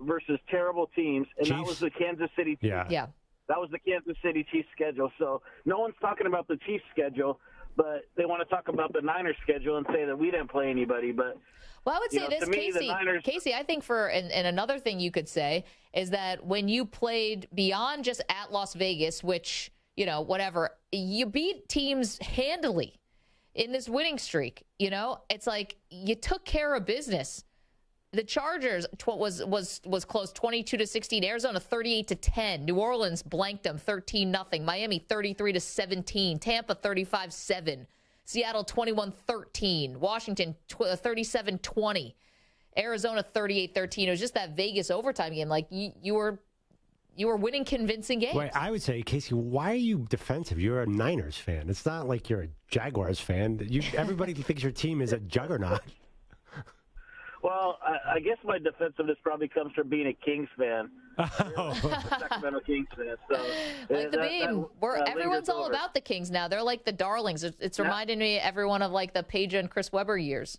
versus terrible teams, and Chiefs? that was the Kansas City Chiefs. Yeah. That was the Kansas City Chiefs schedule. So no one's talking about the Chiefs schedule, but they want to talk about the Niners schedule and say that we didn't play anybody. But well, I would say this, to me, Casey. the Niners, Casey, I think and another thing you could say is that when you played beyond just at Las Vegas, which, whatever, you beat teams handily in this winning streak. It's like you took care of business. The Chargers was close, 22-16. Arizona 38-10. New Orleans blanked them 13-0. Miami 33-17. Tampa 35-7. Seattle 21-13. Washington 37-20. Arizona 38-13. It was just that Vegas overtime game. Like you were winning convincing games. Wait, I would say, Casey, why are you defensive? You're a Niners fan. It's not like you're a Jaguars fan. Everybody thinks your team is a juggernaut. well, I guess my defensiveness probably comes from being a Kings fan. Sacramento Kings fan. So, like the beam. Everyone's all about the Kings now. They're like the darlings. It's reminding me, everyone, of like the Paige and Chris Webber years.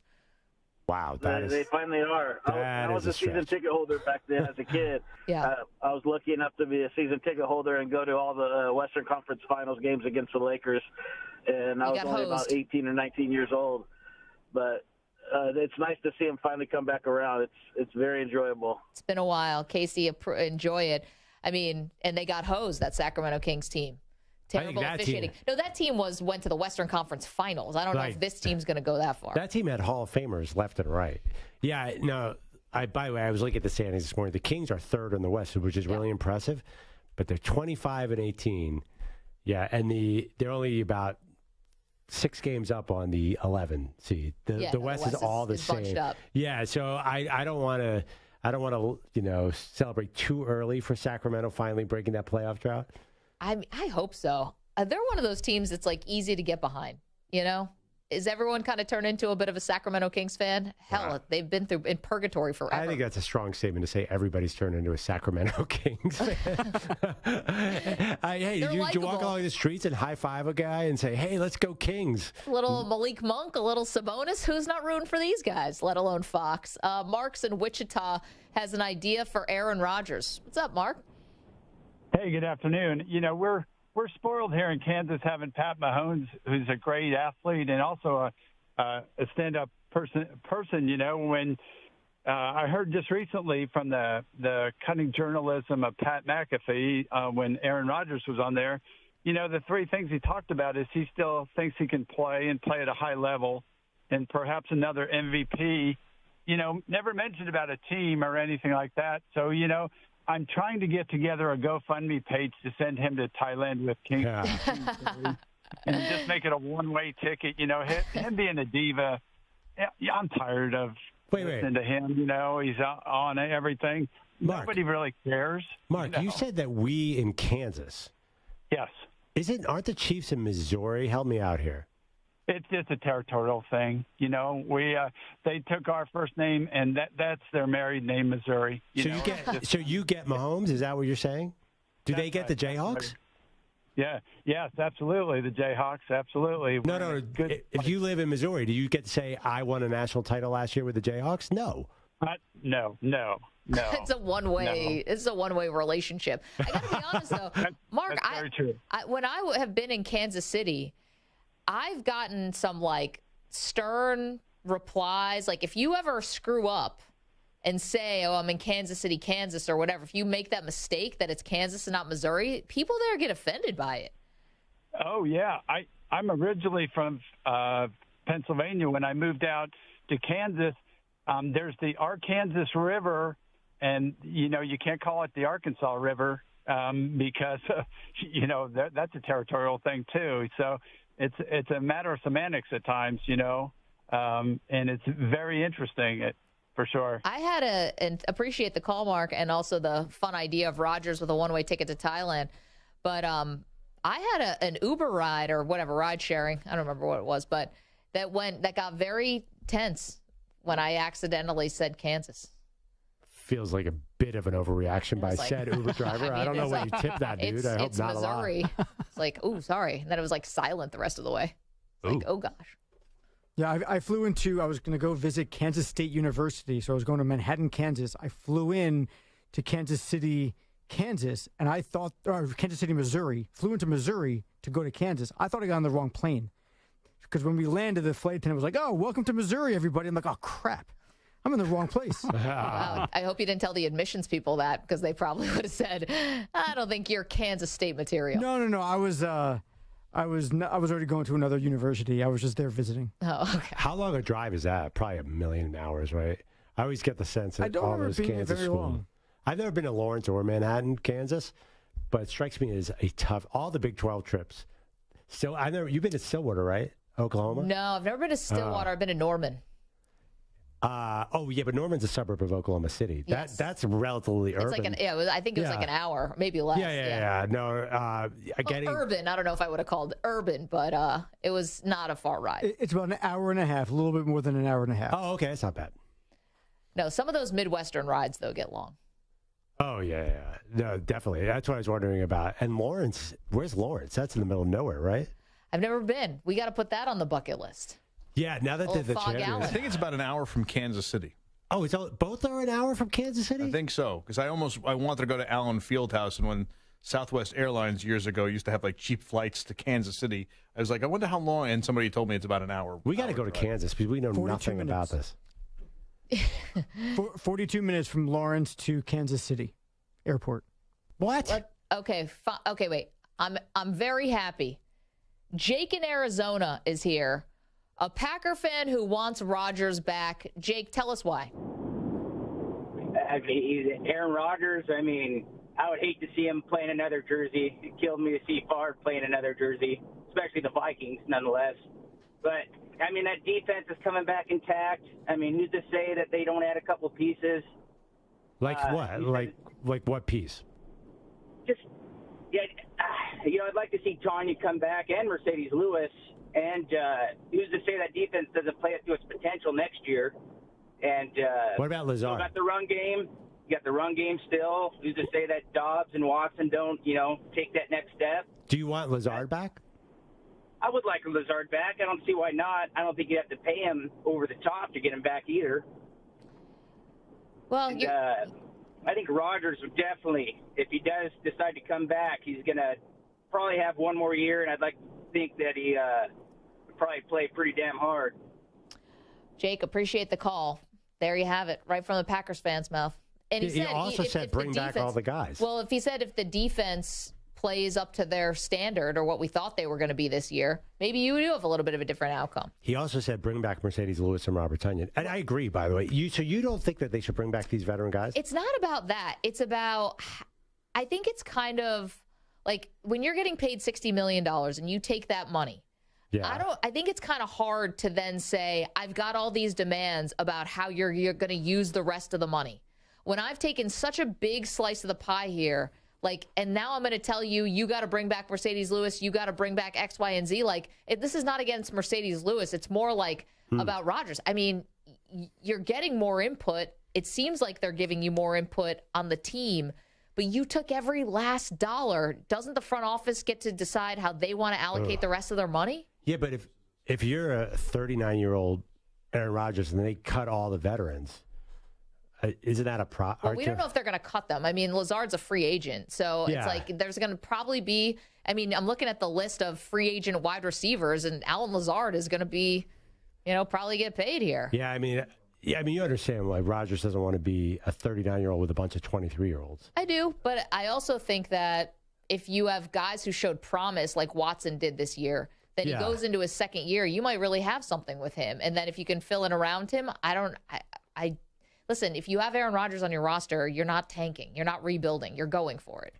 Wow, they finally are. I was a season ticket holder back then as a kid. Yeah. I was lucky enough to be a season ticket holder and go to all the Western Conference Finals games against the Lakers. And I was only about 18 or 19 years old. But it's nice to see him finally come back around. It's very enjoyable. It's been a while. Casey, enjoy it. I mean, and they got hosed, that Sacramento Kings team. Terrible officiating. No, that team went to the Western Conference Finals. I don't know if this team's going to go that far. That team had Hall of Famers left and right. Yeah, no. By the way, I was looking at the standings this morning. The Kings are third in the West, which is really impressive. But they're 25-18. Yeah, and they're only about 6 games up on the 11 seed. The West is all the same. Up. Yeah, so I don't want to celebrate too early for Sacramento finally breaking that playoff drought. I hope so. They're one of those teams that's like easy to get behind. Is everyone kind of turned into a bit of a Sacramento Kings fan? Hell, they've been in purgatory forever. I think that's a strong statement to say everybody's turned into a Sacramento Kings fan. Did you walk along the streets and high five a guy and say, "Hey, let's go Kings"? A little Malik Monk, a little Sabonis. Who's not rooting for these guys, let alone Fox? Mark's in Wichita has an idea for Aaron Rodgers. What's up, Mark? Hey, good afternoon. We're spoiled here in Kansas having Pat Mahomes, who's a great athlete and also a stand-up person. When I heard just recently from the cutting journalism of Pat McAfee when Aaron Rodgers was on there, the 3 things he talked about is he still thinks he can play at a high level, and perhaps another MVP. Never mentioned about a team or anything like that. So I'm trying to get together a GoFundMe page to send him to Thailand with King. And just make it a one-way ticket. Him being a diva, I'm tired of listening to him. He's on everything. Mark, nobody really cares. Mark, you said that we in Kansas. Yes. Aren't the Chiefs in Missouri? Help me out here. It's just a territorial thing. They took our first name, and that's their married name, Missouri. So you get Mahomes? Is that what you're saying? Do they get the Jayhawks? Yeah. Yes, absolutely. The Jayhawks, absolutely. No. If you live in Missouri, do you get to say, I won a national title last year with the Jayhawks? No. No. It's a one-way. No. It's a one-way relationship. I got to be honest, though, Mark. That's very true. When I have been in Kansas City, I've gotten some stern replies. Like if you ever screw up and say, "Oh, I'm in Kansas City, Kansas," or whatever, if you make that mistake that it's Kansas and not Missouri, people there get offended by it. Oh yeah, I'm originally from Pennsylvania. When I moved out to Kansas, there's the Arkansas River, and you can't call it the Arkansas River because that's a territorial thing too. So. It's a matter of semantics at times, and it's very interesting for sure. I had and appreciate the call, Mark, and also the fun idea of Rodgers with a one-way ticket to Thailand. But I had an Uber ride or whatever, ride sharing. I don't remember what it was, but that got very tense when I accidentally said Kansas. Feels like a bit of an overreaction by said Uber driver. I don't know what you tipped that dude. I hope it's not Missouri. a lot. It's like, ooh, sorry. And then it was like silent the rest of the way. It's like, oh gosh. Yeah, I flew into, I was going to go visit Kansas State University. So I was going to Manhattan, Kansas. I flew in to Kansas City, Kansas, and I thought, or Kansas City, Missouri. Flew into Missouri to go to Kansas. I thought I got on the wrong plane. Because when we landed, the flight attendant was like, oh, welcome to Missouri, everybody. I'm like, oh, crap. I'm in the wrong place. Wow. I hope you didn't tell the admissions people that, because they probably would have said, I don't think you're Kansas State material. No. I was already going to another university. I was just there visiting. Oh, okay. How long a drive is that? Probably 1,000,000 hours, right? I always get the sense that all those Kansas schools. I've never been to Lawrence or Manhattan, Kansas, but it strikes me as a tough. All the Big 12 trips. Still, you've been to Stillwater, right? Oklahoma. No, I've never been to Stillwater. I've been to Norman. But Norman's a suburb of Oklahoma City. Yes. That's relatively urban. It's like I think it was like an hour, maybe less. Yeah. No, urban. I don't know if I would have called urban, but it was not a far ride. It's about an hour and a half, a little bit more than an hour and a half. Oh, okay, that's not bad. No, some of those Midwestern rides though get long. Oh yeah. No, definitely. That's what I was wondering about. And Lawrence, where's Lawrence? That's in the middle of nowhere, right? I've never been. We got to put that on the bucket list. Yeah, now that they're the champions. I think it's about an hour from Kansas City. Oh, both are an hour from Kansas City? I think so, because I wanted to go to Allen Fieldhouse, and when Southwest Airlines years ago used to have like cheap flights to Kansas City, I was like, I wonder how long, and somebody told me it's about an hour. We got to go to Kansas because we know nothing about this. 42 minutes from Lawrence to Kansas City Airport. What? Okay, wait. I'm very happy. Jake in Arizona is here. A Packer fan who wants Rodgers back. Jake, tell us why. I mean, Aaron Rodgers, I mean, I would hate to see him playing another jersey. It killed me to see Favre playing another jersey, especially the Vikings, nonetheless. But, I mean, that defense is coming back intact. I mean, who's to say that they don't add a couple pieces? Like what? Like what piece? Just, yeah, I'd like to see Tanya come back and Mercedes Lewis. And who's to say that defense doesn't play up to its potential next year? And what about Lazard? You got the run game. You got the run game still. Who's to say that Dobbs and Watson don't, take that next step? Do you want Lazard back? I would like Lazard back. I don't see why not. I don't think you have to pay him over the top to get him back either. Well, I think Rodgers would definitely, if he does decide to come back, he's going to probably have one more year, and I'd like to think that he would probably play pretty damn hard. Jake, appreciate the call. There you have it, right from the Packers fans' mouth. And he also said bring back all the guys. Well, if he said if the defense plays up to their standard or what we thought they were going to be this year, maybe you do have a little bit of a different outcome. He also said bring back Mercedes Lewis and Robert Tonyan. And I agree, by the way. So you don't think that they should bring back these veteran guys? It's not about that. It's about, I think it's kind of like when you're getting paid $60 million and you take that money. Yeah. I think it's kind of hard to then say, I've got all these demands about how you're going to use the rest of the money. When I've taken such a big slice of the pie here, and now I'm going to tell you, you got to bring back Mercedes Lewis, you got to bring back X, Y, and Z. This is not against Mercedes Lewis. It's more about Rodgers. I mean, you're getting more input. It seems like they're giving you more input on the team, but you took every last dollar. Doesn't the front office get to decide how they want to allocate the rest of their money? Yeah, but if you're a 39-year-old Aaron Rodgers and they cut all the veterans, isn't that a problem? Well, we don't know if they're going to cut them. I mean, Lazard's a free agent, so it's like there's going to probably be. I mean, I'm looking at the list of free agent wide receivers, and Alan Lazard is going to be, probably get paid here. Yeah, I mean, you understand why Rodgers doesn't want to be a 39-year-old with a bunch of 23-year-olds. I do, but I also think that if you have guys who showed promise like Watson did this year, then he goes into his second year, you might really have something with him. And then if you can fill in around him, listen, if you have Aaron Rodgers on your roster, you're not tanking. You're not rebuilding. You're going for it.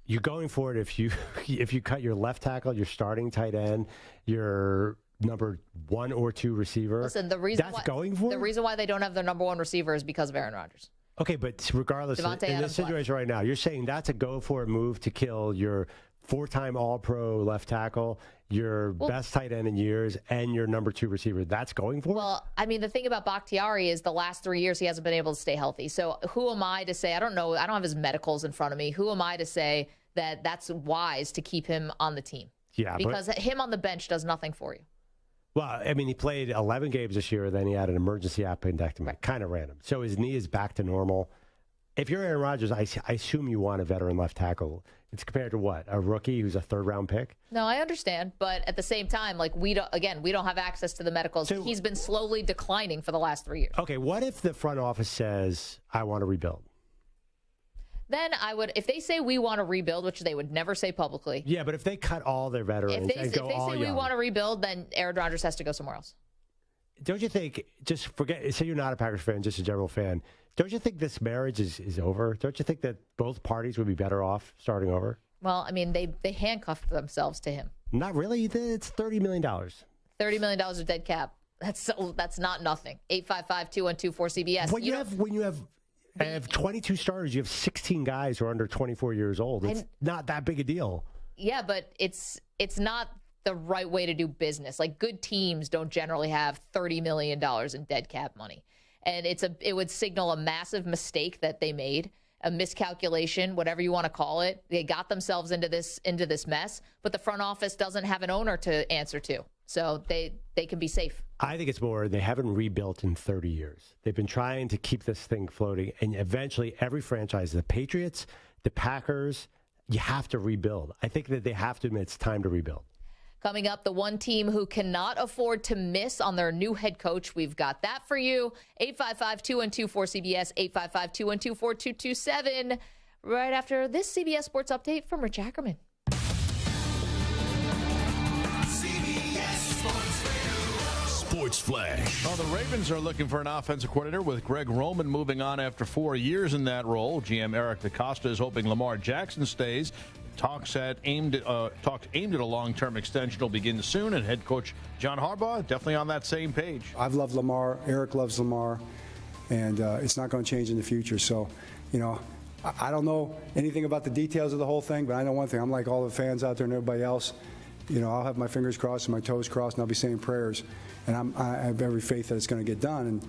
You're going for it if you cut your left tackle, your starting tight end, your number 1 or 2 receiver. Listen, the reason why they don't have their number 1 receiver is because of Aaron Rodgers. Okay, but regardless, in this situation right now, you're saying that's a go-for-it move to kill your 4-time All-Pro left tackle, your best tight end in years, and your number 2 receiver. That's going for it? Well, I mean, the thing about Bakhtiari is the last 3 years he hasn't been able to stay healthy. So who am I to say? I don't know. I don't have his medicals in front of me. Who am I to say that that's wise to keep him on the team? Yeah, because him on the bench does nothing for you. Well, I mean, he played 11 games this year, then he had an emergency appendectomy, kind of random. So his knee is back to normal. If you're Aaron Rodgers, I assume you want a veteran left tackle. It's compared to what? A rookie who's a 3rd-round pick? No, I understand. But at the same time, like we don't have access to the medicals. So, he's been slowly declining for the last 3 years. Okay, what if the front office says, I want to rebuild? Then I would, if they say we want to rebuild, which they would never say publicly. Yeah, but if they cut all their veterans if they say we want to rebuild, then Aaron Rodgers has to go somewhere else. Don't you think, just forget, say you're not a Packers fan, just a general fan, don't you think this marriage is over? Don't you think that both parties would be better off starting over? Well, I mean, they handcuffed themselves to him. Not really. It's $30 million. $30 million of dead cap. That's not nothing. 855-212-4CBS. When you have 22 starters, you have 16 guys who are under 24 years old. It's not that big a deal. Yeah, but it's not the right way to do business. Like, good teams don't generally have $30 million in dead cap money. And it would signal a massive mistake that they made, a miscalculation, whatever you want to call it. They got themselves into this mess, but the front office doesn't have an owner to answer to. So they can be safe. I think it's more they haven't rebuilt in 30 years. They've been trying to keep this thing floating, and eventually every franchise, the Patriots, the Packers, you have to rebuild. I think that they have to admit it's time to rebuild. Coming up, the one team who cannot afford to miss on their new head coach. We've got that for you. 855-212-4CBS, 855-212-4227. Right after this CBS Sports Update from Rich Ackerman. Sports Flash. Well, the Ravens are looking for an offensive coordinator with Greg Roman moving on after 4 years in that role. GM Eric DeCosta is hoping Lamar Jackson stays. Talks aimed at a long-term extension will begin soon, and head coach John Harbaugh definitely on that same page. I've loved Lamar. Eric loves Lamar, and it's not going to change in the future. So, I don't know anything about the details of the whole thing, but I know one thing. I'm like all the fans out there and everybody else. I'll have my fingers crossed and my toes crossed, and I'll be saying prayers. And I have every faith that it's going to get done,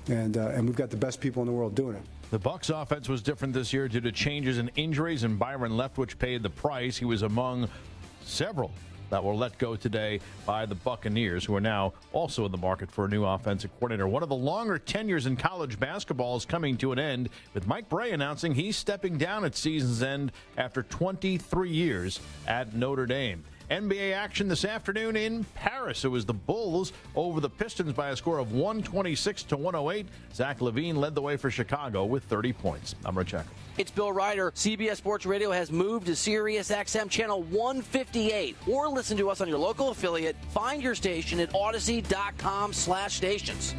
and we've got the best people in the world doing it. The Bucs offense was different this year due to changes in injuries, and Byron Leftwich paid the price. He was among several that were let go today by the Buccaneers, who are now also in the market for a new offensive coordinator. One of the longer tenures in college basketball is coming to an end, with Mike Bray announcing he's stepping down at season's end after 23 years at Notre Dame. NBA action this afternoon in Paris. It was the Bulls over the Pistons by a score of 126-108. Zach LaVine led the way for Chicago with 30 points. I'm Rich Ecker. It's Bill Ryder. CBS Sports Radio has moved to Sirius XM channel 158. Or listen to us on your local affiliate. Find your station at Odyssey.com/stations.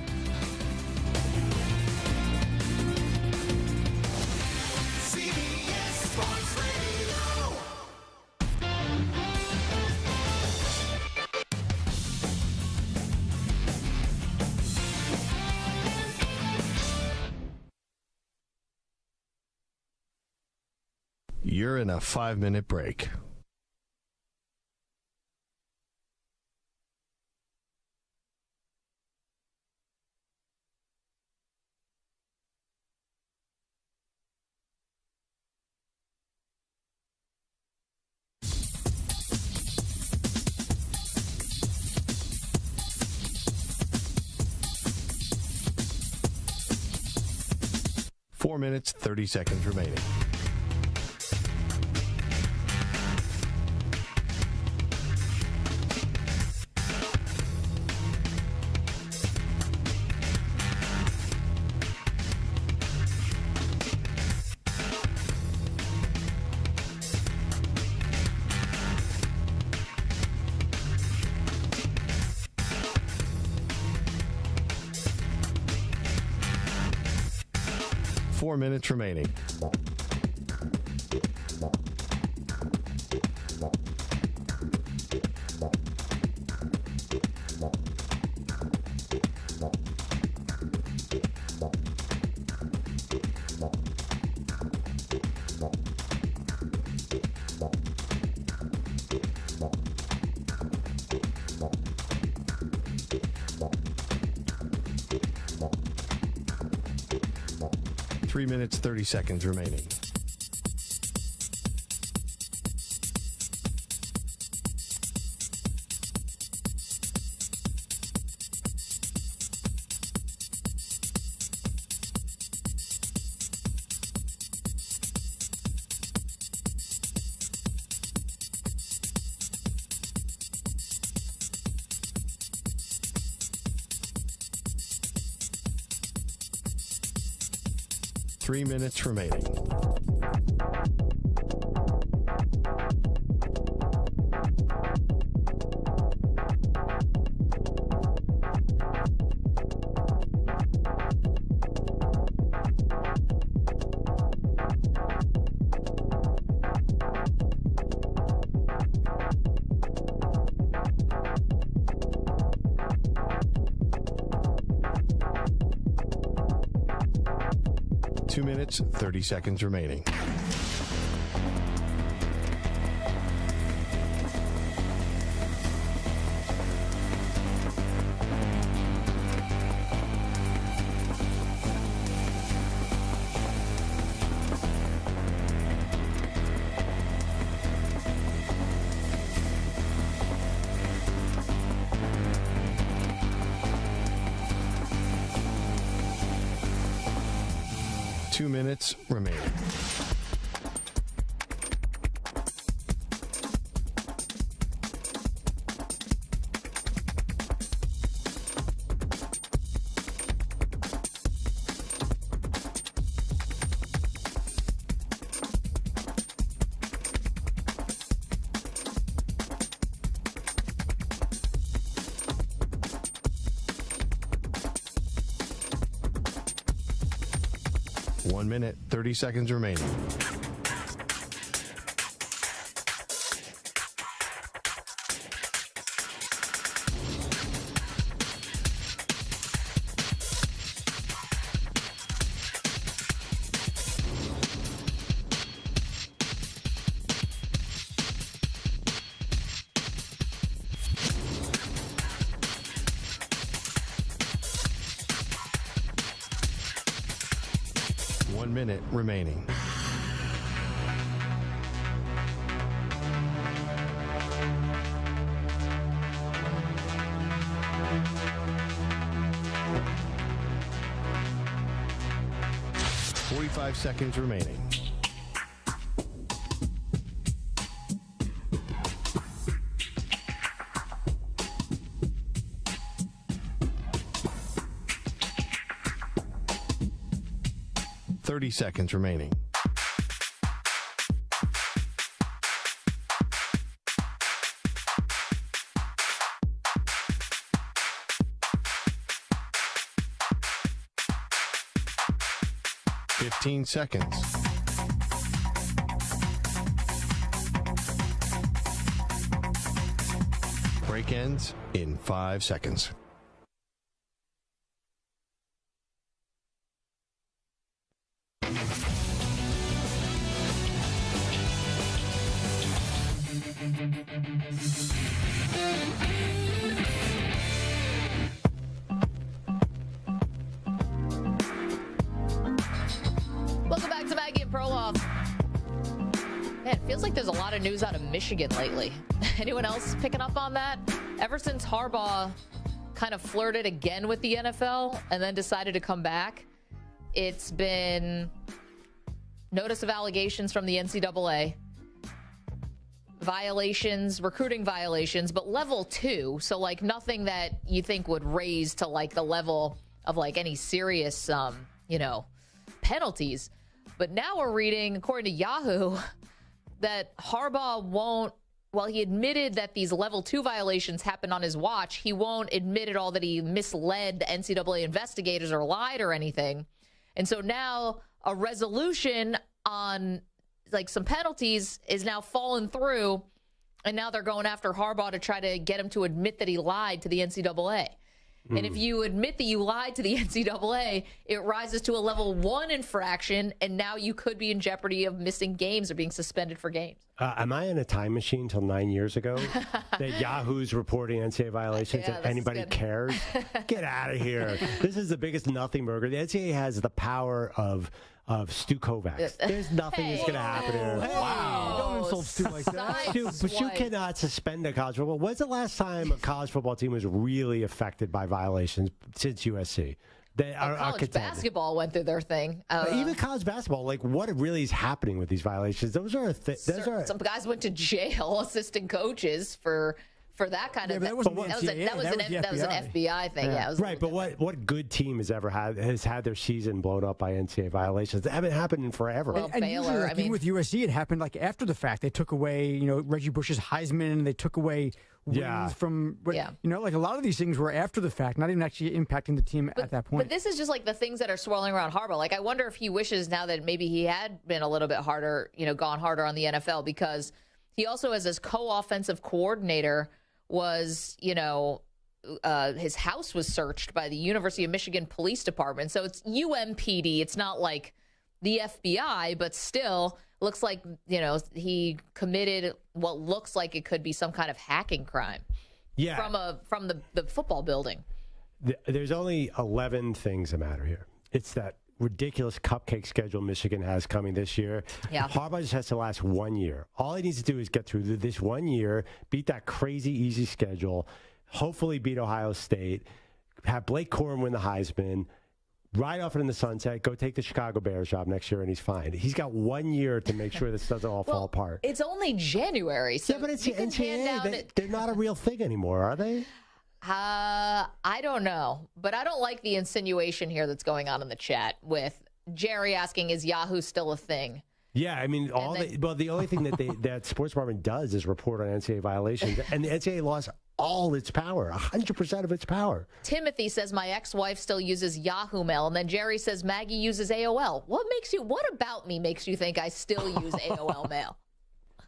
You're in a 5-minute break. Four minutes, 30 seconds remaining. Four minutes remaining. Three minutes, 30 seconds remaining. Three minutes remaining. Two minutes, 30 seconds remaining. Two minutes remaining. One minute, 30 seconds remaining. One minute remaining. Five seconds remaining. Thirty seconds remaining. Fifteen seconds. Break ends in 5 seconds. Welcome back to Maggie and Perloff. Man, it feels like there's a lot of news out of Michigan lately. Anyone else picking up on that? Ever since Harbaugh kind of flirted again with the NFL and then decided to come back, it's been notice of allegations from the NCAA, violations, recruiting violations, but level 2, so like nothing that you think would raise to like the level of like any serious, penalties. But now we're reading, according to Yahoo, that Harbaugh won't, while he admitted that these level 2 violations happened on his watch, he won't admit at all that he misled the NCAA investigators or lied or anything. And so now a resolution on like some penalties is now fallen through, and now they're going after Harbaugh to try to get him to admit that he lied to the NCAA. And if you admit that you lied to the NCAA, it rises to a level 1 infraction, and now you could be in jeopardy of missing games or being suspended for games. Am I in a time machine till 9 years ago that Yahoo's reporting NCAA violations and anybody cares? Get out of here. This is the biggest nothing burger. The NCAA has the power of Stu Kovacs. There's nothing that's going to happen here. Wow. Don't insult Stu like that. Stu cannot suspend a college football. When's the last time a college football team was really affected by violations since USC? College basketball went through their thing. Even college basketball, like what really is happening with these violations? Those are some guys went to jail, assistant coaches for that kind of thing. That was an FBI thing. Yeah, right. But what good team has had their season blown up by NCAA violations? That haven't happened in forever. Well, and Baylor, usually, even with USC, it happened like after the fact. They took away, Reggie Bush's Heisman, and they took away wins from, like a lot of these things were after the fact, not even actually impacting the team at that point. But this is just like the things that are swirling around Harbaugh. Like, I wonder if he wishes now that maybe he had been a little bit harder, gone harder on the NFL, because he also, as his co-offensive coordinator, was, his house was searched by the University of Michigan Police Department. So it's UMPD. It's not like the FBI, but still looks like, he committed what looks like it could be some kind of hacking crime. Yeah. From the football building. There's only 11 things that matter here. It's that ridiculous cupcake schedule Michigan has coming this year. Yeah. Harbaugh just has to last 1 year. All he needs to do is get through this 1 year, beat that crazy easy schedule, hopefully beat Ohio State, have Blake Corum win the Heisman, ride off it in the sunset, go take the Chicago Bears job next year, and he's fine. He's got 1 year to make sure this doesn't all fall apart. It's only January, so but it's the NCAA. They're not a real thing anymore, are they? I don't know, but I don't like the insinuation here that's going on in the chat with Jerry asking, is Yahoo still a thing? Yeah, I mean, the only thing that sports department does is report on NCAA violations, and the NCAA lost all its power, 100% of its power. Timothy says, my ex-wife still uses Yahoo Mail, and then Jerry says Maggie uses AOL. What about me makes you think I still use AOL Mail?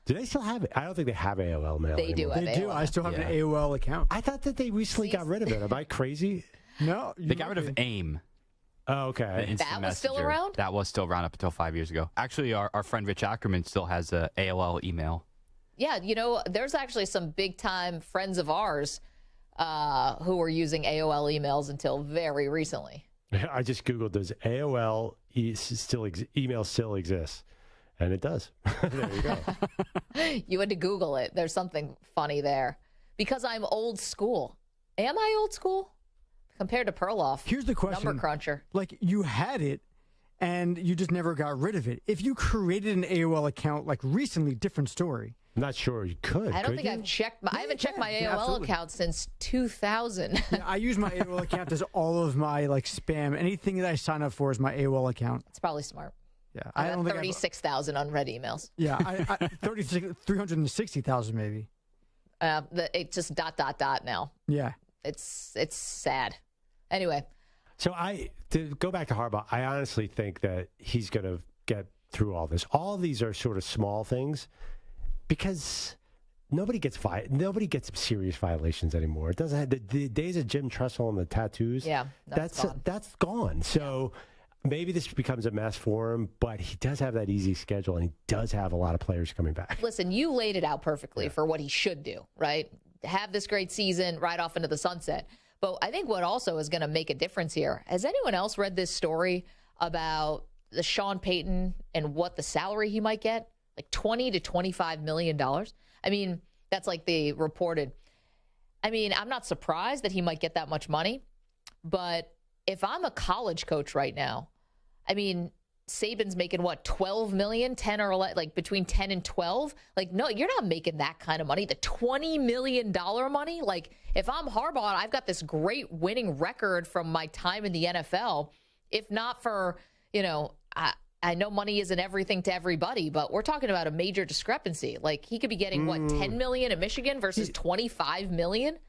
Do they still have it? I don't think they have AOL Mail They anymore. do have AOL. I still have an AOL account. I thought that they recently got rid of it. Am I crazy? No. They got rid of AIM. Oh, okay. That was still around? That was still around up until 5 years ago. Actually, our friend Rich Ackerman still has a AOL email. Yeah, there's actually some big-time friends of ours who were using AOL emails until very recently. I just Googled, does AOL email still exist? And it does. There you go. You had to Google it. There's something funny there. Because I'm old school. Am I old school? Compared to Perloff. Here's the question. Number cruncher. Like, you had it, and you just never got rid of it. If you created an AOL account, like, recently, different story. I'm not sure you could. I don't think I've checked. I haven't checked my AOL account since 2000. Yeah, I use my AOL account as all of my, like, spam. Anything that I sign up for is my AOL account. It's probably smart. Yeah, I have 36,000 unread emails. Yeah, 360,000 maybe. It's just ... now. Yeah, it's sad. Anyway, so to go back to Harbaugh, I honestly think that he's going to get through all this. All of these are sort of small things because nobody gets serious violations anymore. It doesn't have the days of Jim Tressel and the tattoos. Yeah, that's gone. So. Maybe this becomes a mess for him, but he does have that easy schedule, and he does have a lot of players coming back. Listen, you laid it out perfectly for what he should do, right? Have this great season, ride off into the sunset. But I think what also is going to make a difference here, has anyone else read this story about the Sean Payton and what the salary he might get? Like $20 to $25 million? I mean, that's like they reported. I mean, I'm not surprised that he might get that much money, but if I'm a college coach right now, I mean, Saban's making what, 12 million, 10 or 11, like between 10 and 12? Like, no, you're not making that kind of money. The $20 million money? Like, if I'm Harbaugh, I've got this great winning record from my time in the NFL. If not for, I know money isn't everything to everybody, but we're talking about a major discrepancy. Like, he could be getting, 10 million at Michigan versus 25 million?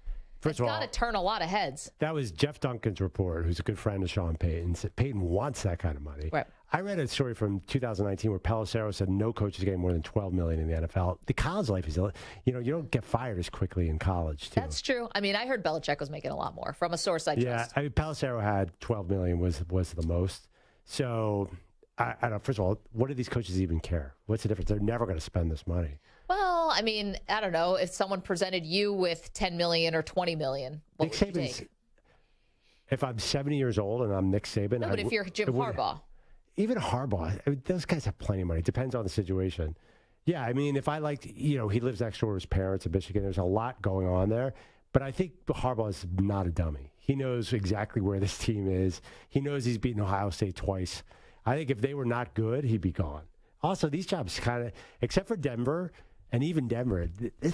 First of all, got to turn a lot of heads. That was Jeff Duncan's report, who's a good friend of Sean Payton. Said Payton wants that kind of money. Right. I read a story from 2019 where Pelissero said no coach is getting more than $12 million in the NFL. The college life is, you don't get fired as quickly in college, too. That's true. I mean, I heard Belichick was making a lot more from a source I trust. Yeah, I mean, Pelissero had $12 million was the most. So, I don't know. First of all, what do these coaches even care? What's the difference? They're never going to spend this money. Well, I mean, I don't know. If someone presented you with $10 million or $20 million, what would you take? If I'm 70 years old and I'm Nick Saban. No, but if you're Jim Harbaugh. Even Harbaugh, I mean, those guys have plenty of money. It depends on the situation. Yeah, I mean, if I liked, he lives next door to his parents in Michigan. There's a lot going on there. But I think Harbaugh is not a dummy. He knows exactly where this team is. He knows he's beaten Ohio State twice. I think if they were not good, he'd be gone. Also, these jobs kind of, except for Denver, and even Denver,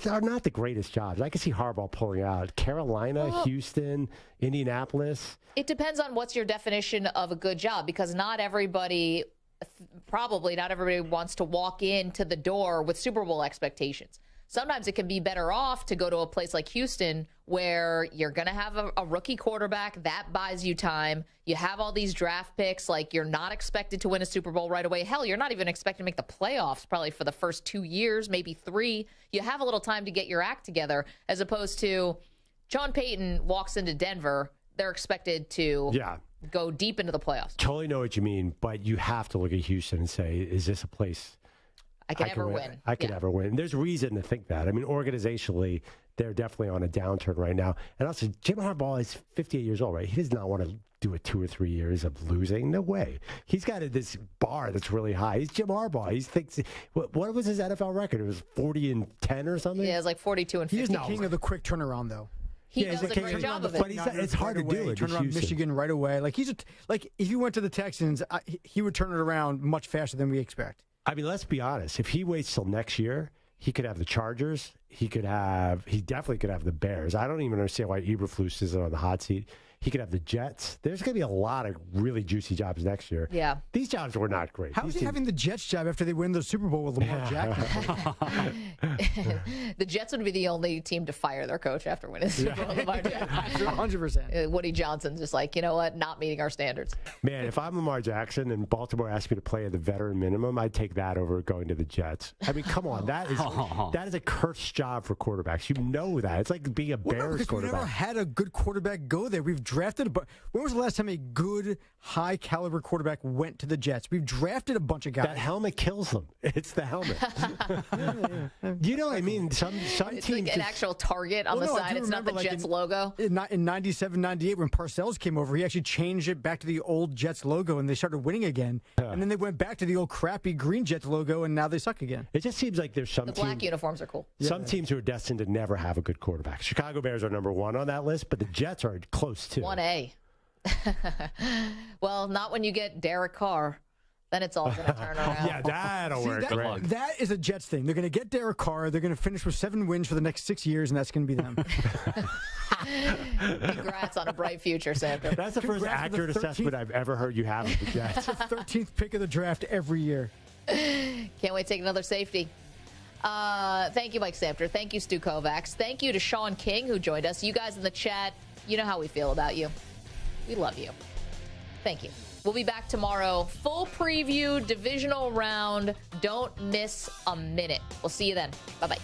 are not the greatest jobs. I can see Harbaugh pulling out. Carolina, Houston, Indianapolis. It depends on what's your definition of a good job, because not everybody wants to walk into the door with Super Bowl expectations. Sometimes it can be better off to go to a place like Houston where you're going to have a rookie quarterback. That buys you time. You have all these draft picks. Like, you're not expected to win a Super Bowl right away. Hell, you're not even expected to make the playoffs probably for the first 2 years, maybe 3. You have a little time to get your act together, as opposed to Sean Payton walks into Denver. They're expected to go deep into the playoffs. Totally know what you mean, but you have to look at Houston and say, is this a place I could ever win? I could ever win. There's reason to think that. I mean, organizationally, they're definitely on a downturn right now. And also, Jim Harbaugh is 58 years old, right? He does not want to do it 2 or 3 years of losing. No way. He's got this bar that's really high. He's Jim Harbaugh. He thinks, what was his NFL record? It was 40-10 or something? Yeah, it was like 42-50. He's the king of the quick turnaround, though. He does a great job of it. But it's hard to do it. Turn around Michigan right away. Like, if you went to the Texans, he would turn it around much faster than we expect. I mean, let's be honest. If he waits till next year, he could have the Chargers. He definitely could have the Bears. I don't even understand why Eberflus isn't on the hot seat. He could have the Jets. There's going to be a lot of really juicy jobs next year. Yeah. These jobs were not great. How is he having the Jets job after they win the Super Bowl with Lamar Jackson? The Jets would be the only team to fire their coach after winning the Super Bowl with Lamar Jackson. 100%. Woody Johnson's just like, you know what? Not meeting our standards. Man, if I'm Lamar Jackson and Baltimore asked me to play at the veteran minimum, I'd take that over going to the Jets. I mean, come on. That is a cursed job for quarterbacks. You know that. It's like being a Bears quarterback. We've never had a good quarterback go there. We've drafted, but when was the last time a good, high-caliber quarterback went to the Jets? We've drafted a bunch of guys. That helmet kills them. It's the helmet. You know what I mean? Some it's teams like an actual target on the side. It's not the Jets logo. In 97, 98, when Parcells came over, he actually changed it back to the old Jets logo, and they started winning again. And then they went back to the old crappy green Jets logo, and now they suck again. It just seems like there's some The black uniforms are cool. Some teams who are destined to never have a good quarterback. Chicago Bears are number 1 on that list, but the Jets are close too. 1A. Well, not when you get Derek Carr. Then it's all going to turn around. Yeah, that'll work. That is a Jets thing. They're going to get Derek Carr. They're going to finish with 7 wins for the next 6 years, and that's going to be them. Congrats on a bright future, Sandra. That's the first accurate assessment I've ever heard you have of the Jets. That's the 13th pick of the draft every year. Can't wait to take another safety. Thank you, Mike Samter. Thank you, Stu Kovacs. Thank you to Shaun King, who joined us. You guys in the chat, you know how we feel about you. We love you. Thank you. We'll be back tomorrow. Full preview, divisional round. Don't miss a minute. We'll see you then. Bye-bye.